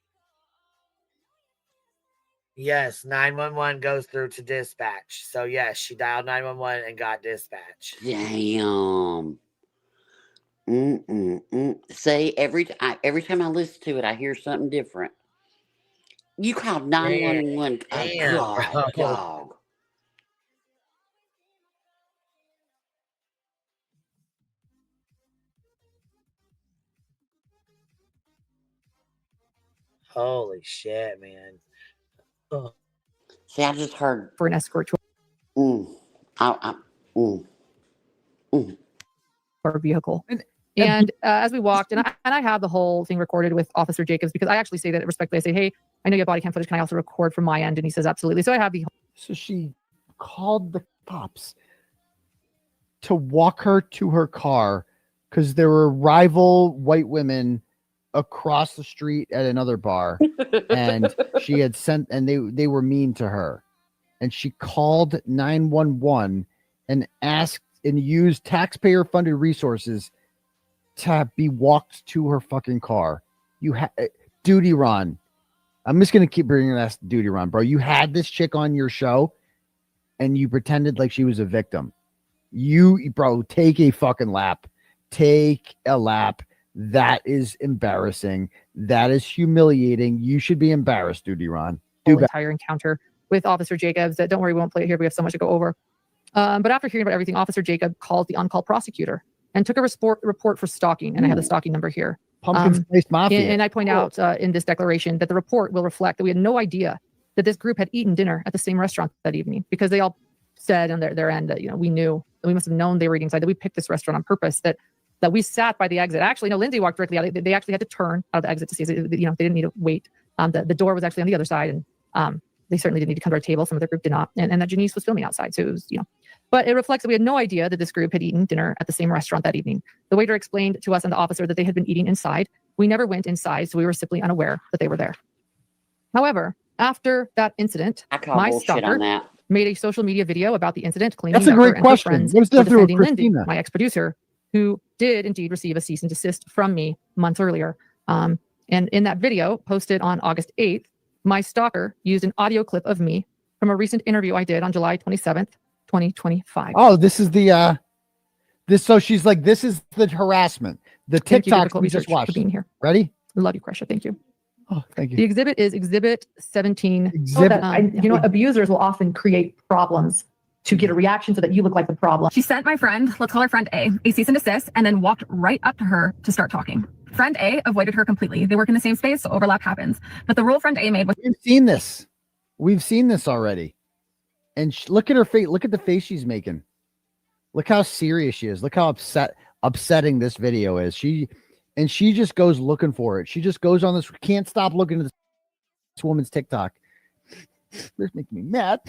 Speaker 3: Yes, 911 goes through to dispatch. So, yes, she dialed 911 and got dispatch.
Speaker 4: Damn. See, every time I listen to it, I hear something different. You called 911.
Speaker 3: Damn,
Speaker 4: God,
Speaker 3: bro.
Speaker 4: dog.
Speaker 3: Holy shit, man. Oh.
Speaker 4: See, I just heard.
Speaker 6: for an escort to our vehicle. And as we walked, and I have the whole thing recorded with Officer Jacobs because I actually say that respectfully. I say, hey, I know you have body cam footage. Can I also record from my end? And he says, absolutely. So I have the.
Speaker 5: So she called the cops to walk her to her car because there were rival white women across the street at another bar, and she had sent, and they were mean to her, and she called 911 and asked and used taxpayer-funded resources to be walked to her fucking car. You had Duty Ron. I'm just gonna keep bringing that Duty Ron, bro. You had this chick on your show, and you pretended like she was a victim. Bro, take a fucking lap. Take a lap. That is embarrassing. That is humiliating. You should be embarrassed, Duty Ron.
Speaker 6: Entire encounter with Officer Jacobs. Don't worry, we won't play it here. We have so much to go over. But after hearing about everything, Officer Jacob called the on-call prosecutor and took a report for stalking. And I have the stalking number here.
Speaker 5: Pumpkin Spice Mafia.
Speaker 6: And I point out in this declaration that the report will reflect that we had no idea that this group had eaten dinner at the same restaurant that evening, because they all said on their end that, we knew that we must have known they were eating inside, that we picked this restaurant on purpose, that we sat by the exit. Actually, no, Lindsay walked directly out. They actually had to turn out of the exit to see, they didn't need to wait. The door was actually on the other side, and they certainly didn't need to come to our table. Some of the group did not. And that Janice was filming outside. So it was, but it reflects that we had no idea that this group had eaten dinner at the same restaurant that evening. The waiter explained to us and the officer that they had been eating inside. We never went inside, so we were simply unaware that they were there. However, after that incident, my stalker made a social media video about the incident, claiming
Speaker 5: that's a great question.
Speaker 6: Friends
Speaker 5: what does that do with
Speaker 6: Lindsay,
Speaker 5: Christina?
Speaker 6: my ex-producer, who did indeed receive a cease and desist from me months earlier. And in that video posted on August 8th, my stalker used an audio clip of me from a recent interview I did on July 27th, 2025.
Speaker 5: Oh, this is the so she's like, this is the harassment. The TikTok we just watched.
Speaker 6: Being here.
Speaker 5: Ready?
Speaker 6: Love you, Kresha. Thank you.
Speaker 5: Oh, thank you.
Speaker 6: The exhibit is Exhibit 17.
Speaker 10: Abusers will often create problems to get a reaction so that you look like the problem.
Speaker 7: She sent my friend, let's call her friend A cease and desist, and then walked right up to her to start talking. Friend A avoided her completely. They work in the same space, so overlap happens. But the rule friend A made was...
Speaker 5: We've seen this. We've seen this already. And look at her face. Look at the face she's making. Look how serious she is. Look how upsetting this video is. She just goes looking for it. She just goes on this. Can't stop looking at this woman's TikTok. This makes me mad.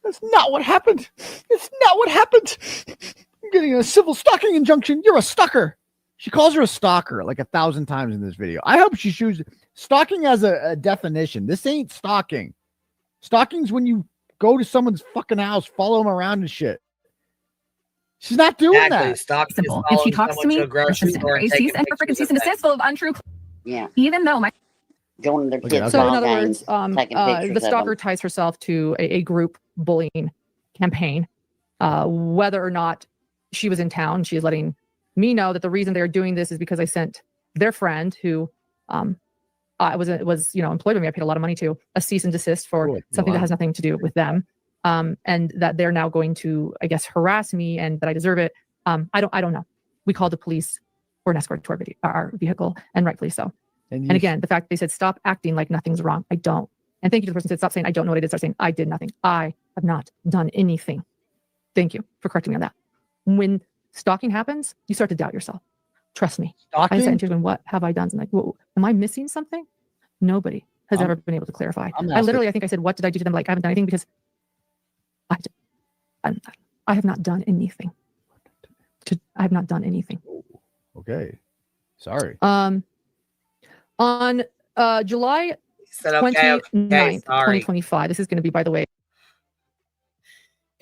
Speaker 5: That's not what happened. It's not what happened. I'm getting a civil stalking injunction. You're a stalker. She calls her a stalker like 1,000 times in this video. I hope she chooses stalking as a definition. This ain't stalking. Stalking's when you go to someone's fucking house, follow them around and shit. She's not doing that.
Speaker 7: Simple. If she talks to me, cease and desist full of untrue.
Speaker 4: Yeah.
Speaker 7: Even though my
Speaker 4: going to their kids.
Speaker 6: So in other words, the stalker ties herself to a group bullying campaign. Whether or not she was in town, she is letting me know that the reason they're doing this is because I sent their friend who was employed by me. I paid a lot of money to a cease and desist for something that has nothing to do with them. And that they're now going to, I guess, harass me and that I deserve it. I don't know. We called the police for an escort to our vehicle, and rightfully so. And again, the fact they said, stop acting like nothing's wrong. I don't. And thank you to the person who said, stop saying, I don't know what I did. Start saying, I did nothing. I have not done anything. Thank you for correcting me on that. When stalking happens, you start to doubt yourself. Trust me.
Speaker 5: Stalking?
Speaker 6: I said, what have I done? I'm like, whoa, am I missing something? Nobody has ever been able to clarify. I think I said, what did I do to them? Like, I haven't done anything because I have not done anything. I have not done anything.
Speaker 5: Okay. Sorry.
Speaker 6: On July 29th, 2025, this is going to be, by the way.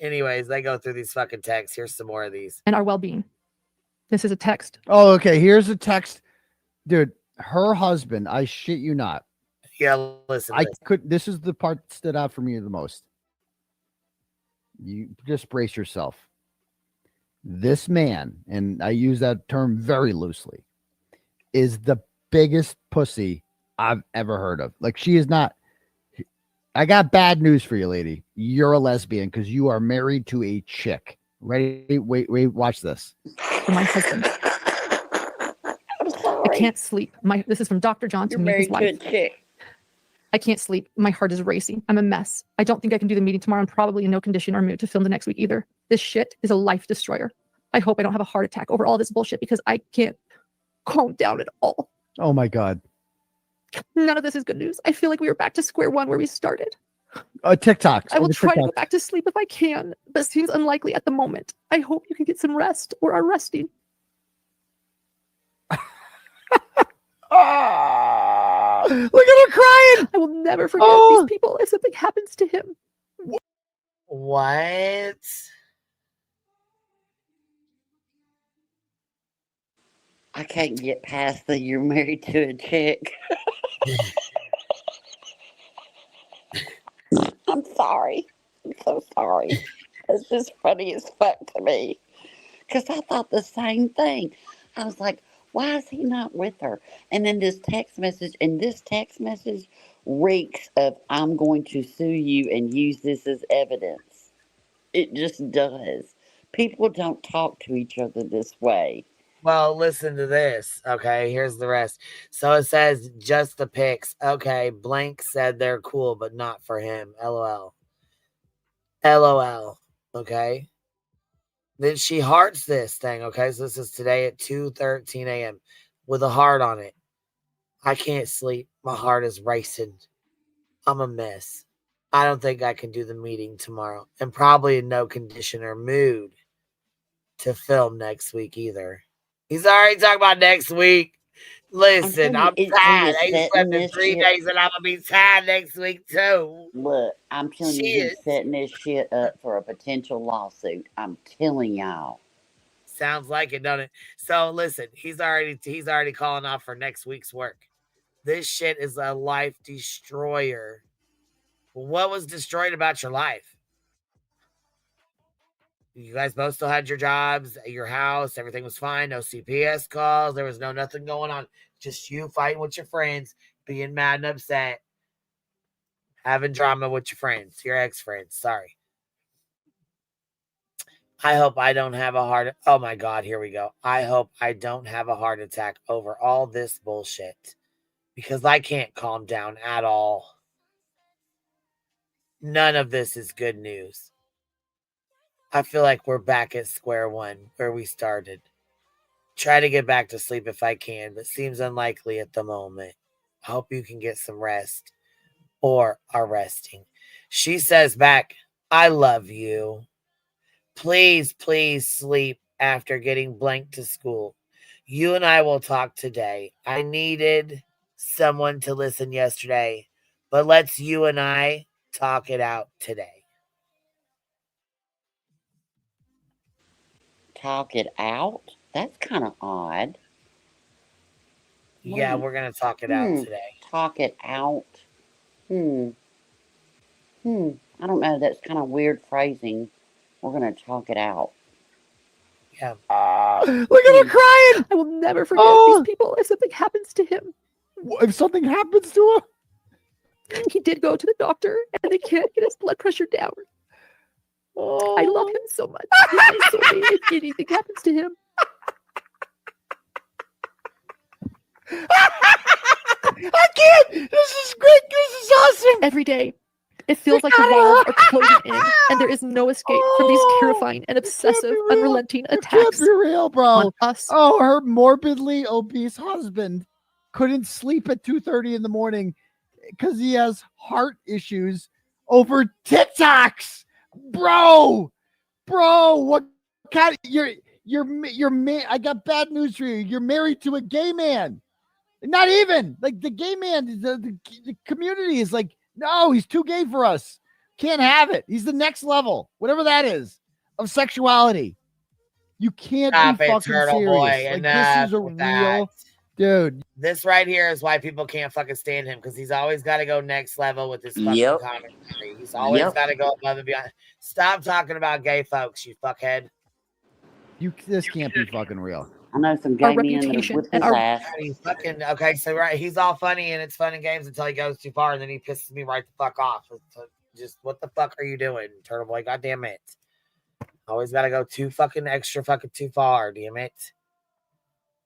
Speaker 3: Anyways, they go through these fucking texts. Here's some more of these.
Speaker 6: And our well-being. This is a text.
Speaker 5: Oh, okay. Here's a text. Dude, her husband, I shit you not.
Speaker 3: Yeah, listen.
Speaker 5: This is the part that stood out for me the most. You just brace yourself. This man, and I use that term very loosely, is the biggest pussy I've ever heard of. Like, she is not. I got bad news for you, lady. You're a lesbian because you are married to a chick. Ready? Wait, watch this.
Speaker 6: For my husband. I can't sleep. This is from Dr. John to me, his wife. I can't sleep. My heart is racing. I'm a mess. I don't think I can do the meeting tomorrow. I'm probably in no condition or mood to film the next week either. This shit is a life destroyer. I hope I don't have a heart attack over all this bullshit because I can't calm down at all.
Speaker 5: Oh my God.
Speaker 6: None of this is good news. I feel like we were back to square one where we started.
Speaker 5: TikTok.
Speaker 6: I will try to go back to sleep if I can, but it seems unlikely at the moment. I hope you can get some rest or are resting.
Speaker 5: Look at her crying.
Speaker 6: I will never forget these people if something happens to him.
Speaker 3: What?
Speaker 4: I can't get past the you're married to a chick. I'm sorry. I'm so sorry. It's just funny as fuck to me. Because I thought the same thing. I was like, why is he not with her? And then this text message reeks of, I'm going to sue you and use this as evidence. It just does. People don't talk to each other this way.
Speaker 3: Well, listen to this. Okay, here's the rest. So it says just the pics. Okay, blank said they're cool, but not for him. LOL. LOL. Okay. Then she hearts this thing. Okay, so this is today at 2:13 a.m. with a heart on it. I can't sleep. My heart is racing. I'm a mess. I don't think I can do the meeting tomorrow, and probably in no condition or mood to film next week either. He's already talking about next week. Listen, I'm
Speaker 4: he
Speaker 3: tired.
Speaker 4: is
Speaker 3: I ain't
Speaker 4: setting
Speaker 3: slept in
Speaker 4: this
Speaker 3: 3
Speaker 4: shit.
Speaker 3: days, and I'm gonna be tired next week too.
Speaker 4: Look, I'm telling you,
Speaker 3: Shit.
Speaker 4: he's setting this shit up for a potential lawsuit. I'm telling y'all.
Speaker 3: Sounds like it, don't it? So listen, he's already calling off for next week's work. This shit is a life destroyer. What was destroyed about your life? You guys both still had your jobs, your house, everything was fine, no CPS calls, there was nothing going on. Just you fighting with your friends, being mad and upset, having drama with your friends, your ex-friends. Sorry. I hope I don't have a heart. Oh my God, here we go. I hope I don't have a heart attack over all this bullshit because I can't calm down at all. None of this is good news. I feel like we're back at square one where we started. Try to get back to sleep if I can, but seems unlikely at the moment. I hope you can get some rest or are resting. She says back, I love you. Please, please sleep after getting blank to school. You and I will talk today. I needed someone to listen yesterday, but let's you and I talk it out today.
Speaker 4: Talk it out? That's kind of odd.
Speaker 3: Yeah,
Speaker 4: Wait.
Speaker 3: we're going to talk it out today.
Speaker 4: Talk it out. I don't know. That's kind of weird phrasing. We're going to talk it out.
Speaker 3: Yeah.
Speaker 5: Look at her crying.
Speaker 6: I will never forget these people if something happens to him.
Speaker 5: If something happens to him?
Speaker 6: He did go to the doctor and they can't get his blood pressure down. I love him so much. He's my soulmate. If anything happens to him.
Speaker 5: I can't. This is great. This is awesome.
Speaker 6: Every day, it feels like the walls are closing in, and there is no escape from these terrifying and obsessive, unrelenting attacks.
Speaker 5: Can't be real, bro.
Speaker 6: On us.
Speaker 5: Oh, her morbidly obese husband couldn't sleep at 2:30 in the morning because he has heart issues over TikToks, bro. What kind? You're man. I got bad news for you. You're married to a gay man. Not even like the gay man. The community is like, no, he's too gay for us. Can't have it. He's the next level, whatever that is, of sexuality. You can't be fucking
Speaker 3: Turtle
Speaker 5: serious.
Speaker 3: Boy.
Speaker 5: Like
Speaker 3: Enough
Speaker 5: this is a
Speaker 3: with
Speaker 5: real
Speaker 3: that.
Speaker 5: dude.
Speaker 3: This right here is why people can't fucking stand him because he's always got to go next level with his fucking
Speaker 4: Yep.
Speaker 3: commentary. He's always got to go above and beyond. Stop talking about gay folks, you fuckhead.
Speaker 5: This can't be fucking real.
Speaker 4: I know some gay men that whip his ass.
Speaker 3: He's fucking okay. So right, he's all funny and it's fun and games until he goes too far, and then he pisses me right the fuck off. So just what the fuck are you doing, Turtle Boy? God damn it! Always got to go too fucking extra fucking too far. Damn it!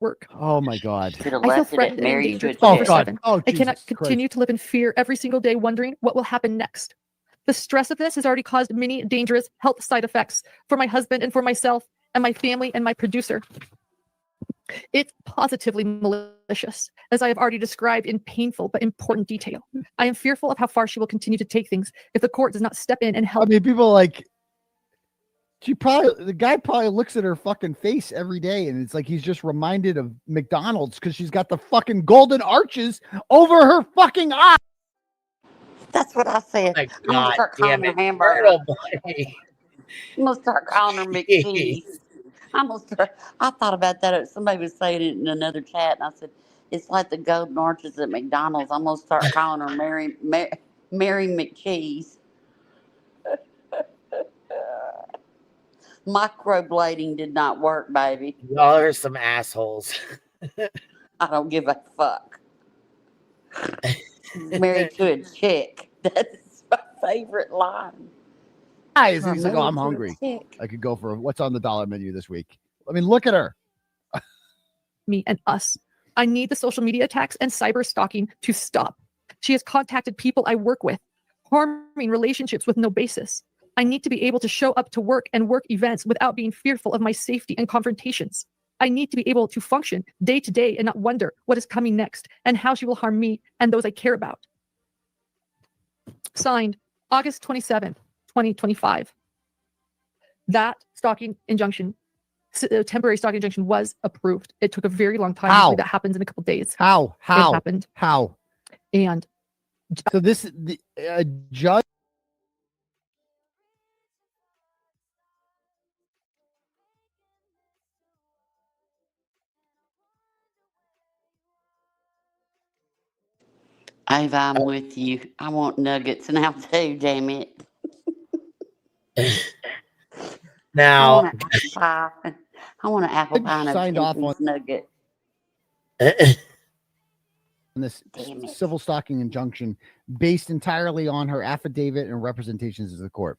Speaker 6: Work.
Speaker 5: Oh my God.
Speaker 6: I feel threatened and endangered.
Speaker 5: Oh God. Oh,
Speaker 6: I cannot continue to live in fear every single day, wondering what will happen next. The stress of this has already caused many dangerous health side effects for my husband and for myself and my family and my producer. It's positively malicious, as I have already described in painful but important detail. I am fearful of how far she will continue to take things if the court does not step in and help.
Speaker 5: I mean, people like the guy probably looks at her fucking face every day, and it's like he's just reminded of McDonald's because she's got the fucking golden arches over her fucking eye.
Speaker 4: That's what I said.
Speaker 3: I'm
Speaker 4: gonna start calling her hamburger. I'm gonna start calling her McCheese. I thought about that. Somebody was saying it in another chat, and I said, it's like the golden arches at McDonald's. I'm going to start calling her Mary McCheese. Microblading did not work, baby.
Speaker 3: Y'all are some assholes.
Speaker 4: I don't give a fuck. Married to a chick. That's my favorite line.
Speaker 5: eyes.
Speaker 4: Her
Speaker 5: And he's like, oh, I'm
Speaker 4: moods are
Speaker 5: hungry.
Speaker 4: sick.
Speaker 5: I could go for what's on the dollar menu this week. I mean, look at her.
Speaker 6: Me and us. I need the social media attacks and cyber stalking to stop. She has contacted people I work with, harming relationships with no basis. I need to be able to show up to work and work events without being fearful of my safety and confrontations. I need to be able to function day to day and not wonder what is coming next and how she will harm me and those I care about. Signed, August 27, 2025. That stalking injunction, temporary stalking injunction, was approved. It took a very long time.
Speaker 5: How?
Speaker 6: Usually that happens in a couple days.
Speaker 5: How?
Speaker 6: It happened.
Speaker 5: How?
Speaker 6: And
Speaker 5: So this the judge.
Speaker 4: Ava, I'm with you. I want nuggets now too, damn it. I
Speaker 3: Now,
Speaker 4: want an apple pie. I want an apple pie and a
Speaker 5: Signed off on-
Speaker 4: 10-piece nugget.
Speaker 5: This
Speaker 4: Damn it.
Speaker 5: civil stalking injunction based entirely on her affidavit and representations to the court.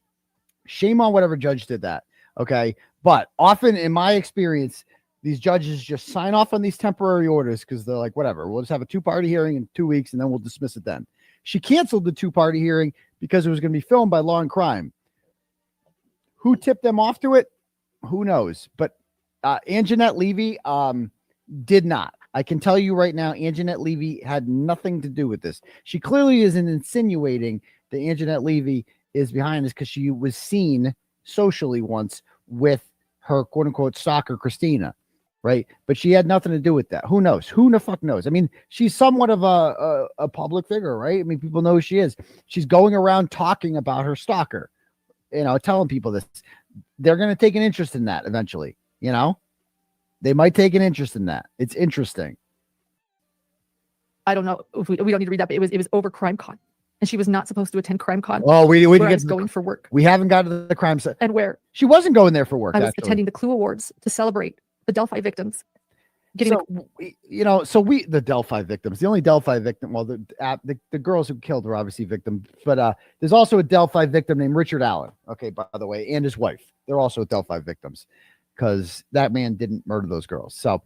Speaker 5: Shame on whatever judge did that. Okay. But often in my experience, these judges just sign off on these temporary orders because they're like, whatever, we'll just have a 2-party hearing in 2 weeks and then we'll dismiss it then. She canceled the 2-party hearing because it was going to be filmed by Law and Crime. Who tipped them off to it? Who knows? But Anjanette Levy did not. I can tell you right now, Anjanette Levy had nothing to do with this. She clearly isn't insinuating that Anjanette Levy is behind this because she was seen socially once with her quote unquote stalker, Christina, right? But she had nothing to do with that. Who knows? Who the fuck knows? I mean, she's somewhat of a public figure, right? I mean, people know who she is. She's going around talking about her stalker, you know, telling people this. They're going to take an interest in that eventually, you know? They might take an interest in that. It's interesting.
Speaker 6: I don't know if we don't need to read that, but it was over CrimeCon, and she was not supposed to attend CrimeCon.
Speaker 5: Oh, we
Speaker 6: where
Speaker 5: didn't
Speaker 6: I
Speaker 5: get
Speaker 6: was going for work,
Speaker 5: We haven't got to the crime set.
Speaker 6: and where
Speaker 5: She wasn't going there for work.
Speaker 6: I was
Speaker 5: actually.
Speaker 6: attending the Clue Awards to celebrate the Delphi victims. Getting
Speaker 5: The Delphi victims, the only Delphi victim, well, the girls who killed were obviously victims, but there's also a Delphi victim named Richard Allen. Okay, by the way, and his wife. They're also Delphi victims because that man didn't murder those girls. So,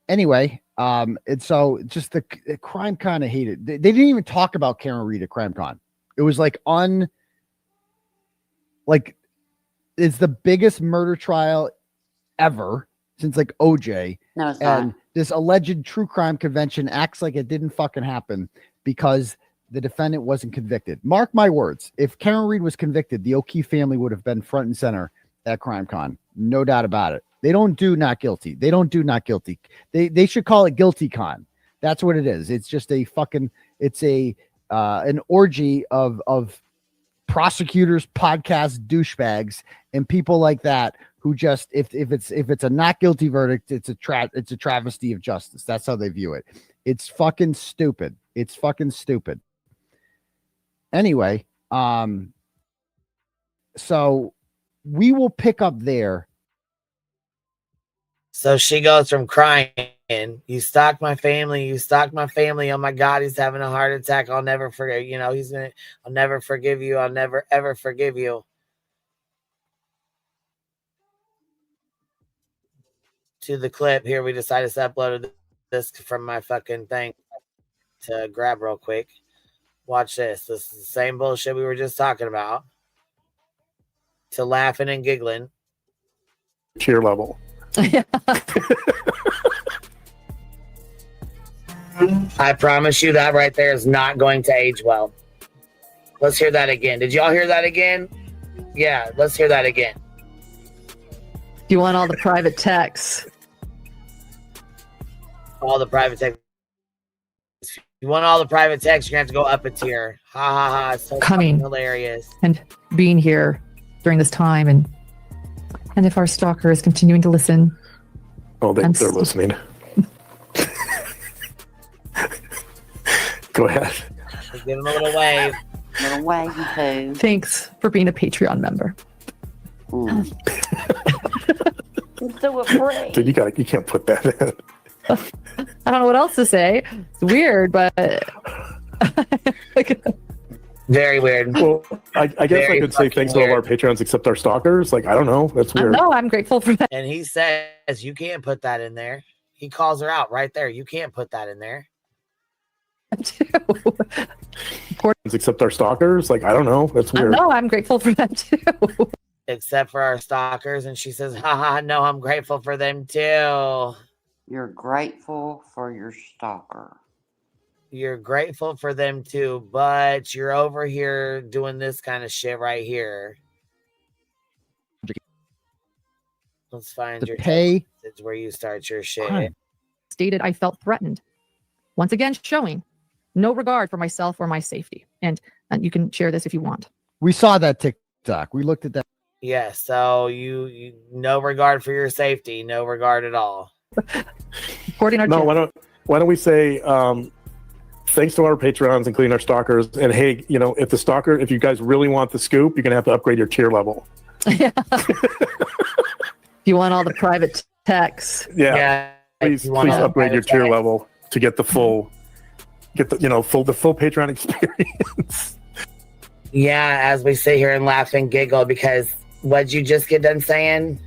Speaker 5: anyway, and so just the crime kind of hated. They didn't even talk about Karen Reed at CrimeCon. It was like it's the biggest murder trial ever since like OJ.
Speaker 4: No, it's
Speaker 5: And
Speaker 4: not.
Speaker 5: this alleged true crime convention acts like it didn't fucking happen because the defendant wasn't convicted. Mark my words. If Karen Reed was convicted, the O'Keefe family would have been front and center at CrimeCon. No doubt about it. They don't do not guilty. They don't do not guilty. They should call it Guilty Con. That's what it is. It's just a fucking, it's an orgy of prosecutors, podcast douchebags, and people like that who just, if it's a not guilty verdict, it's a travesty of justice. That's how they view it. It's fucking stupid. It's fucking stupid. Anyway, so we will pick up there.
Speaker 3: so she goes from crying, you stalked my family, you stalked my family. Oh my God, he's having a heart attack. I'll never forget. You know, I'll never forgive you. I'll never, ever forgive you. To the clip here, we decided to upload this from my fucking thing to grab real quick. Watch this. This is the same bullshit we were just talking about. To laughing and giggling.
Speaker 11: Cheer level.
Speaker 3: I promise you that right there is not going to age well. Let's hear that again. Did y'all hear that again? Yeah, let's hear that again.
Speaker 6: You want all the private texts?
Speaker 3: All the private text. You want all the private text, you're gonna have to go up a tier. Ha ha ha. It's so
Speaker 6: Coming.
Speaker 3: fucking hilarious.
Speaker 6: And being here during this time, and if our stalker is continuing to listen,
Speaker 11: Oh, they're
Speaker 6: I'm
Speaker 11: listening. Go ahead.
Speaker 3: Just give him a little wave.
Speaker 4: Little wavy poo.
Speaker 6: thanks for being a Patreon member.
Speaker 4: I'm so afraid.
Speaker 11: Dude, you can't put that in.
Speaker 6: I don't know what else to say. It's weird, but
Speaker 3: Very weird.
Speaker 11: Well, I guess I
Speaker 3: Very
Speaker 11: could say
Speaker 3: fucking
Speaker 11: thanks to all of our
Speaker 3: weird.
Speaker 11: Patreons except our stalkers. Like, I don't know. That's weird.
Speaker 6: No, I'm grateful for that.
Speaker 3: And he says you can't put that in there. He calls her out right there. You can't put that in there.
Speaker 11: Except our stalkers. Like, I don't know. That's weird.
Speaker 6: No, I'm grateful for that too.
Speaker 3: Except for our stalkers. And she says, haha, no, I'm grateful for them too.
Speaker 4: You're grateful for your stalker.
Speaker 3: You're grateful for them too, but you're over here doing this kind of shit right here. Let's find your
Speaker 5: pay
Speaker 3: message where you start your shit.
Speaker 5: Crime.
Speaker 6: Stated I felt threatened. Once again, showing no regard for myself or my safety. And you can share this if you want.
Speaker 5: We saw that TikTok. We looked at that.
Speaker 3: Yeah, so you no regard for your safety, no regard at all.
Speaker 6: According to
Speaker 11: No, why don't we say thanks to our Patreons, including our stalkers, and hey, if you guys really want the scoop, you're gonna have to upgrade your tier level.
Speaker 6: Yeah. If you want all the private texts.
Speaker 11: Yeah. Please upgrade your tier level to get the full Patreon experience.
Speaker 3: Yeah, as we sit here and laugh and giggle, because what'd you just get done saying?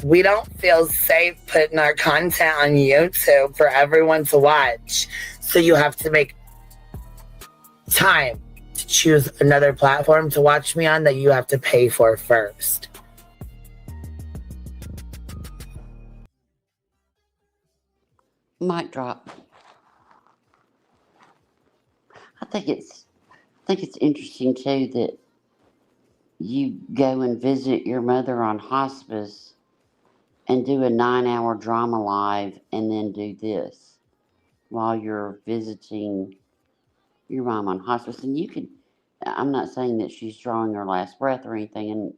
Speaker 3: We don't feel safe putting our content on YouTube for everyone to watch. So you have to make time to choose another platform to watch me on that you have to pay for first.
Speaker 4: Mic drop. I think it's interesting too that you go and visit your mother on hospice and do a 9-hour drama live and then do this while you're visiting your mom on hospice. And I'm not saying that she's drawing her last breath or anything,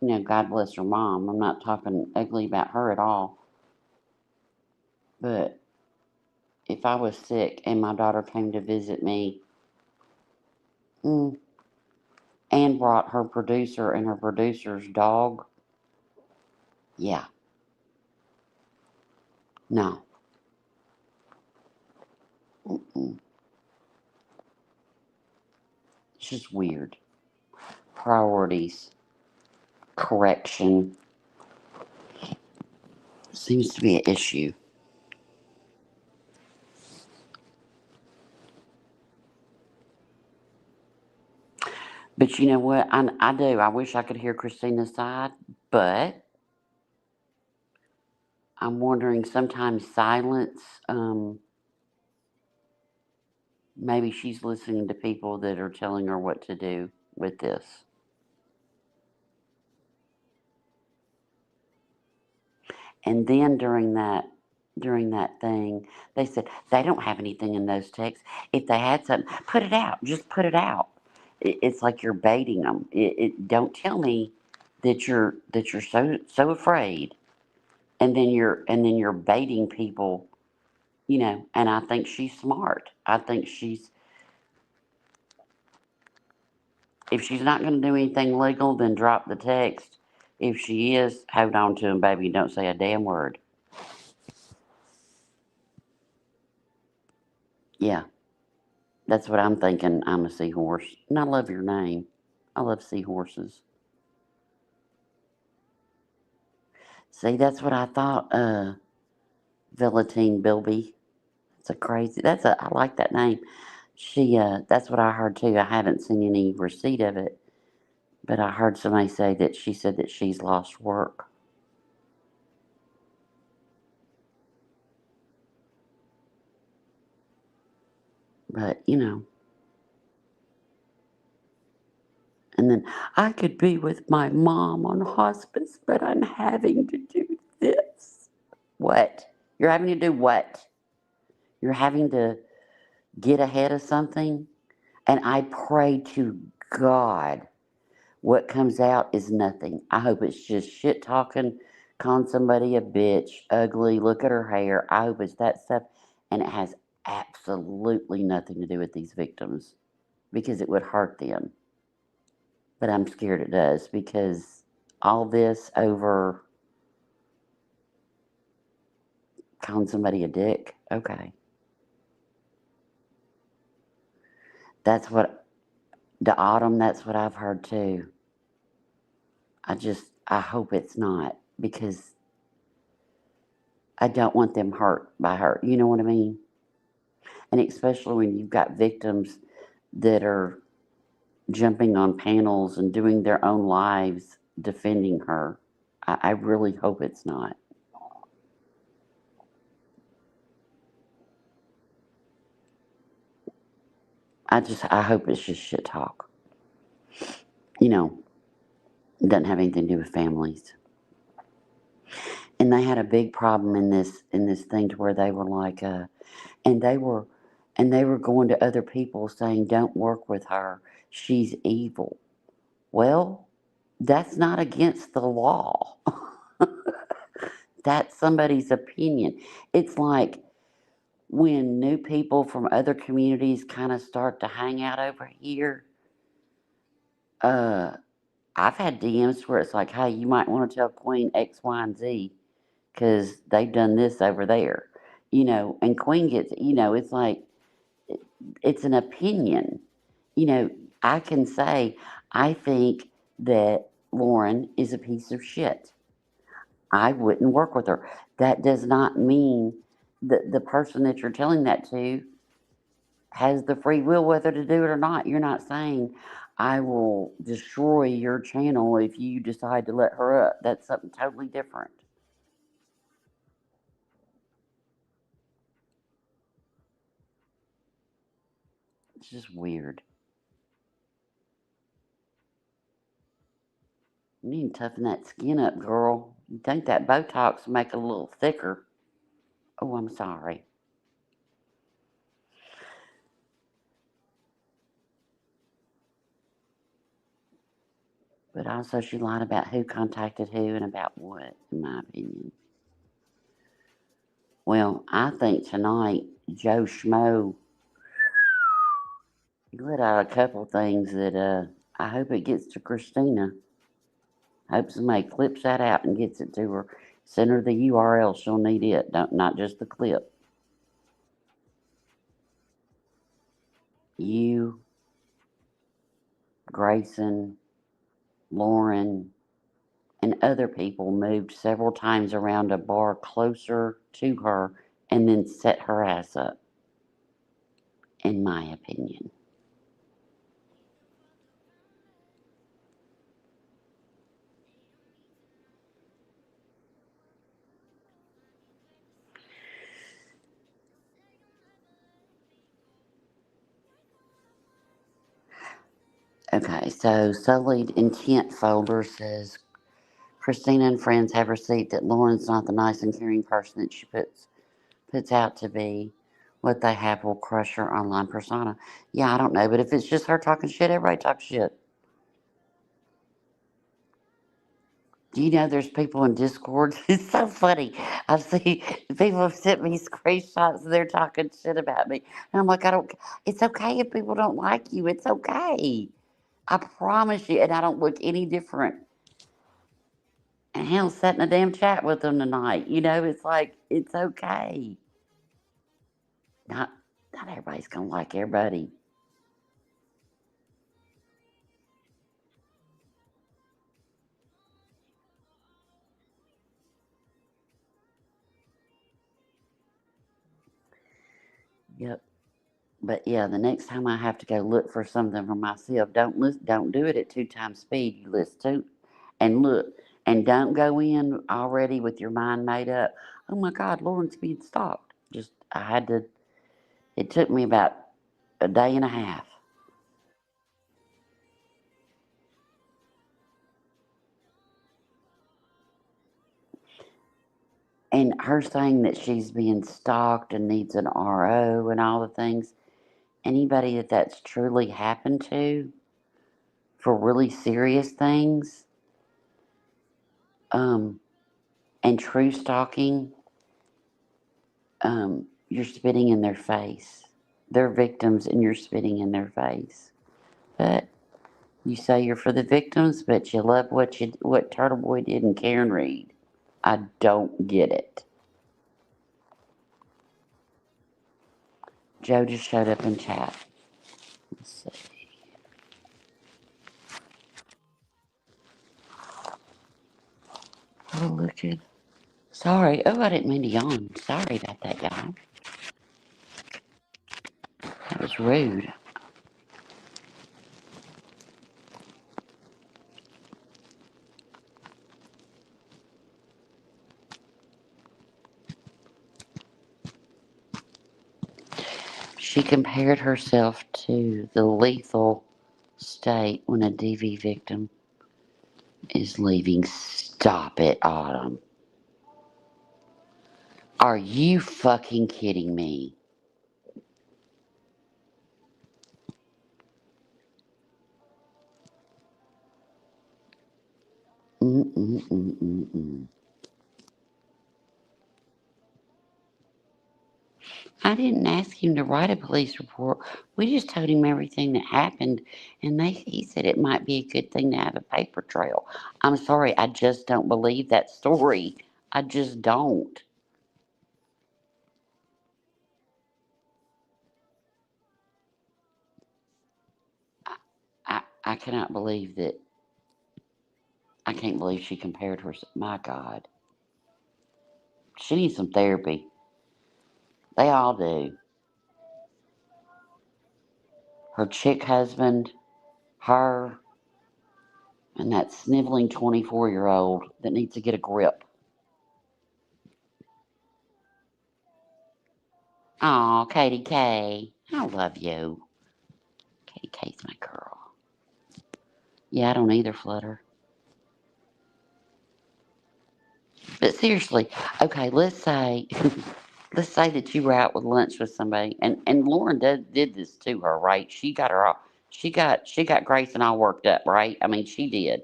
Speaker 4: and God bless her mom. I'm not talking ugly about her at all. But if I was sick and my daughter came to visit me and brought her producer and her producer's dog, yeah. No. Mm-mm. It's just weird. Priorities. Correction. Seems to be an issue. But you know what? I do. I wish I could hear Christina's side, but I'm wondering sometimes silence, maybe she's listening to people that are telling her what to do with this. And then during that thing, they said they don't have anything in those texts. If they had something, put it out. Just put it out. It's like you're baiting them. Don't tell me that you're so afraid, and then you're baiting people. And I think she's smart. I think if she's not going to do anything legal, then drop the text. If she is, hold on to him, baby. Don't say a damn word. Yeah, that's what I'm thinking. I'm a seahorse. And I love your name. I love seahorses. See, that's what I thought, Vellatine Bilby. I like that name. That's what I heard too. I haven't seen any receipt of it, but I heard somebody say that she said that she's lost work. But, and then I could be with my mom on hospice, but I'm having to do this. What? You're having to do what? You're having to get ahead of something? And I pray to God what comes out is nothing. I hope it's just shit talking, calling somebody a bitch, ugly, look at her hair. I hope it's that stuff. And it has absolutely nothing to do with these victims because it would hurt them. But I'm scared it does because all this over calling somebody a dick. Okay. That's what The autumn, that's what I've heard too. I hope it's not, because I don't want them hurt by her. You know what I mean? And especially when you've got victims that are jumping on panels and doing their own lives defending her. I really hope it's not. I hope it's just shit talk. You know, it doesn't have anything to do with families. And they had a big problem in this thing to where they were like, and they were going to other people saying, "Don't work with her. She's evil." Well, that's not against the law. That's somebody's opinion. It's like when new people from other communities kind of start to hang out over here. I've had DMs where it's like, "Hey, you might want to tell Queen X, Y, and Z because they've done this over there." You know, and Queen gets, it's like, it's an opinion. You know, I can say, I think that Lauren is a piece of shit. I wouldn't work with her. That does not mean that the person that you're telling that to has the free will whether to do it or not. You're not saying, "I will destroy your channel if you decide to let her up." That's something totally different. It's just weird. You need to toughen that skin up, girl. You think that Botox will make it a little thicker. Oh, I'm sorry. But also, she lied about who contacted who and about what, in my opinion. Well, I think tonight, Joe Schmo, he let out a couple things that I hope it gets to Christina. I hope somebody clips that out and gets it to her. Send her the URL. She'll need it, not just the clip. You, Grayson, Lauren, and other people moved several times around a bar closer to her and then set her ass up, in my opinion. Okay, so Sullied Intent folder says Christina and friends have received that Lauren's not the nice and caring person that she puts out to be. What they have will crush her online persona. Yeah, I don't know, but if it's just her talking shit, everybody talks shit. Do you know there's people in Discord? It's so funny. I see people have sent me screenshots and they're talking shit about me. And I'm like, it's okay if people don't like you. It's okay. I promise you. And I don't look any different. And hell, sat in a damn chat with them tonight. You know, it's like, it's okay. Not everybody's going to like everybody. Yep. But yeah, the next time I have to go look for something for myself, don't do it at 2 times speed. You listen to and look, and don't go in already with your mind made up. Oh my God, Lauren's being stalked. It took me about a day and a half. And her saying that she's being stalked and needs an RO and all the things, anybody that's truly happened to for really serious things, and true stalking, you're spitting in their face. They're victims and you're spitting in their face. But you say you're for the victims, but you love what Turtle Boy did and Karen Reed. I don't get it. Joe just showed up in chat. Let's see. Oh, looking. Sorry. Oh, I didn't mean to yawn. Sorry about that, y'all. That was rude. She compared herself to the lethal state when a DV victim is leaving. Stop it, Autumn. Are you fucking kidding me? Mm-mm-mm-mm-mm. I didn't ask him to write a police report. We just told him everything that happened, and he said it might be a good thing to have a paper trail. I'm sorry, I just don't believe that story. I just don't. I cannot believe that. I can't believe she compared herself. My God. She needs some therapy. They all do. Her chick husband, her, and that sniveling 24-year-old that needs to get a grip. Aw, Katie K. I love you. Katie K's my girl. Yeah, I don't either, Flutter. But seriously, okay, let's say let's say that you were out with lunch with somebody, and Lauren did this to her, right? She got her all, she got Grace and all worked up, right? I mean, she did.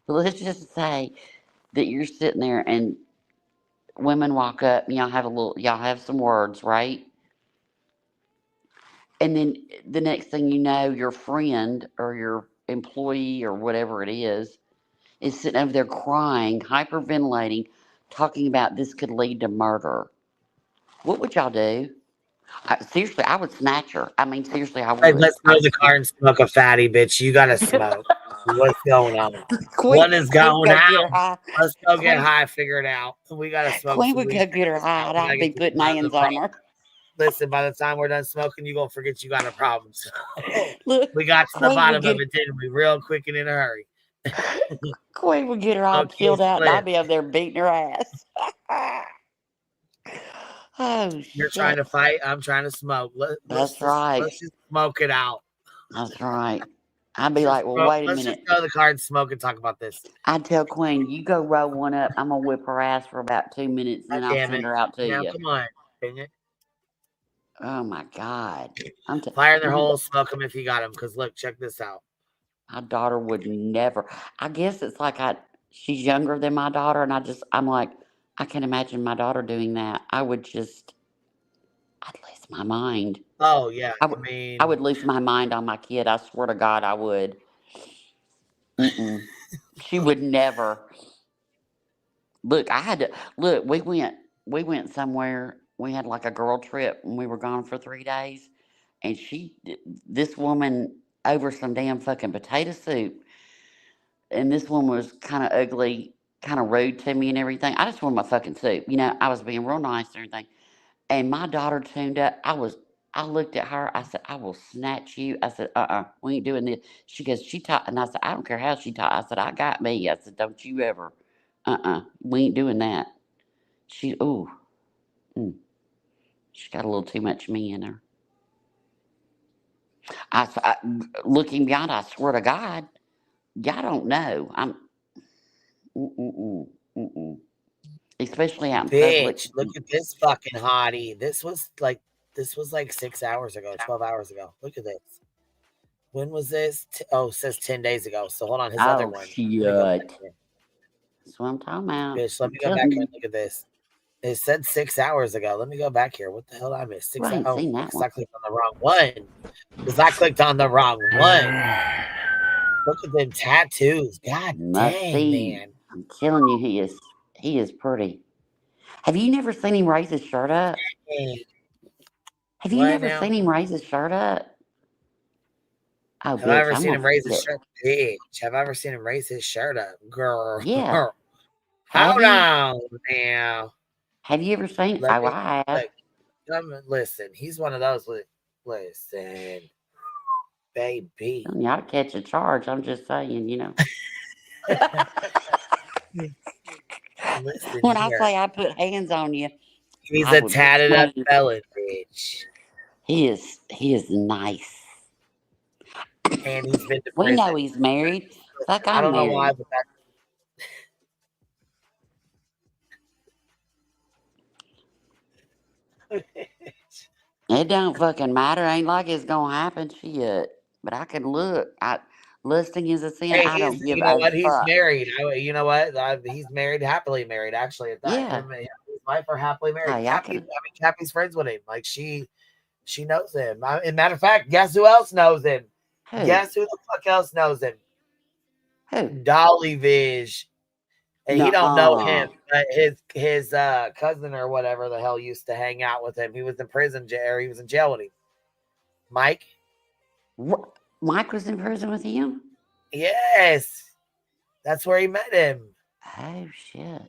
Speaker 4: But let's just say that you're sitting there and women walk up and y'all have some words, right? And then the next thing you know, your friend or your employee or whatever it is sitting over there crying, hyperventilating, talking about this could lead to murder. What would y'all do? Seriously, I would snatch her. I mean, seriously, I
Speaker 3: Hey,
Speaker 4: would.
Speaker 3: let's go to the car and smoke a fatty, bitch. You gotta smoke. What's going on? What is
Speaker 4: Queen would
Speaker 3: going
Speaker 4: go
Speaker 3: on?
Speaker 4: get her high.
Speaker 3: Let's go get
Speaker 4: Queen,
Speaker 3: high, figure it out. We gotta smoke
Speaker 4: Queen
Speaker 3: some
Speaker 4: would
Speaker 3: weed.
Speaker 4: go get her high, and
Speaker 3: We gotta
Speaker 4: I'd be
Speaker 3: get to the
Speaker 4: putting
Speaker 3: bottom of the
Speaker 4: hands on her.
Speaker 3: problem. Listen, by the time we're done smoking, you're gonna forget you got a problem. So
Speaker 4: Look,
Speaker 3: we got to the
Speaker 4: Queen
Speaker 3: bottom
Speaker 4: would get
Speaker 3: of it, didn't we? Real quick and in a hurry.
Speaker 4: Queen would get her all
Speaker 3: Okay,
Speaker 4: chilled out, and
Speaker 3: Cliff.
Speaker 4: I'd be over there beating her ass. Oh
Speaker 3: You're trying
Speaker 4: shit!
Speaker 3: to fight. I'm trying to smoke.
Speaker 4: That's right.
Speaker 3: Let's just smoke it out.
Speaker 4: That's right. I'd be like, well, wait a
Speaker 3: Let's just
Speaker 4: minute.
Speaker 3: go to the car and smoke and talk about this.
Speaker 4: I'd tell Queen, you go roll one up. I'm gonna whip her ass for about 2 minutes, and
Speaker 3: God
Speaker 4: then I'll
Speaker 3: damn
Speaker 4: send
Speaker 3: it.
Speaker 4: her out to
Speaker 3: Now,
Speaker 4: you.
Speaker 3: come on. Dang it.
Speaker 4: Oh my God!
Speaker 3: Fire in their holes, smoke them if you got them. Because look, check this out.
Speaker 4: My daughter would never. I guess it's like she's younger than my daughter, and I'm like, I can imagine my daughter doing that. I'd lose my mind.
Speaker 3: Oh, yeah.
Speaker 4: I
Speaker 3: I
Speaker 4: would,
Speaker 3: mean,
Speaker 4: I would lose my mind on my kid. I swear to God, I would. She would never. Look, We went somewhere. We had like a girl trip, and we were gone for 3 days. And this woman over some damn fucking potato soup, and this one was kind of ugly, kind of rude to me and everything. I just wanted my fucking soup. I was being real nice and everything. And my daughter tuned up. I looked at her. I said, I will snatch you. I said, we ain't doing this. She goes, she taught. And I said, I don't care how she taught. I said, I got me. I said, don't you ever. We ain't doing that. Mm, she got a little too much me in her. Looking beyond, I swear to God, y'all don't know. Mm-mm, mm-mm. Especially out in public.
Speaker 3: bitch, look at this fucking hottie. This was like 6 hours ago, 12 hours ago. Look at this. When was this? It says 10 days ago. So hold on, his other one. Let me go back
Speaker 4: Shit.
Speaker 3: here.
Speaker 4: That's what I'm talking about.
Speaker 3: Bitch, let
Speaker 4: I'm
Speaker 3: me go back here
Speaker 4: telling
Speaker 3: and look at this. It said 6 hours ago. Let me go back here. What the hell did I miss?
Speaker 4: you. I ain't seen that
Speaker 3: Because
Speaker 4: one.
Speaker 3: I clicked on the wrong one. Because I clicked on the wrong one. Look at them tattoos. God
Speaker 4: Must
Speaker 3: dang,
Speaker 4: see.
Speaker 3: man.
Speaker 4: I'm telling you, he is pretty. Have you never seen him raise his shirt up?
Speaker 3: Hey,
Speaker 4: Have you
Speaker 3: what
Speaker 4: never
Speaker 3: now?
Speaker 4: seen him raise his shirt up? Oh,
Speaker 3: Have I
Speaker 4: bitch,
Speaker 3: ever
Speaker 4: I'm
Speaker 3: seen
Speaker 4: gonna
Speaker 3: him raise
Speaker 4: forget
Speaker 3: his
Speaker 4: it.
Speaker 3: shirt? Bitch, have I ever seen him raise his shirt up? Girl.
Speaker 4: Yeah.
Speaker 3: Hold
Speaker 4: you?
Speaker 3: on now.
Speaker 4: Have you ever seen it?
Speaker 3: Let
Speaker 4: Oh,
Speaker 3: me
Speaker 4: I have.
Speaker 3: listen. He's one of those. Listen, baby.
Speaker 4: You ought to catch a charge. I'm just saying, you know.
Speaker 3: Listen
Speaker 4: When I
Speaker 3: here.
Speaker 4: say I put hands on you,
Speaker 3: He's
Speaker 4: I
Speaker 3: a
Speaker 4: would
Speaker 3: tatted up
Speaker 4: swing.
Speaker 3: felon, bitch.
Speaker 4: He is nice.
Speaker 3: And he's been to
Speaker 4: We
Speaker 3: prison.
Speaker 4: know he's married. Fuck,
Speaker 3: I
Speaker 4: I'm
Speaker 3: don't know why,
Speaker 4: married.
Speaker 3: but
Speaker 4: It don't fucking matter. Ain't like it's gonna happen. Shit. But I can look. Listing is a sin.
Speaker 3: hey,
Speaker 4: I don't give
Speaker 3: you know
Speaker 4: a
Speaker 3: what? He's
Speaker 4: fuck.
Speaker 3: married. You know what? He's married, happily married. Actually, at that,
Speaker 4: Yeah.
Speaker 3: him and his wife are happily married.
Speaker 4: Hey, I
Speaker 3: Cappy,
Speaker 4: can.
Speaker 3: Cappy's friends with him. Like she knows him. As a matter of fact, guess who else knows him?
Speaker 4: Who?
Speaker 3: Guess who the fuck else knows him?
Speaker 4: Who?
Speaker 3: Dolly Vish. And he don't know him,
Speaker 4: Nuh-uh.
Speaker 3: but his cousin or whatever the hell used to hang out with him. He was in prison jail. He was in jail with him. Mike.
Speaker 4: What? Mike was in prison with him?
Speaker 3: Yes, that's where he met him.
Speaker 4: Oh shit.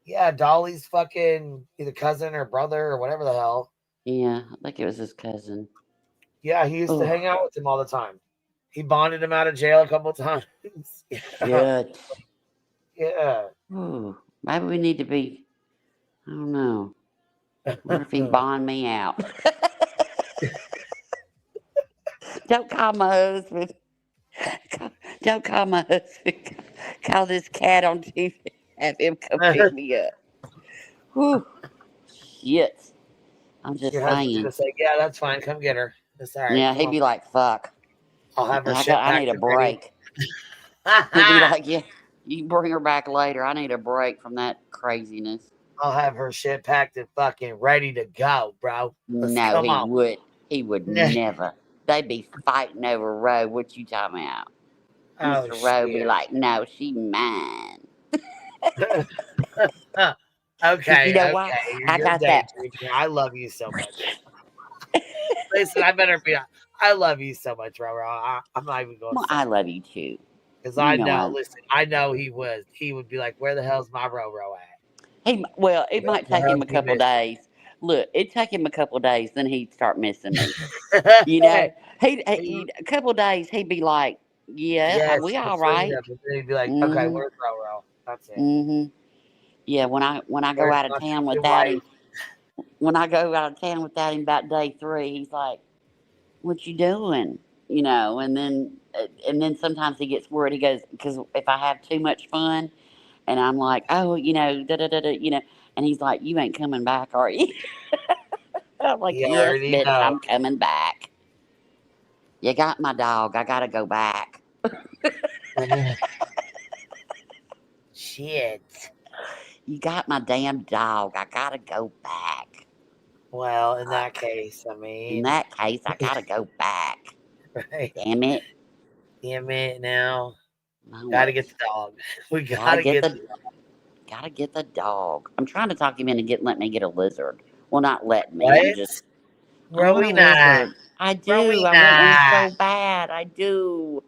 Speaker 3: Yeah, Dolly's fucking either cousin or brother or whatever the hell.
Speaker 4: Yeah, I think it was his cousin.
Speaker 3: Yeah, he used to
Speaker 4: Oh
Speaker 3: hang out with him all the time. He bonded him out of jail a couple of times. Yeah.
Speaker 4: shit.
Speaker 3: Yeah.
Speaker 4: Ooh, maybe we need to be. I don't know. What if he bond me out? Don't call my husband. Don't call my husband. Call this cat on TV. Have him come pick me up. Whew. Shit. I'm just
Speaker 3: Your husband's
Speaker 4: saying.
Speaker 3: gonna say, "Yeah, that's fine. Come get her. It's all right.
Speaker 4: Yeah,
Speaker 3: Come
Speaker 4: he'd
Speaker 3: on.
Speaker 4: be like, fuck.
Speaker 3: I'll have her
Speaker 4: I
Speaker 3: shit
Speaker 4: need
Speaker 3: packed
Speaker 4: a
Speaker 3: and ready."
Speaker 4: break. He'd be like, yeah, you can bring her back later. I need a break from that craziness.
Speaker 3: I'll have her shit packed and fucking ready to go, bro. Let's
Speaker 4: No,
Speaker 3: come
Speaker 4: he
Speaker 3: on.
Speaker 4: would. He would never. They'd be fighting over Roe. What you talking about?
Speaker 3: Oh
Speaker 4: Mr. Roe be
Speaker 3: shit.
Speaker 4: like, no, she mine. Because you
Speaker 3: Okay,
Speaker 4: know why? I
Speaker 3: You're
Speaker 4: got that.
Speaker 3: daydreaming. I love you so much. Listen, I better be. I love you so much, bro. I'm not even gonna
Speaker 4: Well,
Speaker 3: say
Speaker 4: I love you too.
Speaker 3: because
Speaker 4: You
Speaker 3: I
Speaker 4: know
Speaker 3: know.
Speaker 4: I.
Speaker 3: Listen, I know he would. He would be like, "Where the hell's my Roro at?"
Speaker 4: Well, it
Speaker 3: Where
Speaker 4: might
Speaker 3: the
Speaker 4: take him
Speaker 3: hell's
Speaker 4: a
Speaker 3: he
Speaker 4: couple
Speaker 3: missing?
Speaker 4: days. Look, it'd take him a couple days, then he'd start missing me. You know, a couple days he'd be like, "Yeah,
Speaker 3: Yes,
Speaker 4: we all
Speaker 3: between
Speaker 4: right."
Speaker 3: them, and then he'd be like, "Okay,
Speaker 4: Mhm.
Speaker 3: where's Roro?" That's it.
Speaker 4: Mhm. Yeah, when I go
Speaker 3: Where's
Speaker 4: out of
Speaker 3: my
Speaker 4: town
Speaker 3: fucking
Speaker 4: without him,
Speaker 3: wife?
Speaker 4: when I go out of town without him about day 3, he's like, "What you doing?" You know, and then sometimes he gets worried. He goes, because if I have too much fun, and I'm like, "Oh, you know, da da da da," you know, and he's like, "You ain't coming back, are you?" I'm like,
Speaker 3: He
Speaker 4: "Yes,
Speaker 3: already
Speaker 4: bitch,
Speaker 3: knows.
Speaker 4: I'm coming back. You got my dog. I gotta go back.
Speaker 3: Shit.
Speaker 4: You got my damn dog. I gotta go back."
Speaker 3: Well, in that
Speaker 4: Fuck.
Speaker 3: case, I
Speaker 4: In
Speaker 3: mean,
Speaker 4: that case, I gotta go back.
Speaker 3: right?
Speaker 4: Damn it.
Speaker 3: Damn it! Now,
Speaker 4: Now
Speaker 3: gotta
Speaker 4: what?
Speaker 3: get the dog. We
Speaker 4: Gotta
Speaker 3: gotta
Speaker 4: get
Speaker 3: get.
Speaker 4: the gotta get the dog. I'm trying to talk him into let me get a lizard. Well, not let me. I'm
Speaker 3: What?
Speaker 4: just. I want a
Speaker 3: Rowena.
Speaker 4: lizard. I do. I want one
Speaker 3: Rowena.
Speaker 4: so bad. I do.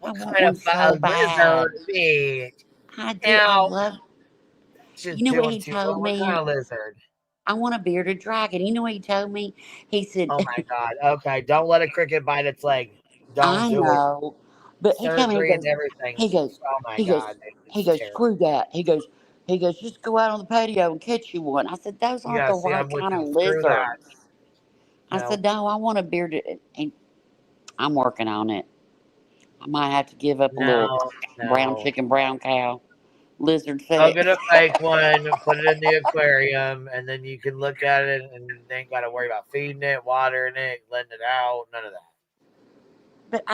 Speaker 4: I
Speaker 3: What
Speaker 4: want
Speaker 3: kind
Speaker 4: one
Speaker 3: of
Speaker 4: so
Speaker 3: lizard,
Speaker 4: bad.
Speaker 3: bitch?
Speaker 4: I do. I
Speaker 3: Now,
Speaker 4: love.
Speaker 3: just
Speaker 4: You know what
Speaker 3: doing
Speaker 4: he
Speaker 3: too
Speaker 4: told
Speaker 3: well. What kind
Speaker 4: me?
Speaker 3: of lizard?
Speaker 4: I want a bearded dragon. You know what he told me? He said,
Speaker 3: Oh my god. Okay, don't let a cricket bite its leg. Don't
Speaker 4: I
Speaker 3: do it.
Speaker 4: know. But he told me,
Speaker 3: Surgery and everything.
Speaker 4: he goes,
Speaker 3: Oh my
Speaker 4: he goes,
Speaker 3: god,
Speaker 4: he
Speaker 3: it's
Speaker 4: goes,
Speaker 3: terrible.
Speaker 4: screw that. He goes, just go out on the patio and catch you one. I said, those aren't
Speaker 3: Yeah,
Speaker 4: the
Speaker 3: see,
Speaker 4: right
Speaker 3: I'm with
Speaker 4: kind
Speaker 3: you.
Speaker 4: of
Speaker 3: Screw that.
Speaker 4: lizards. I
Speaker 3: No.
Speaker 4: said, no, I want a bearded. And I'm working on it. I might have to give up a little
Speaker 3: No,
Speaker 4: brown
Speaker 3: no.
Speaker 4: chicken, brown cow, lizard
Speaker 3: Go
Speaker 4: sex.
Speaker 3: get a fake one, put it in the aquarium, and then you can look at it and you ain't got to worry about feeding it, watering it, letting it out, none of that.
Speaker 4: But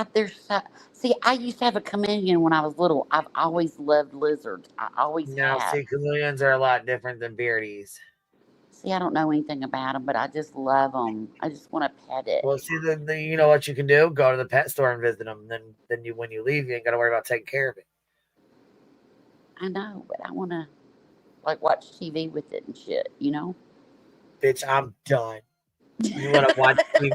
Speaker 4: see, I used to have a chameleon when I was little. I've always loved lizards. I always
Speaker 3: Now,
Speaker 4: have.
Speaker 3: see, chameleons are a lot different than beardies.
Speaker 4: See, I don't know anything about them, but I just love them. I just want to pet it.
Speaker 3: Well, see, you know what you can do? Go to the pet store and visit them. Then when you leave, you ain't got to worry about taking care of it.
Speaker 4: I know, but I want to like watch TV with it and shit, you know?
Speaker 3: Bitch, I'm done. You want to watch TV?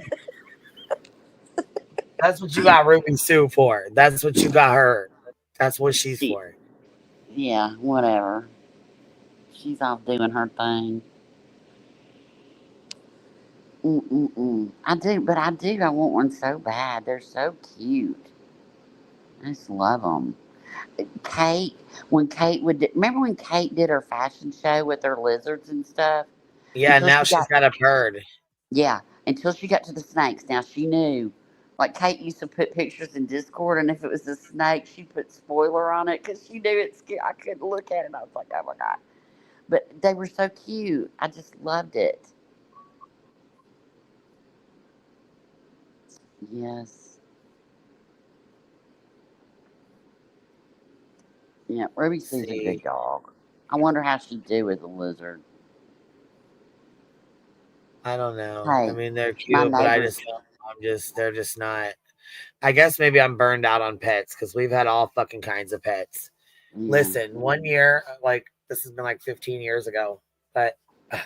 Speaker 3: That's what you got Ruby Sue for. That's what you got her. That's what she's
Speaker 4: Shit.
Speaker 3: for.
Speaker 4: Yeah, whatever. she's off doing her thing. I do, but I do. I want one so bad. They're so cute. I just love them. Kate, when Kate would, remember when Kate did her fashion show with her lizards and stuff?
Speaker 3: Yeah,
Speaker 4: Until
Speaker 3: now
Speaker 4: she
Speaker 3: she's
Speaker 4: got,
Speaker 3: got a bird.
Speaker 4: yeah, until she got to the snakes. Now she knew. Like Kate used to put pictures in Discord, and if it was a snake, she put spoiler on it because she knew it scared. I couldn't look at it. I was like, oh my god! But they were so cute. I just loved it. Yes. Yeah, Ruby Sue's a good
Speaker 3: See,
Speaker 4: dog. I wonder how she'd do with a lizard.
Speaker 3: I don't know. I
Speaker 4: Hey,
Speaker 3: mean, they're
Speaker 4: my
Speaker 3: cute, but I
Speaker 4: neighbors.
Speaker 3: just don't. They're just not. I guess maybe I'm burned out on pets because we've had all fucking kinds of pets.
Speaker 4: Yeah,
Speaker 3: Listen, one year, like this has been like 15 years ago, but my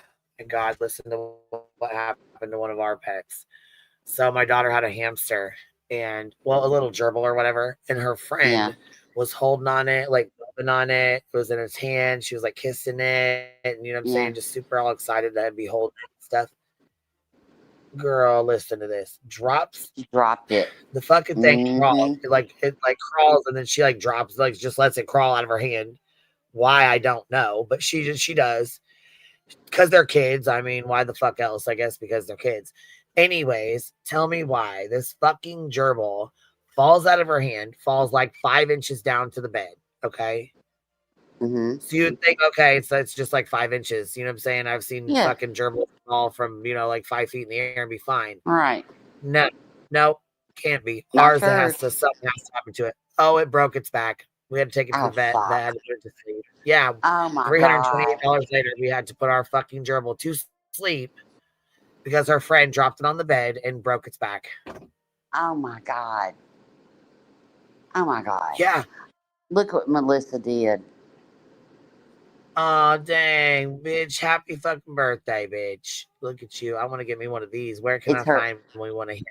Speaker 3: God, listen to what happened to one of our pets. So my daughter had a hamster and well, a little gerbil or whatever, and her
Speaker 4: yeah.
Speaker 3: friend was holding on it, like rubbing on it. It was in his hand. She was like kissing it, and you know what I'm
Speaker 4: Yeah,
Speaker 3: saying, just super all excited to be holding it and stuff. Girl, listen to this. Drops
Speaker 4: she dropped it.
Speaker 3: the fucking thing crawls.
Speaker 4: Mm-hmm.
Speaker 3: It crawls and then she like drops, like just lets it crawl out of her hand. Why I don't know, but she does because they're kids. I mean, why the fuck else? I guess because they're kids. Anyways, tell me why this fucking gerbil falls out of her hand, falls like 5 inches down to the bed. Okay.
Speaker 4: Mm-hmm.
Speaker 3: So you'd think, okay, so it's just like 5 inches. You know what I'm saying? I've seen
Speaker 4: Yeah,
Speaker 3: fucking gerbils fall from, like 5 feet in the air and be fine.
Speaker 4: all right.
Speaker 3: No, no, can't be.
Speaker 4: Not
Speaker 3: Ours
Speaker 4: hers.
Speaker 3: something has to happen to it. Oh, it broke its back. We had to take it to
Speaker 4: Oh,
Speaker 3: the vet. That had
Speaker 4: fuck.
Speaker 3: to put it to sleep. Yeah,
Speaker 4: Oh, my God.
Speaker 3: $328 later, we had to put our fucking gerbil to sleep because our friend dropped it on the bed and broke its back.
Speaker 4: Oh, my God. Oh, my God.
Speaker 3: Yeah.
Speaker 4: Look what Melissa did.
Speaker 3: Oh, dang, bitch. Happy fucking birthday, bitch. Look at you. I want to get me one of these. Where can
Speaker 4: It's
Speaker 3: I
Speaker 4: her.
Speaker 3: find one of him?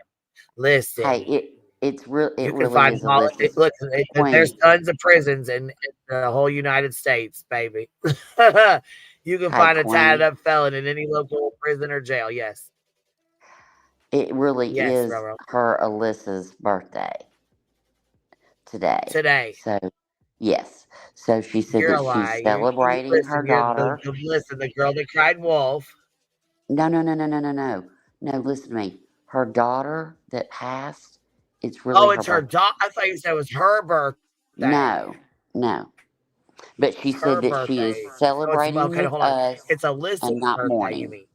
Speaker 4: Hey,
Speaker 3: Listen,
Speaker 4: it
Speaker 3: you can
Speaker 4: really
Speaker 3: find
Speaker 4: is
Speaker 3: all.
Speaker 4: Alyssa's
Speaker 3: Look, there's
Speaker 4: queen.
Speaker 3: tons of prisons in the whole United States, baby. You can
Speaker 4: Hey,
Speaker 3: find a tatted
Speaker 4: queen.
Speaker 3: up felon in any local prison or jail. Yes,
Speaker 4: It really
Speaker 3: yes,
Speaker 4: is
Speaker 3: Roro.
Speaker 4: her Alyssa's birthday today.
Speaker 3: Today,
Speaker 4: So, yes. So she said
Speaker 3: you're
Speaker 4: that
Speaker 3: a lie.
Speaker 4: she's
Speaker 3: You
Speaker 4: celebrating her
Speaker 3: listen. You're
Speaker 4: daughter.
Speaker 3: listen. The girl that cried wolf.
Speaker 4: No, no, no, no, no, no, no. No, listen to me. Her daughter that passed, it's really
Speaker 3: Oh,
Speaker 4: her
Speaker 3: it's her
Speaker 4: birthday.
Speaker 3: daughter. I thought you said it was her birthday.
Speaker 4: No, no. But she
Speaker 3: It's
Speaker 4: said
Speaker 3: her
Speaker 4: that she is
Speaker 3: birthday. So it's
Speaker 4: celebrating
Speaker 3: okay.
Speaker 4: with
Speaker 3: Hold on.
Speaker 4: us
Speaker 3: It's Alyssa's
Speaker 4: and not
Speaker 3: birthday. You
Speaker 4: mourning.
Speaker 3: mean?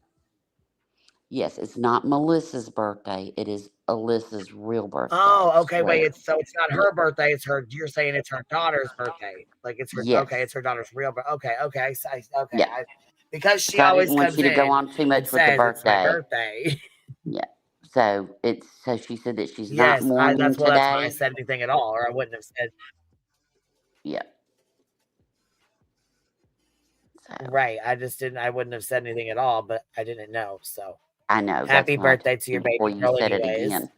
Speaker 4: Yes, it's not Melissa's birthday. It is Alyssa's real birthday.
Speaker 3: Oh, okay. Wait.
Speaker 4: Swear.
Speaker 3: It's not her birthday. It's her. You're saying it's her daughter's birthday. Like it's her. Okay,
Speaker 4: Yes.
Speaker 3: it's her daughter's real. But okay, okay. Okay.
Speaker 4: Yeah.
Speaker 3: Because she
Speaker 4: So I
Speaker 3: always
Speaker 4: didn't want
Speaker 3: comes
Speaker 4: you to go
Speaker 3: in
Speaker 4: on too
Speaker 3: and
Speaker 4: much with the
Speaker 3: says it's my
Speaker 4: birthday.
Speaker 3: birthday.
Speaker 4: Yeah. So she said that she's not
Speaker 3: Yes,
Speaker 4: mourning
Speaker 3: that's why I
Speaker 4: today.
Speaker 3: said anything at all, or I wouldn't have said.
Speaker 4: Yeah. So
Speaker 3: Right. I just didn't. I wouldn't have said anything at all, but I didn't know. So
Speaker 4: I know that's
Speaker 3: happy
Speaker 4: why I told
Speaker 3: birthday to
Speaker 4: you
Speaker 3: your
Speaker 4: before
Speaker 3: baby
Speaker 4: you
Speaker 3: girl,
Speaker 4: said it
Speaker 3: anyways.
Speaker 4: again.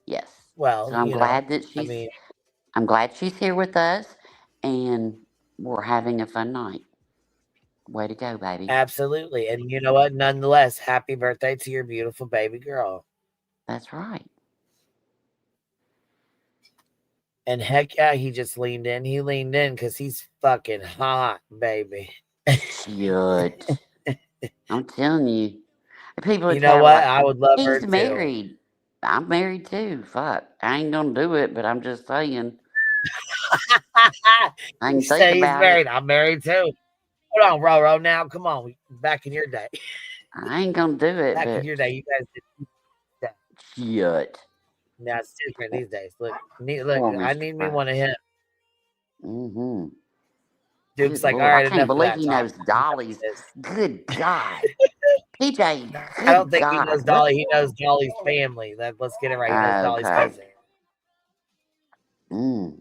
Speaker 4: Yes. So
Speaker 3: Well, I mean,
Speaker 4: I'm glad she's here with us and we're having a fun night. Way to go, baby.
Speaker 3: absolutely. And you know what? Nonetheless, happy birthday to your beautiful baby girl.
Speaker 4: That's right.
Speaker 3: And heck yeah, he just leaned in. He leaned in because he's fucking hot, baby.
Speaker 4: Shit. I'm telling you. People in
Speaker 3: You know
Speaker 4: chat are
Speaker 3: what?
Speaker 4: like,
Speaker 3: I would love her
Speaker 4: he's
Speaker 3: too.
Speaker 4: married. I'm married too. Fuck. I ain't gonna do it, but I'm just saying. I
Speaker 3: You
Speaker 4: can think
Speaker 3: say he's
Speaker 4: about it.
Speaker 3: married. I'm married too. Hold on, Roro. Now, come on. Back in your day.
Speaker 4: I ain't gonna do it,
Speaker 3: Back in
Speaker 4: but
Speaker 3: your day, you guys did that.
Speaker 4: shit.
Speaker 3: Now it's different these days. Look,
Speaker 4: Poor
Speaker 3: I
Speaker 4: Mr.
Speaker 3: need me one of
Speaker 4: Price.
Speaker 3: him.
Speaker 4: Mm-hmm.
Speaker 3: Duke's
Speaker 4: Good
Speaker 3: like, all
Speaker 4: Lord. I
Speaker 3: right,
Speaker 4: can't
Speaker 3: enough of
Speaker 4: believe
Speaker 3: that
Speaker 4: he
Speaker 3: talk.
Speaker 4: knows
Speaker 3: Enough of
Speaker 4: Dolly's.
Speaker 3: this.
Speaker 4: Good God. PJ,
Speaker 3: I don't
Speaker 4: good
Speaker 3: think he knows
Speaker 4: God. What?
Speaker 3: Dolly. He knows Dolly's family. Let's get it right. He knows Dolly's
Speaker 4: Okay.
Speaker 3: cousin.
Speaker 4: Mm.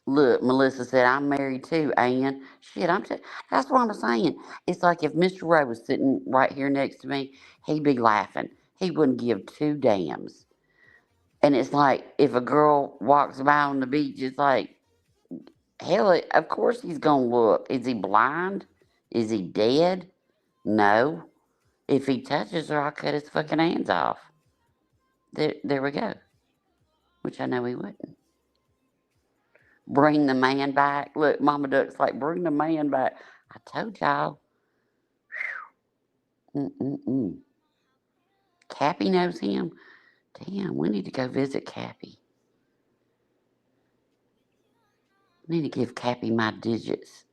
Speaker 4: Look, Melissa said, I'm married too, Ann. Shit, that's what I'm saying. It's like if Mr. Rowe was sitting right here next to me, he'd be laughing. He wouldn't give two damns. And it's like if a girl walks by on the beach, it's like, hell, of course he's going to look. Is he blind? Is he dead? No. If he touches her, I'll cut his fucking hands off. There we go. Which I know he wouldn't. Bring the man back. Look, Mama Duck's like, bring the man back. I told y'all. Mm-mm-mm. Cappy knows him. Damn, we need to go visit Cappy. I need to give Cappy my digits.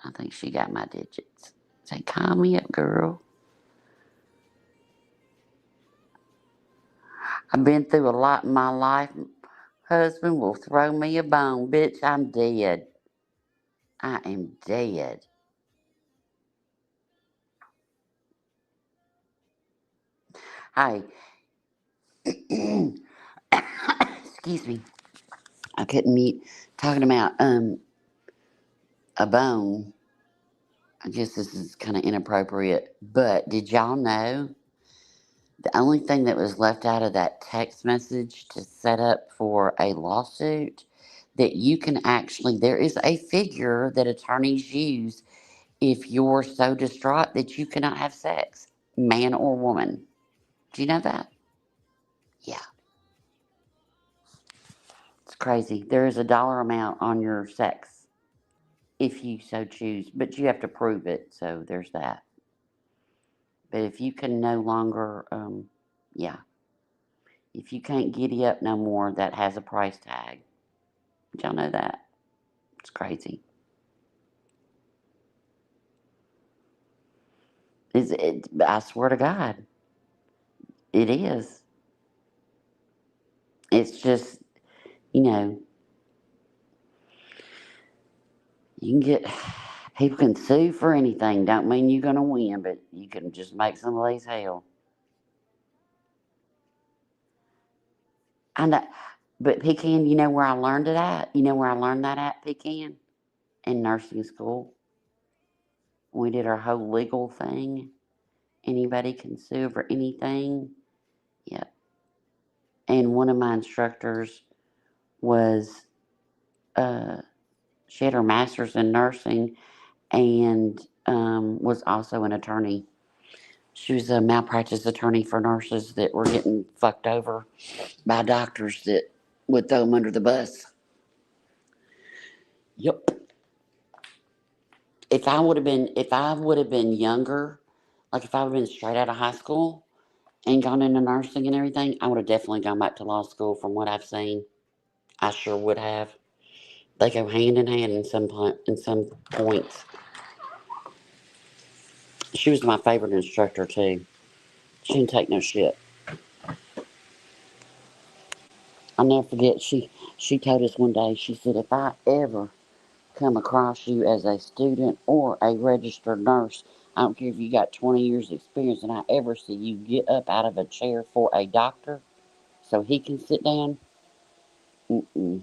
Speaker 4: I think she got my digits. Say, call me up, girl. I've been through a lot in my life. Husband will throw me a bone. Bitch, I'm dead. I am dead. Hey. Excuse me. I couldn't mute. Talking about a bone. I guess this is kind of inappropriate, but did y'all know the only thing that was left out of that text message to set up for a lawsuit, that you can actually, there is a figure that attorneys use if you're so distraught that you cannot have sex, man or woman. Do you know that? Yeah. It's crazy. There is a dollar amount on your sex if you so choose, but you have to prove it, so there's that. But if you can no longer, yeah. If you can't giddy up no more, that has a price tag. Did y'all know that? It's crazy. I swear to God, it is. It's just, you know, you can get, people can sue for anything. Don't mean you're going to win, but you can just make somebody's hell. I know, but Pecan, you know where I learned it at? You know where I learned that at, Pecan? In nursing school. We did our whole legal thing. Anybody can sue for anything. Yep. And one of my instructors was, she had her master's in nursing and was also an attorney. She was a malpractice attorney for nurses that were getting fucked over by doctors that would throw them under the bus. Yep. If I would have been younger, like if I would have been straight out of high school and gone into nursing and everything, I would have definitely gone back to law school from what I've seen. I sure would have. They go hand in hand in some points. She was my favorite instructor too. She didn't take no shit. I'll never forget. She told us one day. She said, "If I ever come across you as a student or a registered nurse, I don't care if you got 20 years experience, and I ever see you get up out of a chair for a doctor so he can sit down, mm-mm."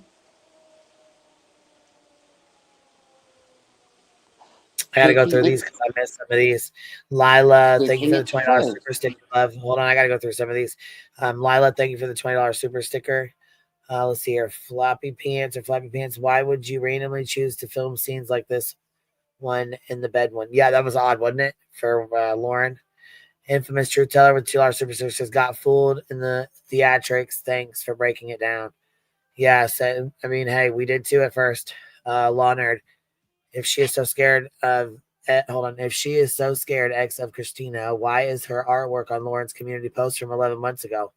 Speaker 3: I gotta
Speaker 4: Did
Speaker 3: go
Speaker 4: she
Speaker 3: through these because I missed some of these. Lila,
Speaker 4: Did
Speaker 3: thank
Speaker 4: she
Speaker 3: you for the
Speaker 4: mention
Speaker 3: $20
Speaker 4: her?
Speaker 3: super sticker. Love. Hold on, I gotta go through some of these. Lila, thank you for the $20 super sticker. Let's see here. Floppy pants. Why would you randomly choose to film scenes like this one in the bed one? Yeah, that was odd, wasn't it? For Lauren. Infamous Truth Teller with $2 super sticker says, got fooled in the theatrics. Thanks for breaking it down. Yeah, so, I mean, hey, we did too at first. Law Nerd. If she is so scared of, if she is so scared, ex of Christina, why is her artwork on Lauren's community post from 11 months ago?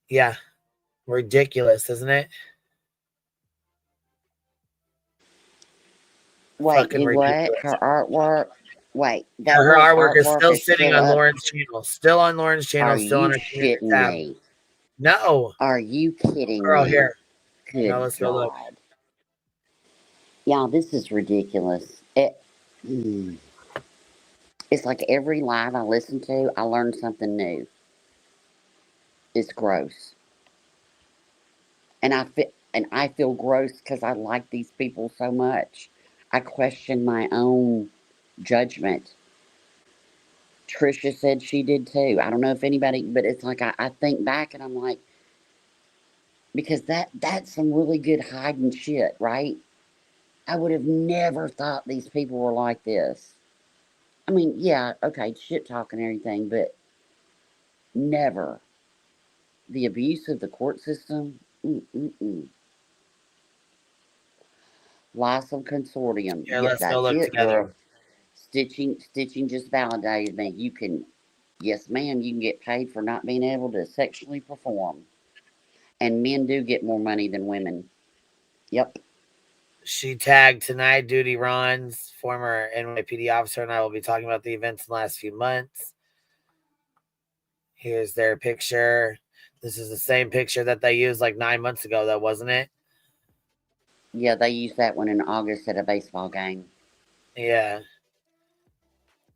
Speaker 3: Yeah, ridiculous, isn't it?
Speaker 4: Wait,
Speaker 3: Fucking
Speaker 4: do what?
Speaker 3: ridiculous.
Speaker 4: Her artwork? Wait,
Speaker 3: Yeah,
Speaker 4: that
Speaker 3: her
Speaker 4: girl's
Speaker 3: artwork is
Speaker 4: artwork
Speaker 3: still
Speaker 4: is
Speaker 3: sitting
Speaker 4: still
Speaker 3: on
Speaker 4: up.
Speaker 3: Lauren's channel. Still on Lauren's channel,
Speaker 4: Are
Speaker 3: still on
Speaker 4: you
Speaker 3: her community
Speaker 4: shitting
Speaker 3: tab.
Speaker 4: me?
Speaker 3: No.
Speaker 4: Are you kidding
Speaker 3: Girl,
Speaker 4: me?
Speaker 3: here.
Speaker 4: Good
Speaker 3: No, let's go look.
Speaker 4: God. Y'all, this is ridiculous. It's like every live I listen to, I learn something new. It's gross. And I feel gross because I like these people so much. I question my own judgment. Trisha said she did too. I don't know if anybody, but it's like I think back and I'm like, because that's some really good hiding shit, right? I would have never thought these people were like this. I mean, yeah, okay, shit talking and everything, but never. The abuse of the court system. Lysol Consortium.
Speaker 3: Here,
Speaker 4: Yep,
Speaker 3: let's go
Speaker 4: that's
Speaker 3: look
Speaker 4: it, girl.
Speaker 3: together.
Speaker 4: Stitching just validated me. You can, yes, ma'am, you can get paid for not being able to sexually perform. And men do get more money than women. Yep.
Speaker 3: She tagged tonight duty runs. Former NYPD officer and I will be talking about the events in the last few months. Here's their picture. This is the same picture that they used like 9 months ago, though, wasn't it?
Speaker 4: Yeah, they used that one in August at a baseball game.
Speaker 3: Yeah.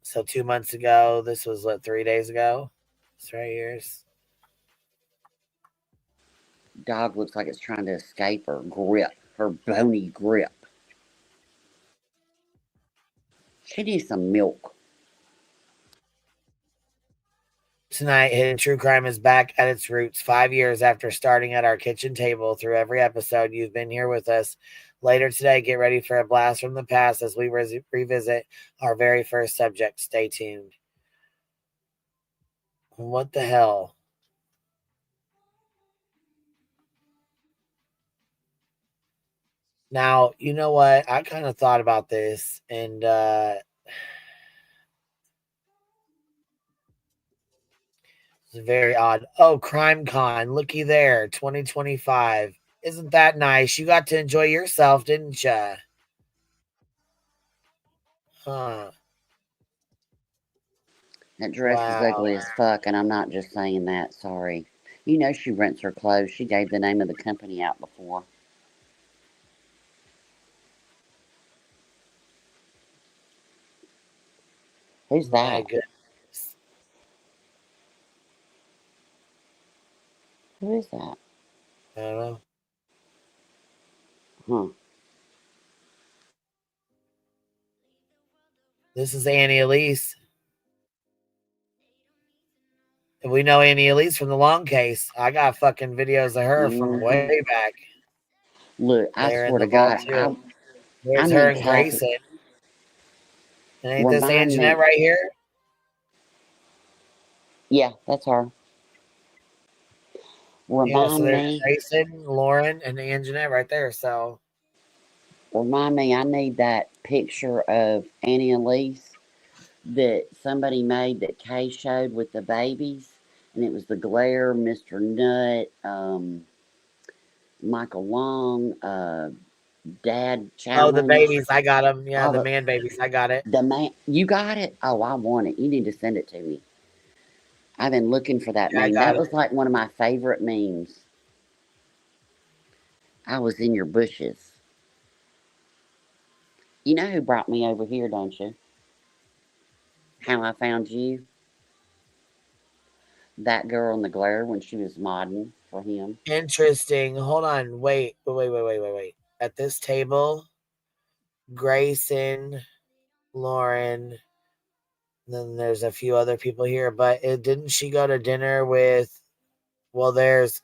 Speaker 3: So 2 months ago, this was what, 3 days ago? It's right here.
Speaker 4: Dog looks like it's trying to escape her grip, her bony grip. She needs some milk.
Speaker 3: Tonight, Hidden True Crime is back at its roots 5 years after starting at our kitchen table. Through every episode, you've been here with us. Later today, get ready for a blast from the past as we revisit our very first subject. Stay tuned. What the hell? Now, you know what? I kind of thought about this, and it's very odd. Oh, Crime Con, looky there, 2025. Isn't that nice? You got to enjoy yourself, didn't you? Huh.
Speaker 4: That dress is
Speaker 3: Wow.
Speaker 4: ugly as fuck, and I'm not just saying that. Sorry. You know she rents her clothes. She gave the name of the company out before. Who's
Speaker 3: My
Speaker 4: that?
Speaker 3: goodness.
Speaker 4: Who is that?
Speaker 3: I don't know.
Speaker 4: Huh.
Speaker 3: This is Annie Elise. And we know Annie Elise from the long case. I got fucking videos of her from way back.
Speaker 4: Look, I
Speaker 3: They're in
Speaker 4: swear
Speaker 3: the
Speaker 4: to
Speaker 3: vault
Speaker 4: God,
Speaker 3: too.
Speaker 4: I
Speaker 3: There's her
Speaker 4: need
Speaker 3: and
Speaker 4: Kathy.
Speaker 3: Grayson. And ain't this
Speaker 4: Remind
Speaker 3: Anjanette
Speaker 4: me.
Speaker 3: right here?
Speaker 4: Yeah, that's her.
Speaker 3: Yeah, so
Speaker 4: Remind
Speaker 3: there's
Speaker 4: me.
Speaker 3: Grayson, Lauren, and Anjanette right there. So
Speaker 4: Remind me. I need that picture of Annie Elise that somebody made that Kay showed with the babies, and it was the glare, Mr. Nutt, Michael Long, Dad
Speaker 3: the
Speaker 4: Challenge.
Speaker 3: babies, I got them. Yeah,
Speaker 4: All
Speaker 3: the man babies, I got it.
Speaker 4: the man, you got it? Oh, I want it. You need to send it to me. I've been looking for that
Speaker 3: Yeah, I
Speaker 4: meme.
Speaker 3: got
Speaker 4: That
Speaker 3: it.
Speaker 4: was like one of my favorite memes. I was in your bushes. You know who brought me over here, don't you? How I found you? That girl in the glare when she was modding for him.
Speaker 3: Interesting. Hold on. Wait. At this table, Grayson, Lauren, then there's a few other people here, but didn't she go to dinner with? Well, there's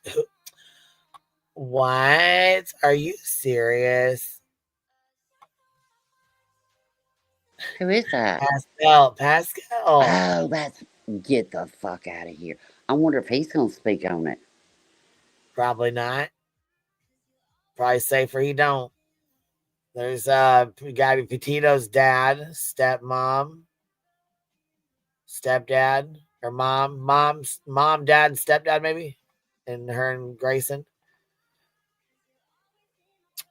Speaker 3: what? Are you serious?
Speaker 4: Who is that?
Speaker 3: Pascal.
Speaker 4: Oh, that's get the fuck out of here. I wonder if he's gonna speak on it.
Speaker 3: Probably not. Probably safer he don't. There's Gabby Petito's dad, stepmom, stepdad, or mom, dad, and stepdad maybe, and her and Grayson.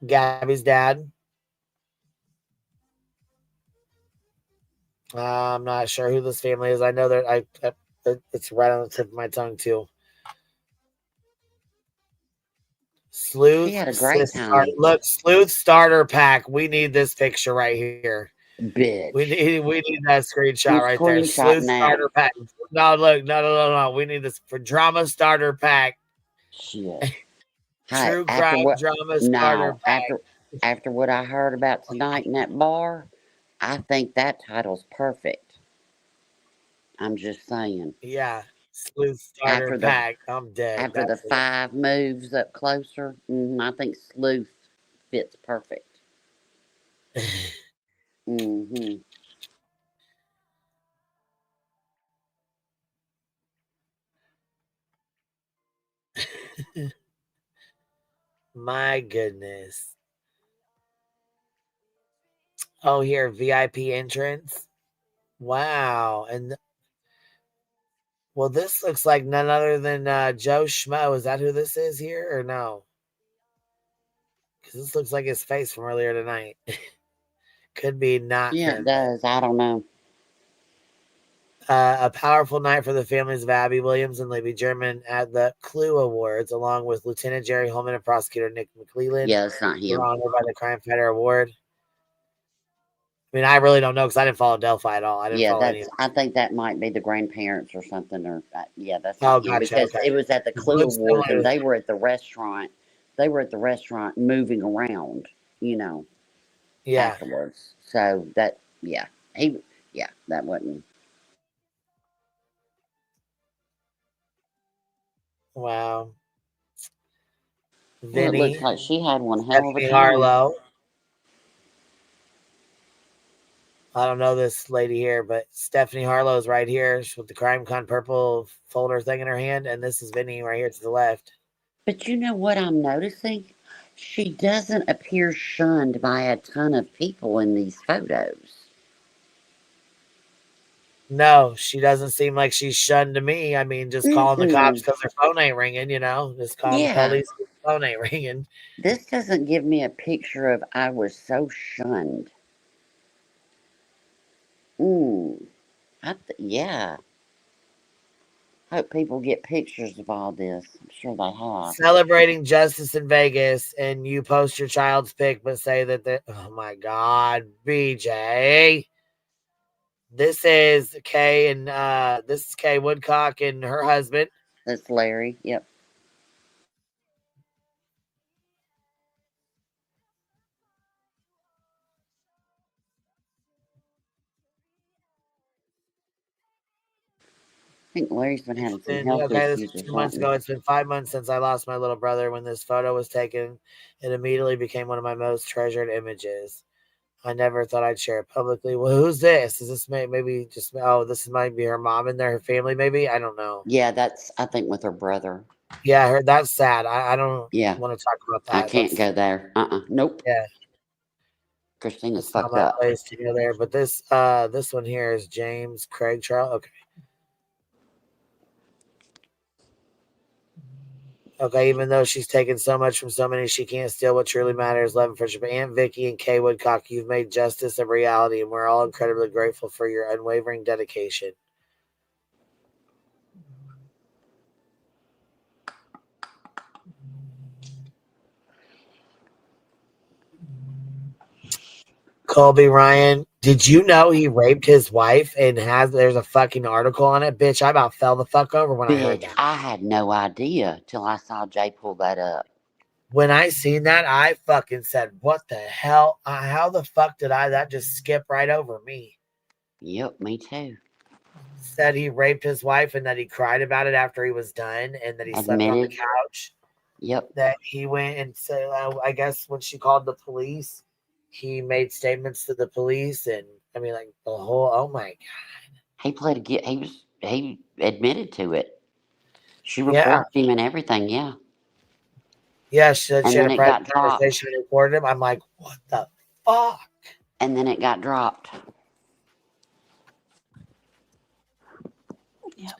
Speaker 3: Gabby's dad. I'm not sure who this family is. I know that it's right on the tip of my tongue too.
Speaker 4: She
Speaker 3: Sleuth
Speaker 4: had a great time.
Speaker 3: Look, Sleuth starter pack. We need this picture right here.
Speaker 4: Bitch.
Speaker 3: We need that screenshot
Speaker 4: Who's
Speaker 3: right there. Sleuth
Speaker 4: screenshotting that?
Speaker 3: starter pack. No, look, no. We need this for drama starter pack.
Speaker 4: Shit. Hey,
Speaker 3: True
Speaker 4: after
Speaker 3: crime
Speaker 4: what?
Speaker 3: drama starter
Speaker 4: No,
Speaker 3: pack.
Speaker 4: after what I heard about tonight in that bar, I think that title's perfect. I'm just saying.
Speaker 3: Yeah, Sleuth starter
Speaker 4: After the
Speaker 3: pack. I'm dead.
Speaker 4: after the
Speaker 3: That's it.
Speaker 4: 5 moves up closer, I think Sleuth fits perfect. Mm-hmm.
Speaker 3: My goodness. Oh, here, VIP entrance. Wow. And well, this looks like none other than Joe Schmo. Is that who this is here or no? Because this looks like his face from earlier tonight. Could be not
Speaker 4: Yeah, it
Speaker 3: him.
Speaker 4: does. I don't know.
Speaker 3: A powerful night for the families of Abby Williams and Libby German at the Clue Awards, along with Lieutenant Jerry Holman and Prosecutor Nick McClelland.
Speaker 4: Yeah, it's not
Speaker 3: Who were
Speaker 4: him.
Speaker 3: honored by the Crime Fighter Award. I mean, I really don't know because I didn't follow Delphi at all. I didn't
Speaker 4: Yeah,
Speaker 3: follow any of
Speaker 4: I think that might be the grandparents or something. Or yeah, that's
Speaker 3: Oh,
Speaker 4: not him
Speaker 3: gotcha.
Speaker 4: because
Speaker 3: Okay.
Speaker 4: it was at the
Speaker 3: It
Speaker 4: Clue
Speaker 3: looks
Speaker 4: Awards and
Speaker 3: similar.
Speaker 4: they were at the restaurant. They were at the restaurant moving around, you know,
Speaker 3: Yeah.
Speaker 4: afterwards. So that, yeah, that wasn't.
Speaker 3: Wow.
Speaker 4: Well, it looks
Speaker 3: Vinny.
Speaker 4: like she had one hell of a
Speaker 3: Stephanie
Speaker 4: time.
Speaker 3: Harlow. I don't know this lady here, but Stephanie Harlow is right here with the Crime Con purple folder thing in her hand, and this is Vinny right here to the left.
Speaker 4: But you know what I'm noticing? She doesn't appear shunned by a ton of people in these photos.
Speaker 3: No, she doesn't seem like she's shunned to me. I mean, just calling the cops
Speaker 4: Mm-mm.
Speaker 3: because their phone ain't ringing, you know? Just calling the
Speaker 4: Yeah,
Speaker 3: police because the phone ain't ringing.
Speaker 4: this doesn't give me a picture of I was so shunned. Yeah. Hope people get pictures of all this. I'm sure they have.
Speaker 3: Celebrating justice in Vegas, and you post your child's pic, but say that oh my God, BJ. This is Kay and this is Kay Woodcock and her husband.
Speaker 4: That's Larry. Yep. I think Larry's been having some health
Speaker 3: Okay, this
Speaker 4: issues
Speaker 3: was
Speaker 4: or
Speaker 3: 2 months
Speaker 4: something.
Speaker 3: ago. It's been 5 months since I lost my little brother. When this photo was taken, it immediately became one of my most treasured images. I never thought I'd share it publicly. Well, who's this? Is this maybe just this might be her mom and her family, maybe? I don't know.
Speaker 4: Yeah, that's I think with her brother.
Speaker 3: Yeah, I heard that's sad. I don't
Speaker 4: Yeah.
Speaker 3: want to talk about
Speaker 4: I
Speaker 3: that.
Speaker 4: can't go there. Nope.
Speaker 3: Yeah.
Speaker 4: Christina's
Speaker 3: That's not
Speaker 4: fucked
Speaker 3: my
Speaker 4: up.
Speaker 3: place to go there. But this one here is James Craig Charles. Okay. Okay, even though she's taken so much from so many, she can't steal what truly matters. Love and friendship. Aunt Vicky and Kay Woodcock, you've made justice a reality, and we're all incredibly grateful for your unwavering dedication. Colby Ryan, did you know he raped his wife and there's a fucking article on it? Bitch, I about fell the fuck over when I heard
Speaker 4: Bitch,
Speaker 3: that.
Speaker 4: I had no idea till I saw Jay pull that up.
Speaker 3: When I seen that, I fucking said, what the hell? How the fuck did that just skip right over me?
Speaker 4: Yep, me too.
Speaker 3: Said he raped his wife and that he cried about it after he was done and that he slept on the
Speaker 4: Admitted.
Speaker 3: couch.
Speaker 4: Yep.
Speaker 3: That he went and said, I guess when she called the police, he made statements to the police. And I mean, like the whole, oh my God.
Speaker 4: He played he admitted to it. She
Speaker 3: Yeah.
Speaker 4: recorded him and everything, yeah.
Speaker 3: Yeah, she said
Speaker 4: And
Speaker 3: she had
Speaker 4: then
Speaker 3: a
Speaker 4: it
Speaker 3: private
Speaker 4: got dropped.
Speaker 3: conversation and recorded him. I'm like, what the fuck?
Speaker 4: And then it got dropped.
Speaker 3: Yeah.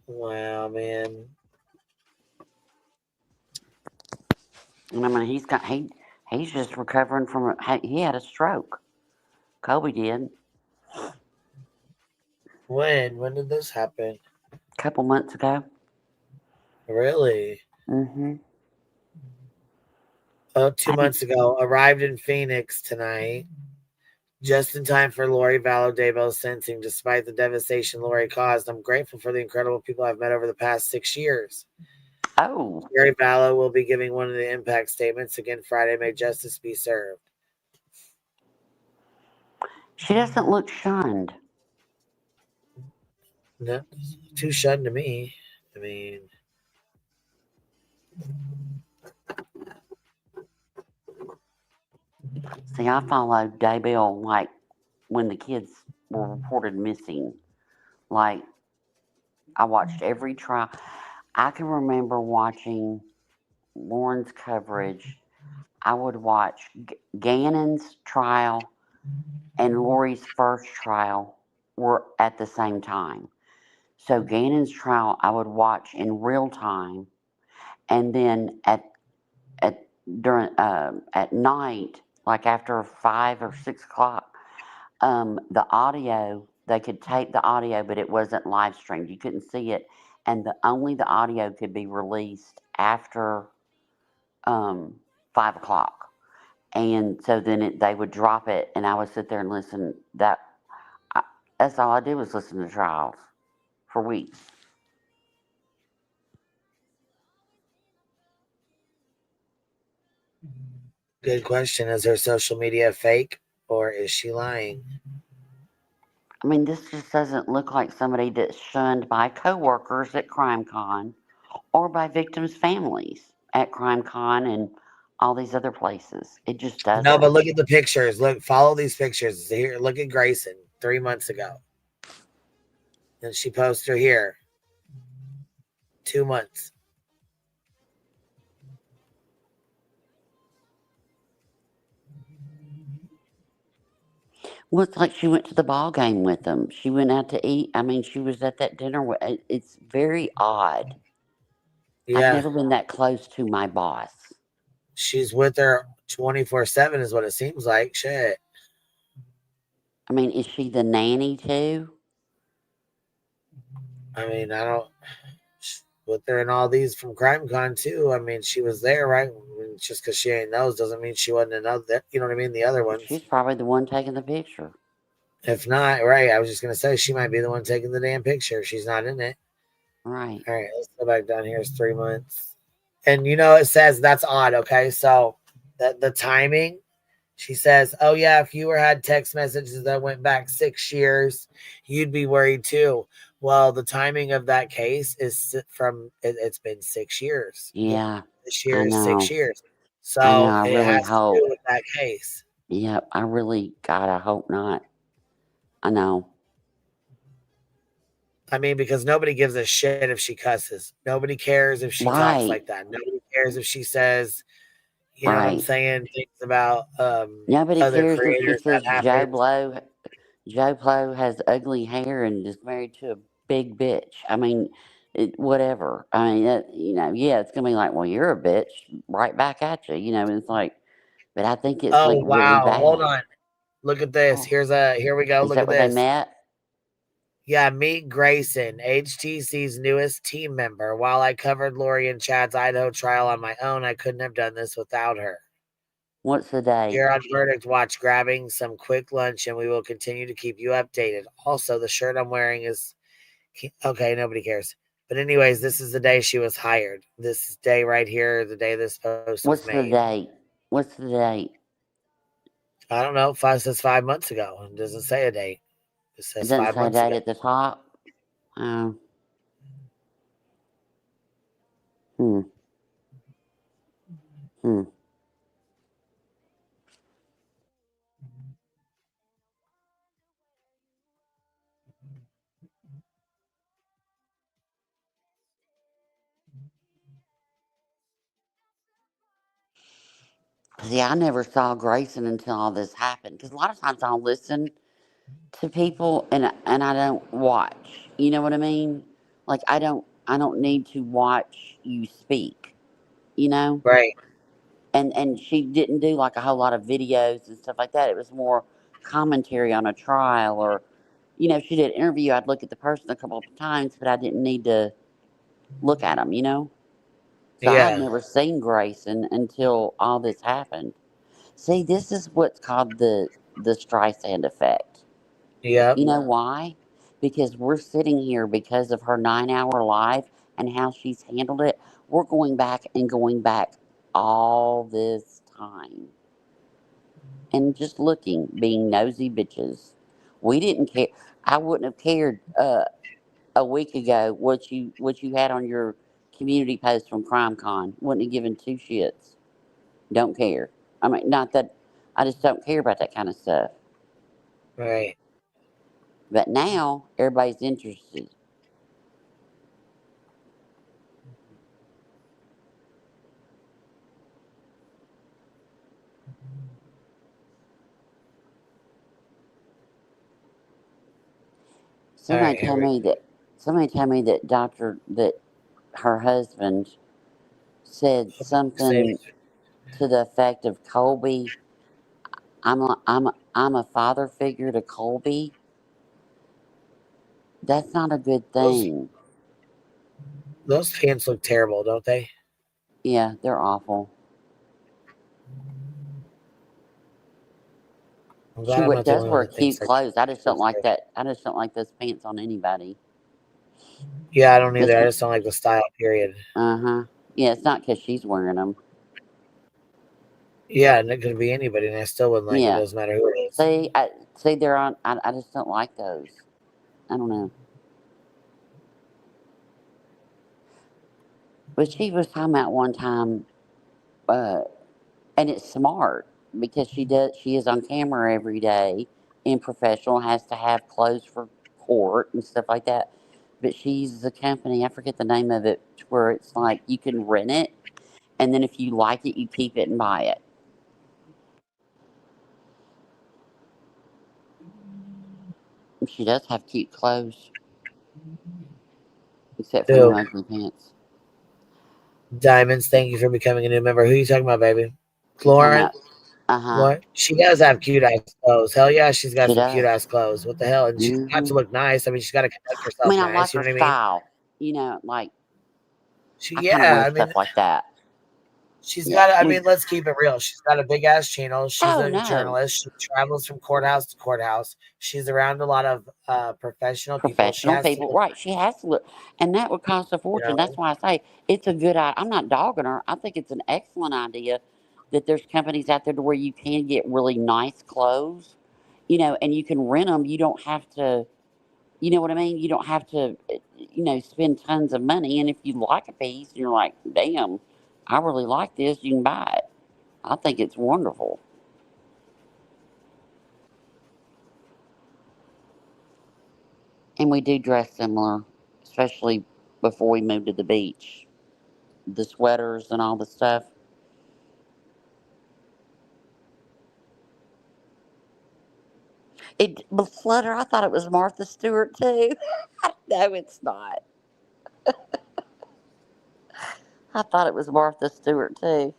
Speaker 3: Wow, man.
Speaker 4: And I mean, he's just recovering from he had a stroke. Kobe did.
Speaker 3: When did this happen?
Speaker 4: A couple months ago.
Speaker 3: Really?
Speaker 4: Mm-hmm.
Speaker 3: Oh, 2 months ago. Arrived in Phoenix tonight. Just in time for Lori Vallow Daybell's sentencing. Despite the devastation Lori caused, I'm grateful for the incredible people I've met over the past 6 years.
Speaker 4: Oh.
Speaker 3: Lori Vallow will be giving one of the impact statements again Friday. May justice be served.
Speaker 4: She doesn't look shunned.
Speaker 3: No, too shunned to me. I mean,
Speaker 4: See, I followed Daybell like when the kids were reported missing. Like, I watched every trial. I can remember watching Lauren's coverage. I would watch Gannon's trial and Lori's first trial were at the same time. So Gannon's trial I would watch in real time, and then at during at night, like after 5 or 6 o'clock, the audio they could tape the audio, but it wasn't live streamed. You couldn't see it, and only the audio could be released after 5 o'clock. And so then they would drop it, and I would sit there and listen. That's all I did was listen to trials for weeks.
Speaker 3: Good question. Is her social media fake or is she lying?
Speaker 4: I mean, this just doesn't look like somebody that's shunned by coworkers at CrimeCon or by victims' families at CrimeCon and all these other places. It just doesn't.
Speaker 3: No, but look at the pictures. Look, follow these pictures. Here, look at Grayson 3 months ago. And she posted her here. 2 months.
Speaker 4: Well, it's like she went to the ball game with them. She went out to eat. I mean, she was at that dinner. It's very odd.
Speaker 3: Yeah.
Speaker 4: I've never been that close to my boss.
Speaker 3: She's with her 24/7 is what it seems like. Shit.
Speaker 4: I mean, is she the nanny too?
Speaker 3: I mean, I don't. With her and all these from CrimeCon too. I mean, she was there, right? I mean, just because she ain't those doesn't mean she wasn't another. You know what I mean? The other ones.
Speaker 4: She's probably the one taking the picture.
Speaker 3: If not, right? I was just gonna say she might be the one taking the damn picture. She's not in it.
Speaker 4: Right.
Speaker 3: All right, let's go back down here. It's 3 months, and it says that's odd. Okay, so the timing. She says, "Oh yeah, if you had text messages that went back 6 years, you'd be worried too." Well, the timing of that case is from it's been 6 years.
Speaker 4: Yeah.
Speaker 3: This year
Speaker 4: I
Speaker 3: is
Speaker 4: know.
Speaker 3: 6 years. So
Speaker 4: I know. I
Speaker 3: it
Speaker 4: really
Speaker 3: has
Speaker 4: hope.
Speaker 3: to do with that case.
Speaker 4: Yep. God, I hope not. I know.
Speaker 3: I mean, because nobody gives a shit if she cusses. Nobody cares if she talks like that. Nobody cares if she says, you know what I'm saying, things about
Speaker 4: Nobody
Speaker 3: other
Speaker 4: cares if she
Speaker 3: creators
Speaker 4: says
Speaker 3: that happen.
Speaker 4: Joe Blow has ugly hair and is married to a big bitch. I mean, whatever. I mean, yeah, it's gonna be like, well, you're a bitch, right back at you. It's like, but I think it's like really bad.
Speaker 3: Hold on. Look at this. Here we go.
Speaker 4: Is
Speaker 3: Look
Speaker 4: that
Speaker 3: at
Speaker 4: where
Speaker 3: this.
Speaker 4: they met?
Speaker 3: Yeah, meet Grayson, HTC's newest team member. While I covered Lori and Chad's Idaho trial on my own, I couldn't have done this without her.
Speaker 4: What's the date?
Speaker 3: Here on Verdict Watch, grabbing some quick lunch, and we will continue to keep you updated. Also, the shirt I'm wearing is okay. Nobody cares. But anyways, this is the day she was hired. This day right here, the day this post was made.
Speaker 4: What's the date? What's the date?
Speaker 3: I don't know. Says 5 months ago. It doesn't say a date. It says
Speaker 4: doesn't
Speaker 3: 5
Speaker 4: say
Speaker 3: months
Speaker 4: date
Speaker 3: ago.
Speaker 4: at the top. Oh. See, I never saw Grayson until all this happened. Because a lot of times I'll listen to people and I don't watch. You know what I mean? Like I don't need to watch you speak.
Speaker 3: Right.
Speaker 4: And she didn't do like a whole lot of videos and stuff like that. It was more commentary on a trial, or she did an interview. I'd look at the person a couple of times, but I didn't need to look at them. So I had never seen Grayson until all this happened. See, this is what's called the Streisand effect.
Speaker 3: Yeah.
Speaker 4: You know why? Because we're sitting here because of her 9-hour live and how she's handled it. We're going back all this time and just looking, being nosy bitches. We didn't care. I wouldn't have cared a week ago what you had on your community post from CrimeCon. Wouldn't have given two shits. Don't care. I mean, not that I just don't care about that kind of stuff.
Speaker 3: Right.
Speaker 4: But now everybody's interested.
Speaker 3: All right,
Speaker 4: Somebody told me that her husband said
Speaker 3: Same.
Speaker 4: something to the effect of Colby. I'm a father figure to Colby. That's not a good
Speaker 3: Those
Speaker 4: thing.
Speaker 3: those pants look terrible, don't they?
Speaker 4: Yeah, they're awful.
Speaker 3: I'm
Speaker 4: She
Speaker 3: glad I'm not the
Speaker 4: does
Speaker 3: only one
Speaker 4: wear
Speaker 3: that thinks
Speaker 4: cute
Speaker 3: like
Speaker 4: clothes. I just don't
Speaker 3: that's
Speaker 4: like
Speaker 3: terrible.
Speaker 4: that. I just don't like those pants on anybody.
Speaker 3: Yeah, I don't
Speaker 4: This
Speaker 3: either. I
Speaker 4: one,
Speaker 3: just don't like the style. Period.
Speaker 4: yeah, it's not because she's wearing them.
Speaker 3: Yeah, and it could be anybody, and I still wouldn't like it. It
Speaker 4: Yeah.
Speaker 3: doesn't matter who it is.
Speaker 4: See, they're on. I just don't like those. I don't know. But she was talking about one time, uh, and it's smart because she is on camera every day and professional, has to have clothes for court and stuff like that. But she uses a company, I forget the name of it, where it's like you can rent it, and then if you like it, you keep it and buy it. She does have cute clothes, except for them
Speaker 3: Who?
Speaker 4: ugly pants.
Speaker 3: Diamonds, thank you for becoming a new member. Who are you talking about, baby?
Speaker 4: You talking about?
Speaker 3: Lauren?
Speaker 4: Uh-huh.
Speaker 3: What? She does have cute ass clothes. Hell yeah, she's got
Speaker 4: She
Speaker 3: some cute
Speaker 4: does.
Speaker 3: ass clothes. What the hell? And she's got
Speaker 4: Hmm.
Speaker 3: to look nice. I mean, she's got to conduct
Speaker 4: I
Speaker 3: herself
Speaker 4: mean, I like
Speaker 3: nice. You
Speaker 4: her
Speaker 3: know what I mean?
Speaker 4: style. Like
Speaker 3: She,
Speaker 4: I kind of wear
Speaker 3: yeah, I mean,
Speaker 4: stuff like that.
Speaker 3: she's
Speaker 4: Yeah.
Speaker 3: got. I mean, let's keep it real. She's got a big ass channel. She's
Speaker 4: Oh
Speaker 3: a
Speaker 4: no,
Speaker 3: journalist. She travels from courthouse to courthouse. She's around a lot of professional people. She
Speaker 4: professional
Speaker 3: has to
Speaker 4: people,
Speaker 3: look,
Speaker 4: right? She has to look, and that would cost a
Speaker 3: you
Speaker 4: fortune. That's
Speaker 3: know.
Speaker 4: why I say it's a good idea. I'm not dogging her. I think it's an excellent idea that there's companies out there to where you can get really nice clothes, and you can rent them. You don't have to, you know what I mean? You don't have to, spend tons of money. And if you like a piece, and you're like, damn, I really like this, you can buy it. I think it's wonderful. And we do dress similar, especially before we moved to the beach. The sweaters and all the stuff. But Flutter, I thought it was Martha Stewart too. No, it's not. I thought it was Martha Stewart too.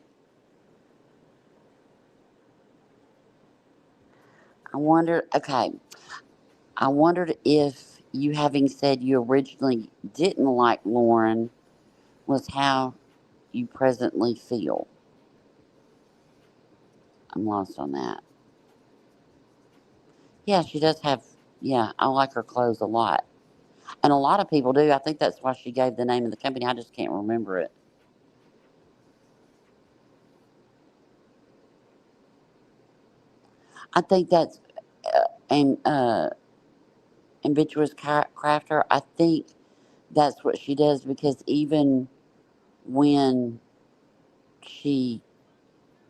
Speaker 4: Okay, I wondered if you, having said you originally didn't like Lauren, was how you presently feel. I'm lost on that. Yeah, she does have, yeah, I like her clothes a lot. And a lot of people do. I think that's why she gave the name of the company. I just can't remember it. I think that's, and ambiguous crafter. I think that's what she does because even when she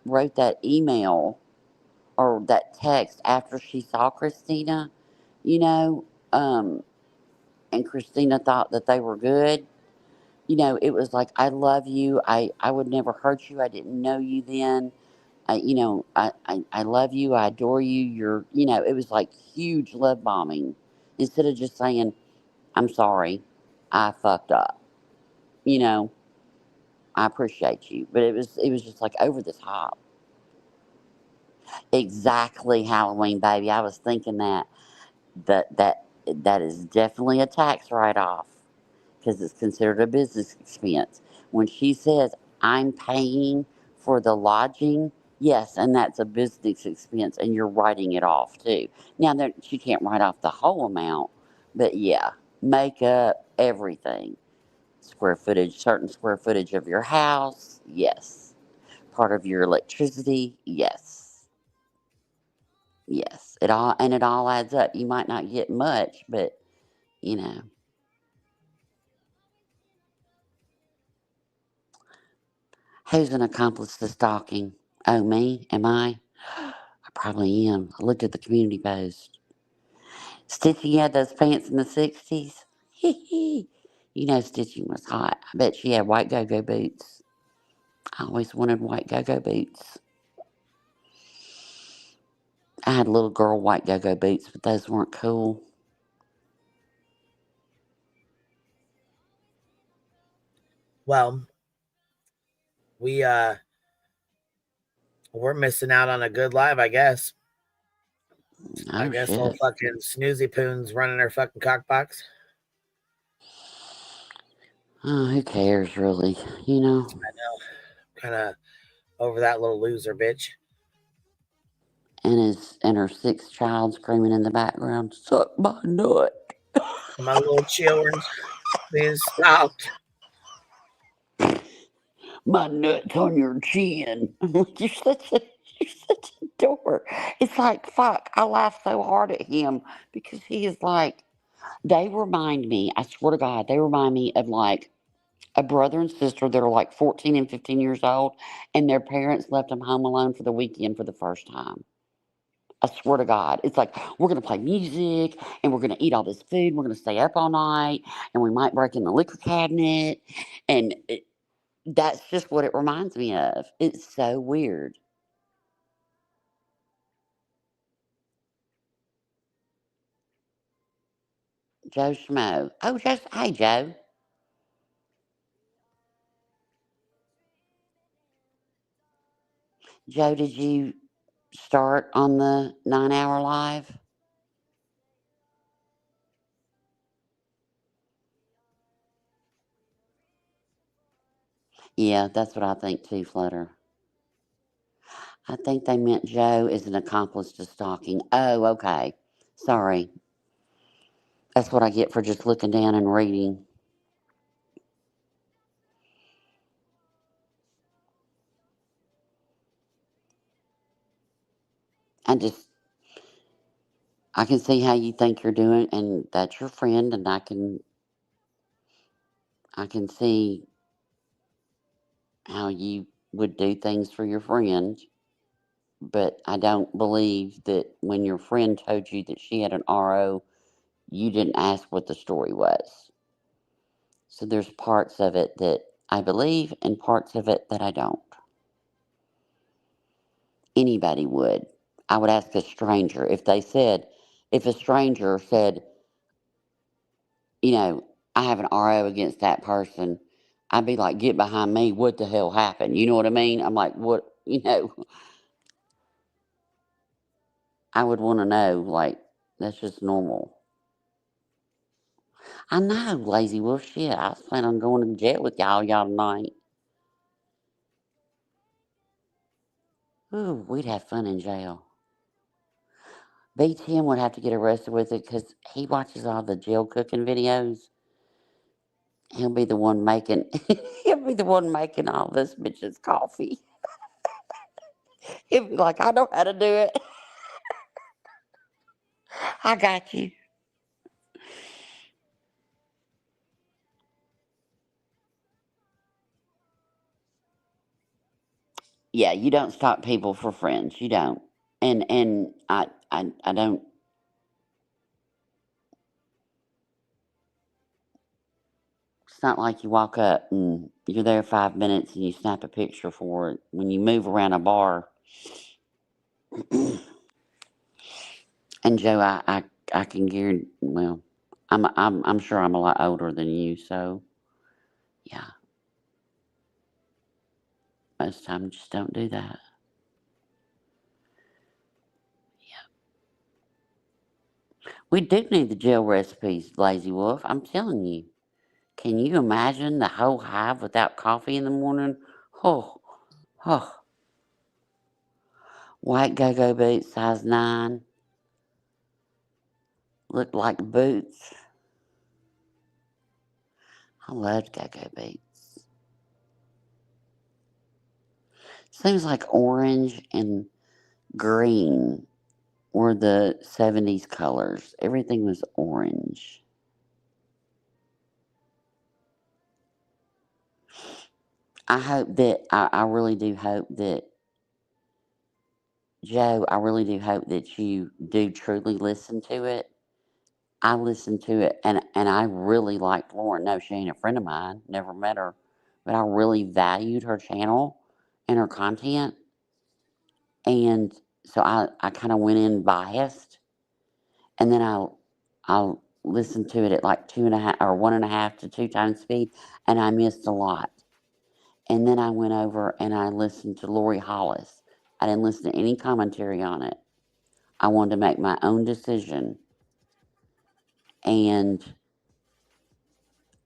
Speaker 4: wrote that email or that text after she saw Christina, you know, um, and Christina thought that they were good, it was like, I love you. I would never hurt you. I didn't know you then. I love you. I adore you. It was like huge love bombing instead of just saying, I'm sorry, I fucked up. You know, I appreciate you. But it was just like over the top. Exactly, Halloween, baby. I was thinking that is definitely a tax write off because it's considered a business expense. When she says, I'm paying for the lodging, yes, and that's a business expense, and you're writing it off too. Now, she can't write off the whole amount, but yeah, makeup, everything. Certain square footage of your house, yes. Part of your electricity, yes. Yes. It all adds up. You might not get much, but you know. Who's an accomplice to stalking? Oh, me? Am I? probably am. I looked at the community post. Stitchie had those pants in the 60s. You know Stitchie was hot. I bet she had white go-go boots. I always wanted white go-go boots. I had little girl white go-go boots, but those weren't cool.
Speaker 3: Well, we're missing out on a good live, I guess. I
Speaker 4: Oh,
Speaker 3: guess
Speaker 4: shit.
Speaker 3: old fucking Snoozy Poon's running her fucking cockbox.
Speaker 4: Oh, who cares, really? You know?
Speaker 3: I know. Kind of over that little loser bitch.
Speaker 4: And her sixth child screaming in the background, suck my nut.
Speaker 3: My little children, please stop.
Speaker 4: My nut's on your chin. I'm like, you're such a dork. It's like, fuck, I laugh so hard at him because he is like, they remind me, I swear to God, they remind me of like a brother and sister that are like 14 and 15 years old, and their parents left them home alone for the weekend for the first time. I swear to God. It's like, we're going to play music, and we're going to eat all this food, we're going to stay up all night, and we might break in the liquor cabinet, and that's just what it reminds me of. It's so weird. Joe Schmo. Oh, just, hey, Joe. Joe, did you start on the 9-hour live? Yeah, that's what I think too, Flutter. I think they meant Joe is an accomplice to stalking. Oh, okay. Sorry. That's what I get for just looking down and reading. I can see how you think you're doing, and that's your friend, and I can see how you would do things for your friend, but I don't believe that when your friend told you that she had an RO, you didn't ask what the story was. So there's parts of it that I believe and parts of it that I don't. Anybody would. I would ask a stranger if a stranger said, you know, I have an RO against that person, I'd be like, get behind me. What the hell happened? You know what I mean? I'm like, what, I would want to know, like, that's just normal. I know, Lazy Wolf, shit. I was planning on going to jail with y'all tonight. Ooh, we'd have fun in jail. BTM would have to get arrested with it because he watches all the jail cooking videos. He'll be the one making. He'll be the one making all this bitch's coffee. He'll be like, I know how to do it. I got you. Yeah, you don't stalk people for friends. You don't. And I don't. It's not like you walk up and you're there 5 minutes and you snap a picture for it. When you move around a bar, and Joe, I can guarantee. Well, I'm sure I'm a lot older than you, so yeah. Most time, just don't do that. We do need the jail recipes, Lazy Wolf. I'm telling you. Can you imagine the whole hive without coffee in the morning? Oh, oh. White go-go boots, size 9. Look like boots. I love go-go boots. Seems like orange and green were the 70s colors. Everything was orange. I really do hope that Joe, I really do hope that you do truly listen to it. I listened to it, and I really liked Lauren. No, she ain't a friend of mine. Never met her, but I really valued her channel and her content, and so I kind of went in biased, and then I listened to it at like 2.5 or 1.5 to 2 times speed, and I missed a lot. And then I went over and I listened to Lori Hollis. I didn't listen to any commentary on it. I wanted to make my own decision, and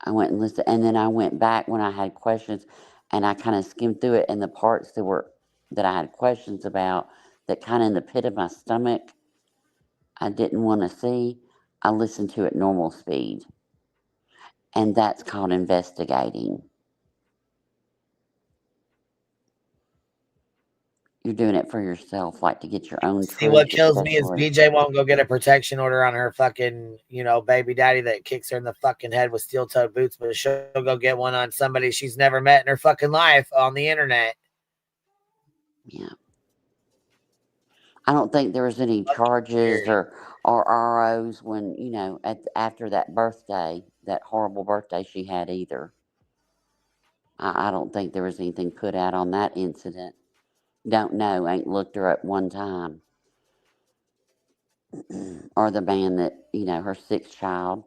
Speaker 4: I went and listened, and then I went back when I had questions, and I kind of skimmed through it, and the parts that I had questions about, that kind of in the pit of my stomach, I didn't want to see. I listened to it normal speed, and that's called investigating. You're doing it for yourself, like to get your own
Speaker 3: See, what
Speaker 4: truth,
Speaker 3: kills me is
Speaker 4: especially.
Speaker 3: BJ won't go get a protection order on her fucking, baby daddy that kicks her in the fucking head with steel-toed boots, but she'll go get one on somebody she's never met in her fucking life on the internet.
Speaker 4: Yeah. I don't think there was any charges
Speaker 3: Weird.
Speaker 4: or ROs when, after that birthday, that horrible birthday she had either. I don't think there was anything put out on that incident. Don't know, ain't looked her up one time. Or the man that, her sixth child.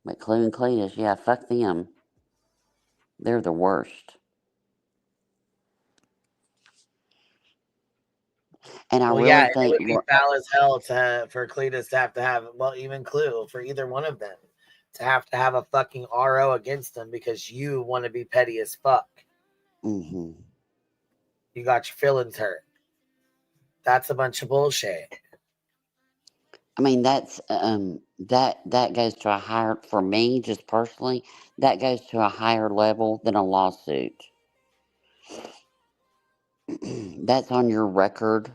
Speaker 4: But Clue and Cletus, yeah, fuck them. They're the worst. And I
Speaker 3: Well, yeah,
Speaker 4: really
Speaker 3: and it
Speaker 4: think,
Speaker 3: would be foul as hell for Cletus to have, well, even Clue, for either one of them, to have a fucking RO against them because you want to be petty as fuck.
Speaker 4: mm-hmm.
Speaker 3: You got your feelings hurt. That's a bunch of bullshit.
Speaker 4: I mean, that's that goes to a higher, for me, just personally, that goes to a higher level than a lawsuit. That's on your record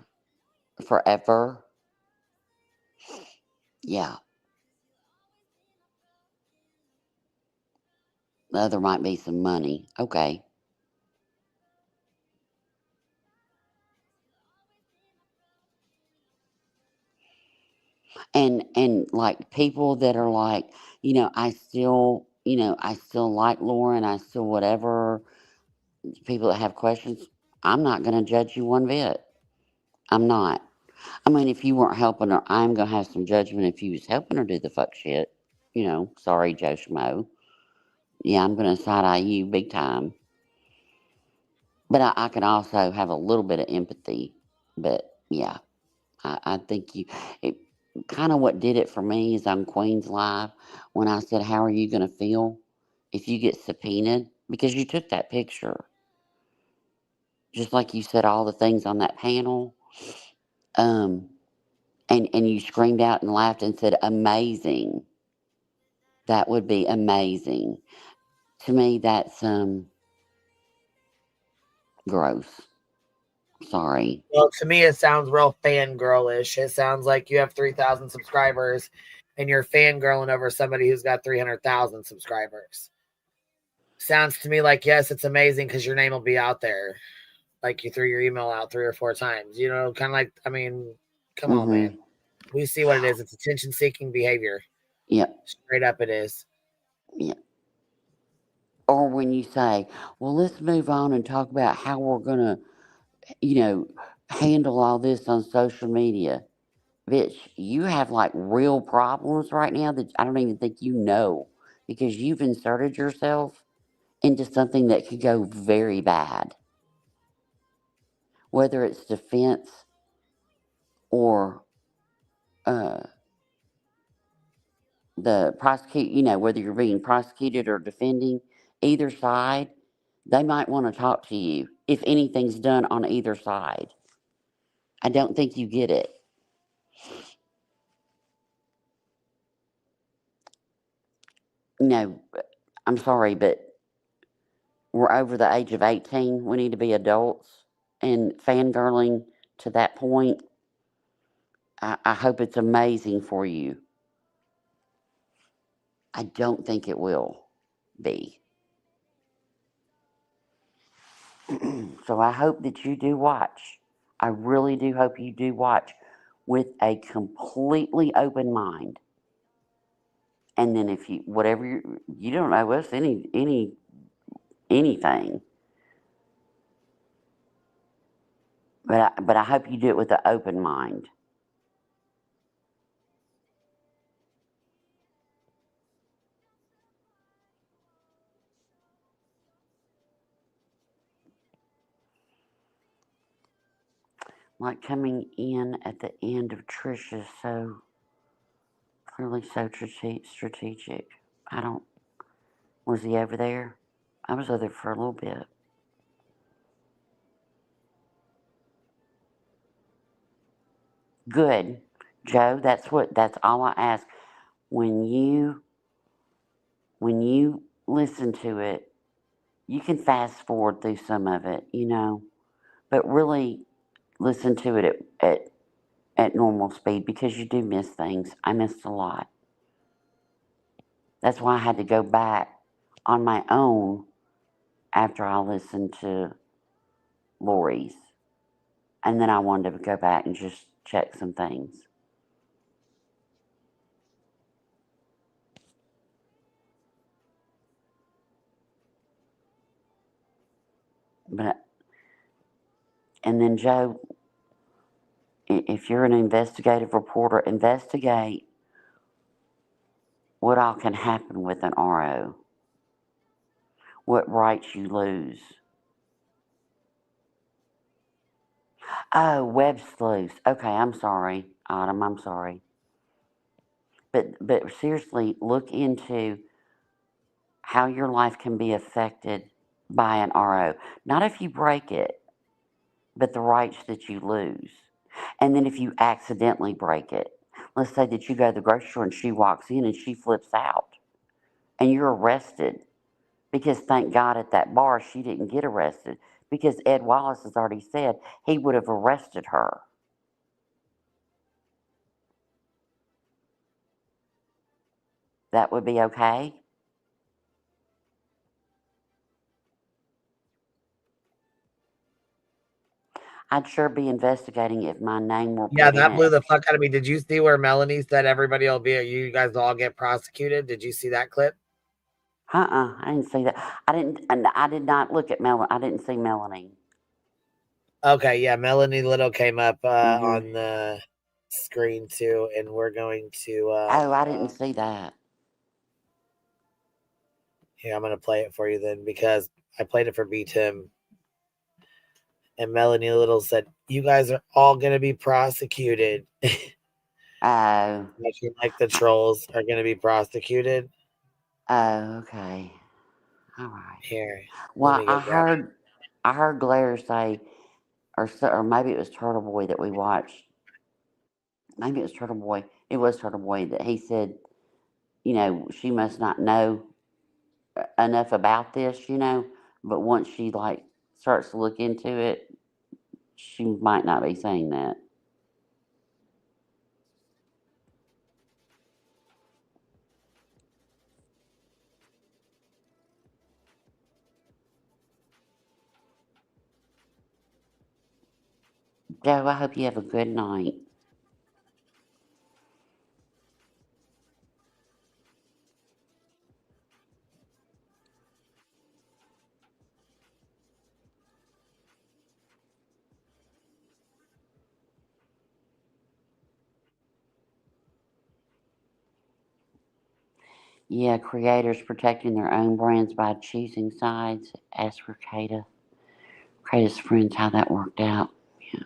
Speaker 4: forever. Yeah. The other might be some money. Okay. And like people that are like, I still like Lauren, I still whatever, people that have questions, I'm not going to judge you one bit. I'm not. I mean, if you weren't helping her, I'm going to have some judgment if you was helping her do the fuck shit. Sorry, Joe Schmo. Yeah, I'm going to side-eye you big time. But I can also have a little bit of empathy. But yeah, I think it kind of what did it for me is on Queen's Live when I said, how are you going to feel if you get subpoenaed? Because you took that picture. Just like you said all the things on that panel. And you screamed out and laughed and said, amazing. That would be amazing. To me, that's gross. Sorry.
Speaker 3: Well, to me, it sounds real fangirlish. It sounds like you have 3,000 subscribers and you're fangirling over somebody who's got 300,000 subscribers. Sounds to me like, yes, it's amazing because your name will be out there. Like you threw your email out 3 or 4 times. Kind of like, come on, man. We see what it is. It's attention-seeking behavior.
Speaker 4: Yep.
Speaker 3: Straight up it is.
Speaker 4: Yep. Or when you say, well, let's move on and talk about how we're going to, handle all this on social media. Bitch, you have like real problems right now that I don't even think you know because you've inserted yourself into something that could go very bad. Whether it's defense or the prosecute, whether you're being prosecuted or defending either side, they might want to talk to you if anything's done on either side. I don't think you get it. I'm sorry, but we're over the age of 18. We need to be adults. And fangirling to that point, I hope it's amazing for you. I don't think it will be. So I hope that you do watch. I really do hope you do watch with a completely open mind. And then if you, whatever you don't know us anything. But I hope you do it with an open mind. Like coming in at the end of Trisha's so clearly so strategic. I don't. Was he over there? I was over there for a little bit. Good, Joe. That's all I ask. When you listen to it, you can fast forward through some of it, but really listen to it at normal speed because you do miss things. I missed a lot. That's why I had to go back on my own after I listened to Lori's. And then I wanted to go back and just check some things. And then Joe, if you're an investigative reporter, investigate what all can happen with an RO. What rights you lose. Oh, web sleuths. Okay, I'm sorry, Autumn. I'm sorry. But seriously, look into how your life can be affected by an RO. Not if you break it, but the rights that you lose. And then if you accidentally break it, let's say that you go to the grocery store and she walks in and she flips out and you're arrested because thank God at that bar she didn't get arrested because Ed Wallace has already said he would have arrested her. That would be okay? I'd sure be investigating if my name were
Speaker 3: Yeah,
Speaker 4: put in
Speaker 3: that blew
Speaker 4: it.
Speaker 3: the fuck out of me. Did you see where Melanie said everybody will be, you guys will all get prosecuted? Did you see that clip?
Speaker 4: I didn't see that. I did not look at Melanie. I didn't see Melanie.
Speaker 3: Okay, yeah, Melanie Little came up on the screen too, and we're going to.
Speaker 4: Oh, I didn't see that.
Speaker 3: Here, I'm going to play it for you then because I played it for B Tim. And Melanie Little said, "You guys are all going to be prosecuted."
Speaker 4: Oh.
Speaker 3: Like the trolls are going to be prosecuted.
Speaker 4: Oh, okay. All right.
Speaker 3: Here,
Speaker 4: Well, I heard Blair say, or maybe it was Turtle Boy that we watched. Maybe it was Turtle Boy. It was Turtle Boy that he said, she must not know enough about this, but once she starts to look into it, she might not be saying that. Joe, I hope you have a good night. Yeah, creators protecting their own brands by choosing sides. Ask for Kata's friends how that worked out. Yeah.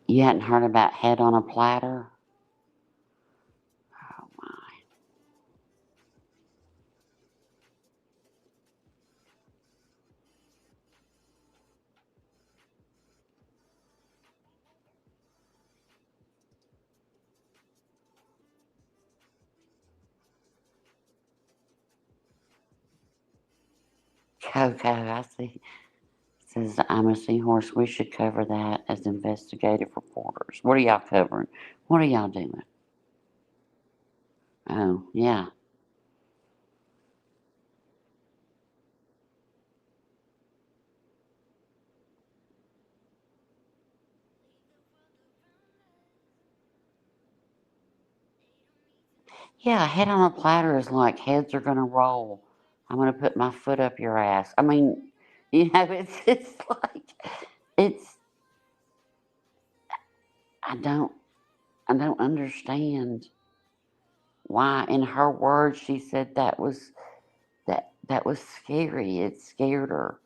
Speaker 4: You hadn't heard about Head on a Platter? Oh my. Coco, I see. Says, I'm a seahorse. We should cover that as investigative reporters. What are y'all covering? What are y'all doing? Oh, yeah. Yeah, head on a platter is like heads are gonna roll. I'm gonna put my foot up your ass. I mean, it's like it's. I don't understand why. In her words, she said that was scary. It scared her.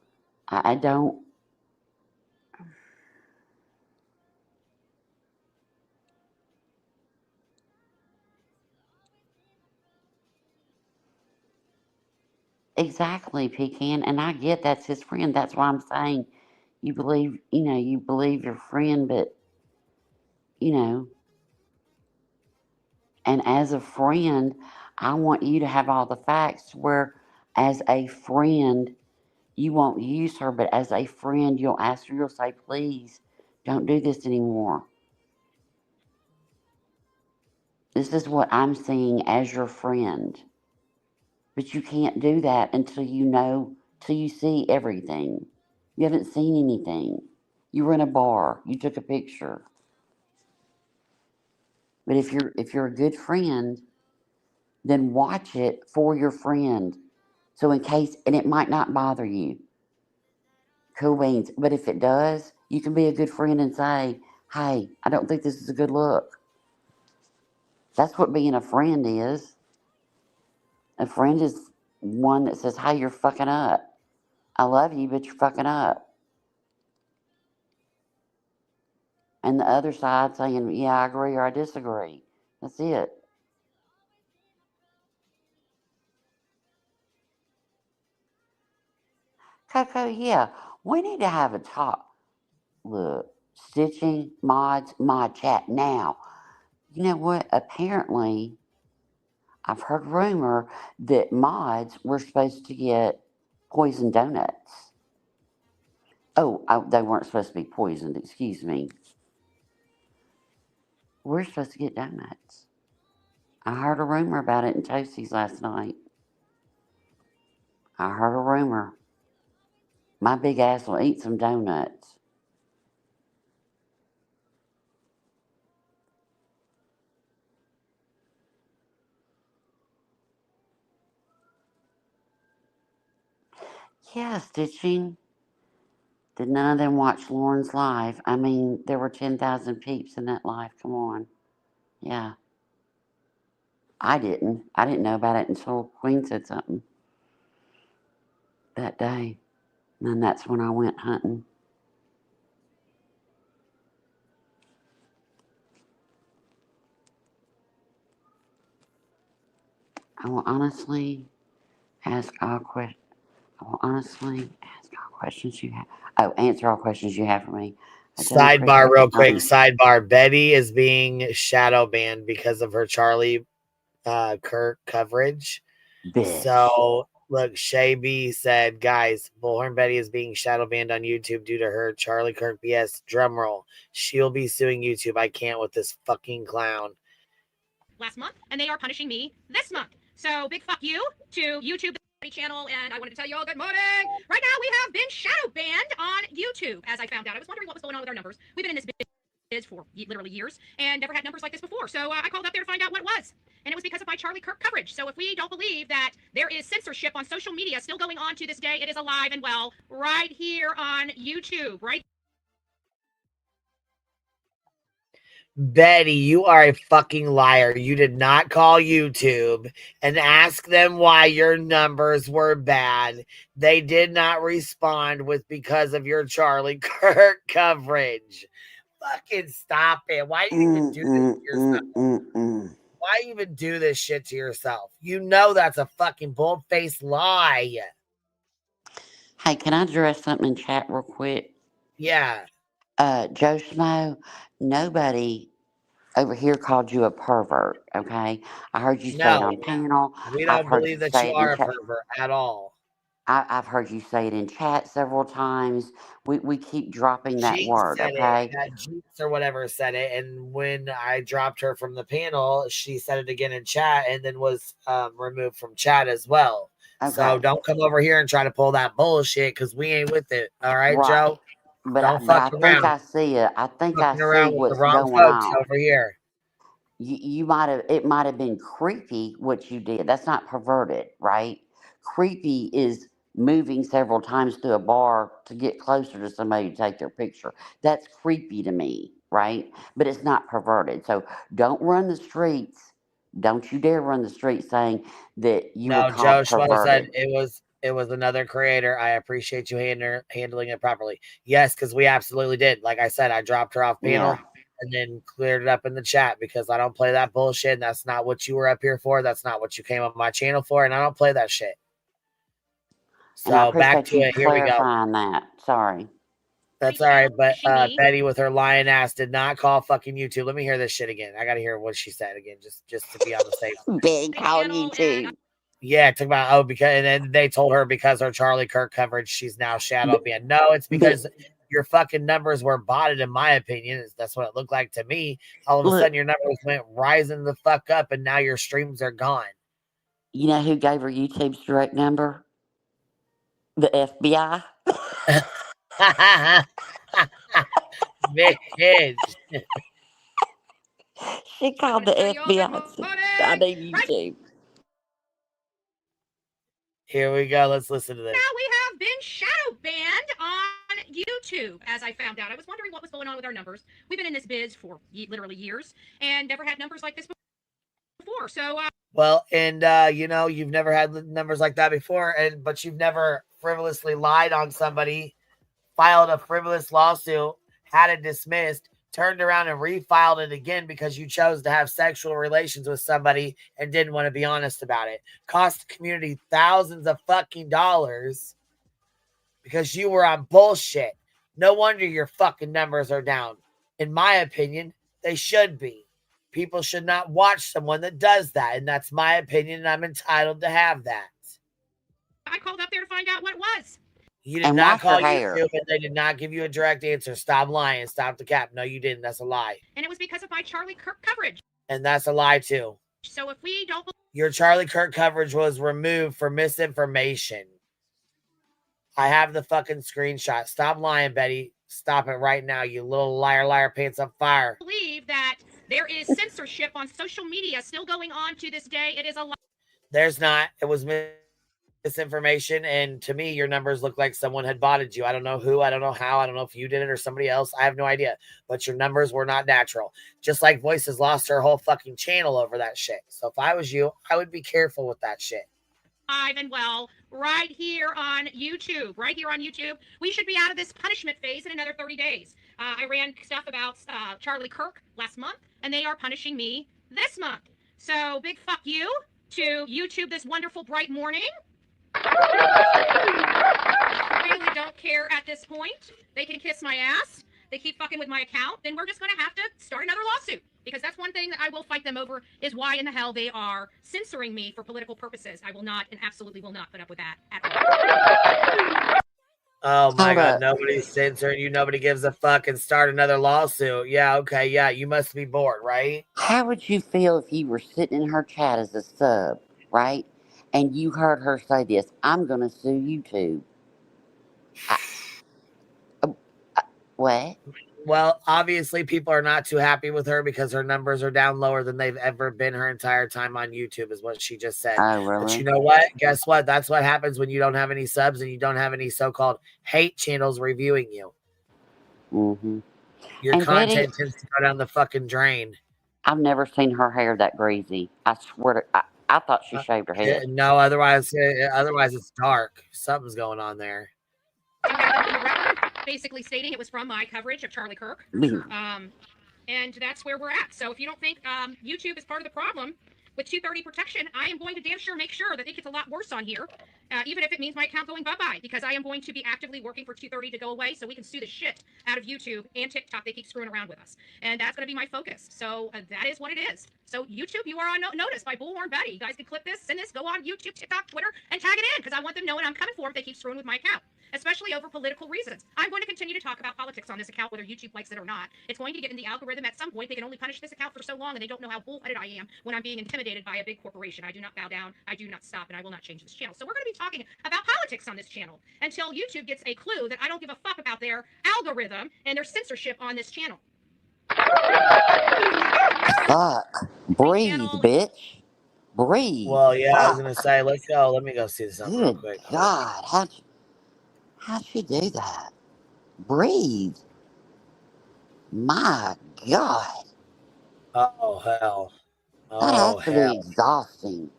Speaker 4: I don't. Exactly, Pecan, and I get that's his friend. That's why I'm saying you believe, you believe your friend, but you know, and as a friend, I want you to have all the facts where as a friend, you won't use her, but as a friend, you'll ask her, you'll say, please don't do this anymore. This is what I'm seeing as your friend. But you can't do that until till you see everything. You haven't seen anything. You were in a bar, you took a picture. But if you're a good friend, then watch it for your friend. So in case, and it might not bother you. Cool beans. But if it does, you can be a good friend and say, hey, I don't think this is a good look. That's what being a friend is. A friend is one that says, hey, you're fucking up. I love you, but you're fucking up. And the other side saying, yeah, I agree or I disagree. That's it. Coco, yeah, we need to have a talk. Look, stitching, mods, mod chat now. You know what? Apparently, I've heard rumor that mods were supposed to get poisoned donuts. Oh, they weren't supposed to be poisoned, excuse me. We're supposed to get donuts. I heard a rumor about it in Toasties last night. I heard a rumor. My big ass will eat some donuts. Yeah, stitching. Did none of them watch Lauren's live? I mean, there were 10,000 peeps in that live. Come on. Yeah. I didn't. I didn't know about it until Queen said something that day. And then that's when I went hunting. I will honestly ask all questions. I will honestly ask all questions you have. Oh, answer all questions you have for me. I don't
Speaker 3: Sidebar,
Speaker 4: appreciate
Speaker 3: real
Speaker 4: the
Speaker 3: quick.
Speaker 4: time.
Speaker 3: Sidebar. Betty is being shadow banned because of her Charlie Kirk coverage.
Speaker 4: Bitch.
Speaker 3: So look, Shay B said, guys, Bullhorn Betty is being shadow banned on YouTube due to her Charlie Kirk BS. Drum roll. She'll be suing YouTube. I can't with this fucking clown.
Speaker 6: Last month, and they are punishing me this month. So big fuck you to YouTube channel, and I wanted to tell you all good morning. Right now, we have been shadow banned on YouTube, as I found out. I was wondering what was going on with our numbers. We've been in this biz for literally years and never had numbers like this before. So I called up there to find out what it was. And it was because of my Charlie Kirk coverage. So if we don't believe that there is censorship on social media still going on to this day, it is alive and well right here on YouTube, right?
Speaker 3: Betty, you are a fucking liar. You did not call YouTube and ask them why your numbers were bad. They did not respond with because of your Charlie Kirk coverage. Fucking stop it. Why do you even do this to yourself? Why even do this shit to yourself? You know that's a fucking bull-faced lie.
Speaker 4: Hey, can I address something in chat real quick?
Speaker 3: Yeah.
Speaker 4: Joe Schmo, nobody over here called you a pervert, okay? I heard you say it on
Speaker 3: No,
Speaker 4: panel.
Speaker 3: we
Speaker 4: I've
Speaker 3: don't
Speaker 4: heard
Speaker 3: believe
Speaker 4: you
Speaker 3: that
Speaker 4: say
Speaker 3: you
Speaker 4: it in
Speaker 3: are a
Speaker 4: chat.
Speaker 3: pervert at all.
Speaker 4: I've heard you say it in chat several times. We keep dropping that
Speaker 3: Jinx
Speaker 4: word,
Speaker 3: said it.
Speaker 4: okay?
Speaker 3: That Jinx or whatever said it. And when I dropped her from the panel, she said it again in chat and then was removed from chat as well.
Speaker 4: Okay.
Speaker 3: So don't come over here and try to pull that bullshit because we ain't with it. All right,
Speaker 4: Right.
Speaker 3: Joe?
Speaker 4: But
Speaker 3: Don't
Speaker 4: I
Speaker 3: fuck
Speaker 4: think
Speaker 3: around.
Speaker 4: I see it. I think I
Speaker 3: Fucking
Speaker 4: see
Speaker 3: around with the
Speaker 4: what's
Speaker 3: wrong
Speaker 4: going
Speaker 3: folks
Speaker 4: on.
Speaker 3: over here.
Speaker 4: you might have, it might have been creepy what you did. That's not perverted, right? Creepy is moving several times through a bar to get closer to somebody to take their picture. That's creepy to me, right? But it's not perverted. So don't run the streets. Don't you dare run the streets saying that you were
Speaker 3: No, Joe
Speaker 4: called
Speaker 3: Schmo said
Speaker 4: perverted.
Speaker 3: it was another creator. I appreciate you handling it properly. Yes, because we absolutely did. Like I said, I dropped her off panel
Speaker 4: Yeah.
Speaker 3: and then cleared it up in the chat because I don't play that bullshit. And that's not what you were up here for. That's not what you came on my channel for. And I don't play that shit.
Speaker 4: And I
Speaker 3: So back
Speaker 4: appreciate
Speaker 3: to
Speaker 4: you
Speaker 3: it. Here we go.
Speaker 4: clarifying that. Sorry.
Speaker 3: That's all right. But Betty with her lying ass did not call fucking YouTube. Let me hear this shit again. I got to hear what she said again, just to be on the safe side.
Speaker 4: Big called you too.
Speaker 3: Yeah, it took about because and then they told her because her Charlie Kirk coverage, she's now shadow banned. No, it's because your fucking numbers were botted, in my opinion. That's what it looked like to me. All of a sudden, your numbers went rising the fuck up, and now your streams are gone.
Speaker 4: You know who gave her YouTube's direct number? The FBI.
Speaker 3: Bitch.
Speaker 4: She called the FBI and said, I need YouTube.
Speaker 3: Here we go. Let's listen to this.
Speaker 8: Now we have been shadow banned on YouTube, as I found out. I was wondering what was going on with our numbers. We've been in this biz for literally years and never had numbers like this before. So,
Speaker 3: well, and you know, you've never had numbers like that before, but you've never frivolously lied on somebody, filed a frivolous lawsuit, had it dismissed, turned around and refiled it again because you chose to have sexual relations with somebody and didn't want to be honest about it. Cost the community thousands of fucking dollars because you were on bullshit. No wonder your fucking numbers are down. In my opinion, they should be. People should not watch someone that does that, and that's my opinion, and I'm entitled to have that.
Speaker 8: I called up there to find out what it was.
Speaker 3: You did not call YouTube, and they did not give you a direct answer. Stop lying. Stop the cap. No, you didn't. That's a lie.
Speaker 8: And it was because of my Charlie Kirk coverage.
Speaker 3: And that's a lie, too.
Speaker 8: So if we don't...
Speaker 3: Your Charlie Kirk coverage was removed for misinformation. I have the fucking screenshot. Stop lying, Betty. Stop it right now, you little liar, pants on fire.
Speaker 8: I believe that there is censorship on social media still going on to this day. It is a lie.
Speaker 3: There's not. It was misinformation, and to me, your numbers look like someone had botted you. I don't know who, I don't know how, I don't know if you did it or somebody else. I have no idea, but your numbers were not natural. Just like Voices lost her whole fucking channel over that shit. So if I was you, I would be careful with that shit.
Speaker 8: And well, right here on YouTube, we should be out of this punishment phase in another 30 days. I ran stuff about Charlie Kirk last month, and they are punishing me this month. So big fuck you to YouTube this wonderful bright morning. I really don't care at this point. They can kiss my ass. They keep fucking with my account. Then we're just going to have to start another lawsuit. Because that's one thing that I will fight them over is why in the hell they are censoring me for political purposes. I will not and absolutely will not put up with that at all.
Speaker 3: Oh my God, nobody's censoring you. Nobody gives a fuck and start another lawsuit. Yeah, okay, yeah, you must be bored, right?
Speaker 4: How would you feel if you were sitting in her chat as a sub, right? And you heard her say this, I'm going to sue YouTube. What?
Speaker 3: Well, obviously people are not too happy with her because her numbers are down lower than they've ever been her entire time on YouTube is what she just said.
Speaker 4: Oh, really?
Speaker 3: But you know what? Guess what? That's what happens when you don't have any subs and you don't have any so-called hate channels reviewing you.
Speaker 4: Mm-hmm.
Speaker 3: Your and content tends to go down the fucking drain.
Speaker 4: I've never seen her hair that greasy. I swear to I thought she shaved her head.
Speaker 3: No, otherwise it's dark. Something's going on there.
Speaker 8: Basically stating it was from my coverage of Charlie Kirk. And that's where we're at. So if you don't think YouTube is part of the problem with 230 protection, I am going to damn sure make sure that it gets a lot worse on here, even if it means my account going bye-bye, because I am going to be actively working for 230 to go away so we can sue the shit out of YouTube and TikTok. They keep screwing around with us. And that's going to be my focus. So that is what it is. So YouTube, you are on notice by Bullhorn Betty. You guys can clip this, send this, go on YouTube, TikTok, Twitter, and tag it in, because I want them knowing I'm coming for them if they keep screwing with my account, especially over political reasons. I'm going to continue to talk about politics on this account, whether YouTube likes it or not. It's going to get in the algorithm at some point. They can only punish this account for so long, and they don't know how bullheaded I am when I'm being intimidated by a big corporation. I do not bow down. I do not stop, and I will not change this channel. So we're going to be talking about politics on this channel until YouTube gets a clue that I don't give a fuck about their algorithm and their censorship on this channel.
Speaker 4: Fuck. Breathe, bitch. Breathe.
Speaker 3: Well, yeah, I was
Speaker 4: Fuck.
Speaker 3: gonna say, let's go. Let me go see something real
Speaker 4: Good
Speaker 3: quick. Hold
Speaker 4: God. How'd she do that? Breathe. My God.
Speaker 3: on. Oh hell.
Speaker 4: That has
Speaker 3: Oh
Speaker 4: to be
Speaker 3: hell.
Speaker 4: exhausting.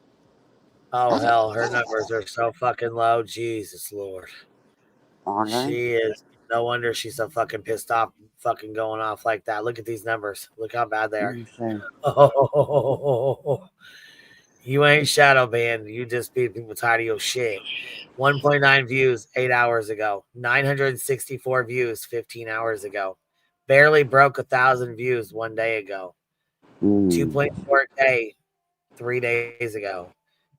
Speaker 3: Oh
Speaker 4: That's
Speaker 3: hell. Her numbers are so fucking low. Jesus Lord.
Speaker 4: are they?
Speaker 3: She is. No wonder she's so fucking pissed off, fucking going off like that. Look at these numbers. Look how bad they
Speaker 4: Let
Speaker 3: are.
Speaker 4: me see.
Speaker 3: Oh, you ain't shadow banned. You just beat people tired of your shit. 1.9 views 8 hours ago. 964 views 15 hours ago. Barely broke 1,000 views 1 day ago. 2.4K 3 days ago.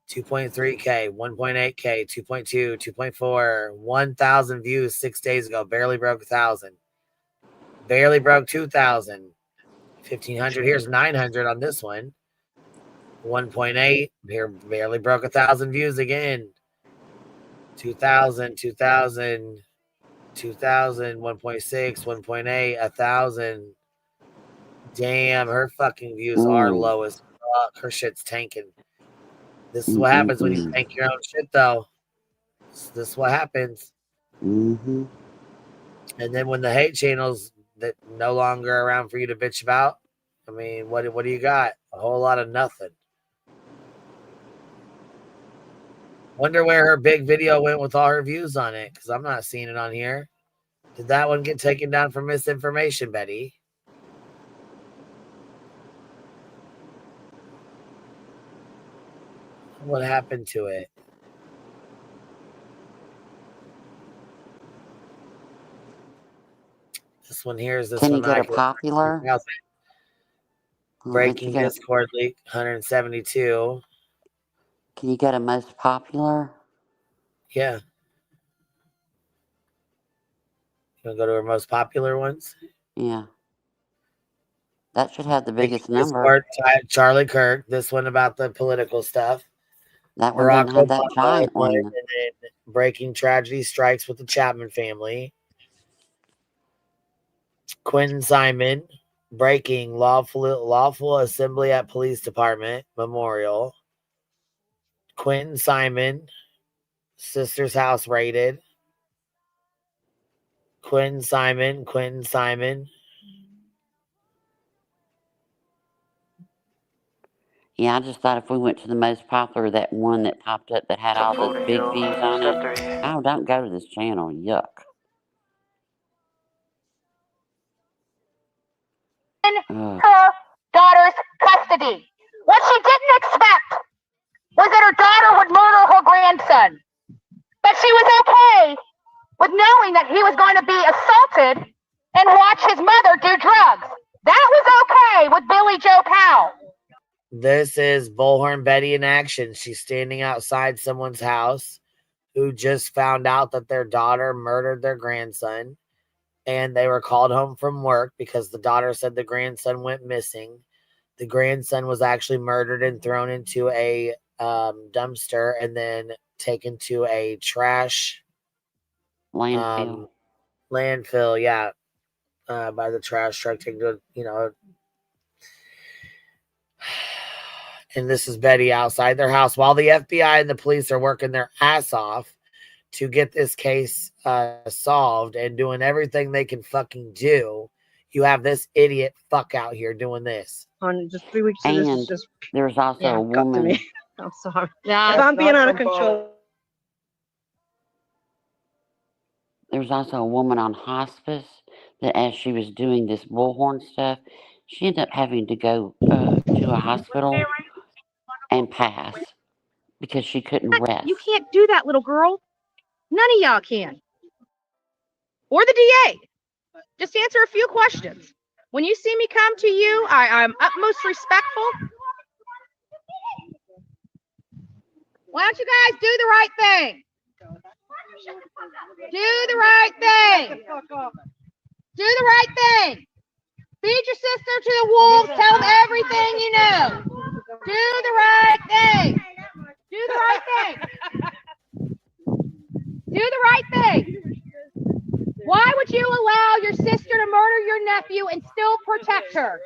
Speaker 3: 2.3K, 1.8K, 2.2, 2.4, 1,000 views 6 days ago. Barely broke 1,000. Barely broke 2,000. 1,500. Here's 900 on this one. 1.8. Here barely broke 1,000 views again. 2,000, 2,000, 2,000, 1.6, 1.8, 1,000. Damn, her fucking views are low as fuck. Her shit's tanking. This is what happens when you tank your own shit, though. This is what happens.
Speaker 4: Mm-hmm.
Speaker 3: And then when the hate channels that no longer around for you to bitch about, I mean, what do you got? A whole lot of nothing. Wonder where her big video went with all her views on it, because I'm not seeing it on here. Did that one get taken down for misinformation, Betty? What happened to it? This one here is this
Speaker 4: Can you
Speaker 3: one
Speaker 4: get
Speaker 3: I
Speaker 4: a
Speaker 3: can.
Speaker 4: popular?
Speaker 3: Breaking Discord leak 172.
Speaker 4: Can you get a most popular?
Speaker 3: Yeah. You want to go to our most popular ones?
Speaker 4: Yeah. That should have the
Speaker 3: Breaking
Speaker 4: biggest number.
Speaker 3: Discord, Charlie Kirk. This one about the political stuff.
Speaker 4: That one
Speaker 3: Barack
Speaker 4: doesn't have that
Speaker 3: Obama,
Speaker 4: giant one.
Speaker 3: and then Breaking Tragedy Strikes with the Chapman Family. Quentin Simon, Breaking Lawful Assembly at Police Department Memorial. Quentin Simon, Sister's House Raided. Quentin Simon.
Speaker 4: Yeah, I just thought if we went to the most popular, that one that popped up that had all those big views on it. Oh, don't go to this channel. Yuck.
Speaker 7: Her daughter's custody. What she didn't expect was that her daughter would murder her grandson. But she was okay with knowing that he was going to be assaulted and watch his mother do drugs. That was okay with Billy Joe Powell.
Speaker 3: This is Bullhorn Betty in action. She's standing outside someone's house who just found out that their daughter murdered their grandson, and they were called home from work because the daughter said the grandson went missing. The grandson was actually murdered and thrown into a dumpster and then taken to a trash
Speaker 4: landfill.
Speaker 3: Landfill, yeah, by the trash truck, taken to, and this is Betty outside their house while the FBI and the police are working their ass off to get this case solved and doing everything they can fucking do. You have this idiot fuck out here doing this.
Speaker 12: On just 3 weeks,
Speaker 4: and
Speaker 12: this is just
Speaker 4: there's also a woman.
Speaker 12: I'm sorry. If I'm being out of control.
Speaker 4: There's also a woman on hospice that, as she was doing this bullhorn stuff, she ended up having to go to a hospital and pass because she couldn't rest.
Speaker 7: You can't do that, little girl. None of y'all can. Or the DA. Just answer a few questions. When you see me come to you, I'm utmost respectful. Why don't you guys do the right thing? Do the right thing. Do the right thing. Feed your sister to the wolves. Tell them everything you know. Do the right thing. Do the right thing. Do the right thing. Why would you allow your sister to murder your nephew and still protect her?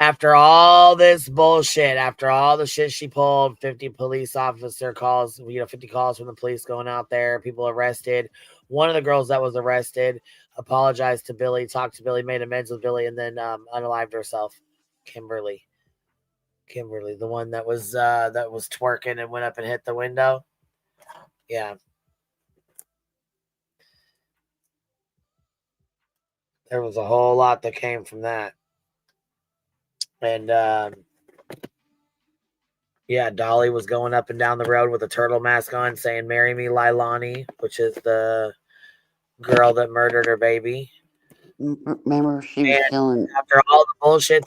Speaker 3: After all this bullshit, after all the shit she pulled, 50 police officer calls, 50 calls from the police going out there, people arrested. One of the girls that was arrested apologized to Billy, talked to Billy, made amends with Billy, and then unalived herself. Kimberly, the one that was twerking and went up and hit the window. Yeah. There was a whole lot that came from that. And yeah, Dolly was going up and down the road with a turtle mask on saying, "Marry me, Leilani," which is the girl that murdered her baby.
Speaker 4: Remember, she was killing.
Speaker 3: After all the bullshit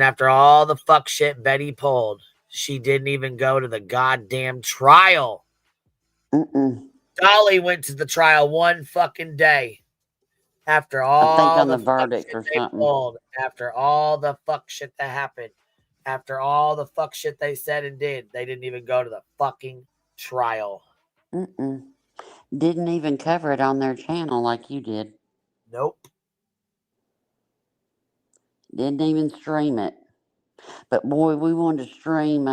Speaker 3: after all the fuck shit Betty pulled, she didn't even go to the goddamn trial. Dolly went to the trial one fucking day. After all,
Speaker 4: I think on
Speaker 3: the
Speaker 4: the verdict
Speaker 3: shit
Speaker 4: or
Speaker 3: they
Speaker 4: something.
Speaker 3: pulled, after all the fuck shit that happened, after all the fuck shit they said and did, they didn't even go to the fucking trial.
Speaker 4: Didn't even cover it on their channel like you did.
Speaker 3: Nope.
Speaker 4: Didn't even stream it. But boy, we wanted to stream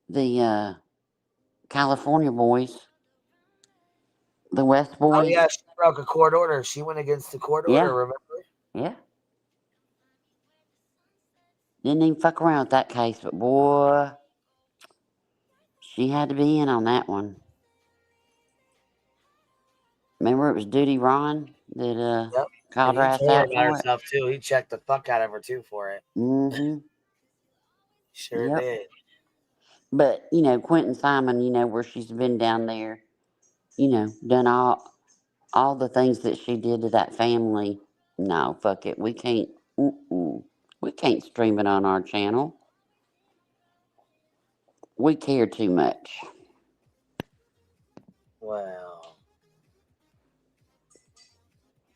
Speaker 4: the California boys. The West boys.
Speaker 3: Oh yeah, she broke a court order. She went against the court order, remember?
Speaker 4: Yeah. Didn't even fuck around with that case, but boy, she had to be in on that one. Remember, it was Duty Ron that called her ass out for it.
Speaker 3: Herself too. He checked the fuck out of her too for it. Sure did.
Speaker 4: But Quentin Simon, where she's been down there, done all the things that she did to that family. No, fuck it. We can't. We can't stream it on our channel. We care too much.
Speaker 3: Well.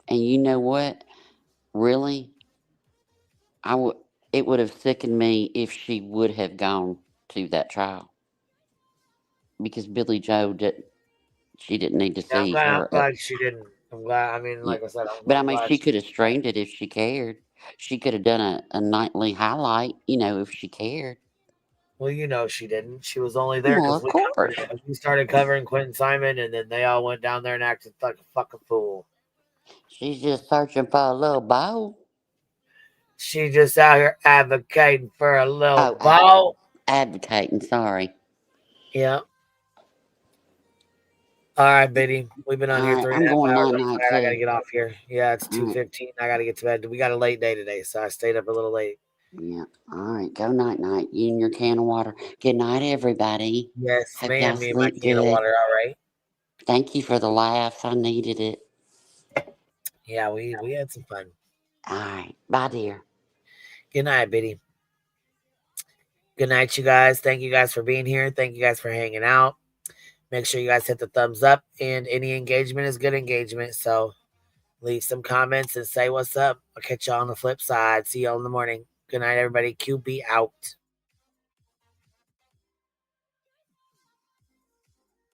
Speaker 4: And you know what? Really, it would have sickened me if she would have gone to that trial. Because Billy Joe she didn't need to see her.
Speaker 3: I'm glad she didn't. I'm glad. I mean, like I said,
Speaker 4: but I mean, she could have streamed it if she cared. She could have done a nightly highlight, if she cared.
Speaker 3: Well, she didn't. She was only there
Speaker 4: because
Speaker 3: we started covering Quentin Simon, and then they all went down there and acted like a fucking fool.
Speaker 4: She's just searching for a little bow.
Speaker 3: She's just out here advocating for a little bow.
Speaker 4: Advocating, sorry.
Speaker 3: Yeah. All right, Biddy. We've been on here 3.5 hours. I gotta get off here. Yeah, it's 2:15. I gotta get to bed. We got a late day today, so I stayed up a little late.
Speaker 4: Yeah. All right. Go night. You and your can of water. Good night, everybody.
Speaker 3: Yes,
Speaker 4: Hope
Speaker 3: ma'am.
Speaker 4: y'all
Speaker 3: Me and my
Speaker 4: sleep
Speaker 3: can of
Speaker 4: good.
Speaker 3: water. All right.
Speaker 4: Thank you for the laughs. I needed it.
Speaker 3: Yeah, we had some fun.
Speaker 4: All right. Bye, dear.
Speaker 3: Good night, Biddy. Good night, you guys. Thank you guys for being here. Thank you guys for hanging out. Make sure you guys hit the thumbs up, and any engagement is good engagement. So leave some comments and say what's up. I'll catch y'all on the flip side. See y'all in the morning. Good night, everybody. QB out.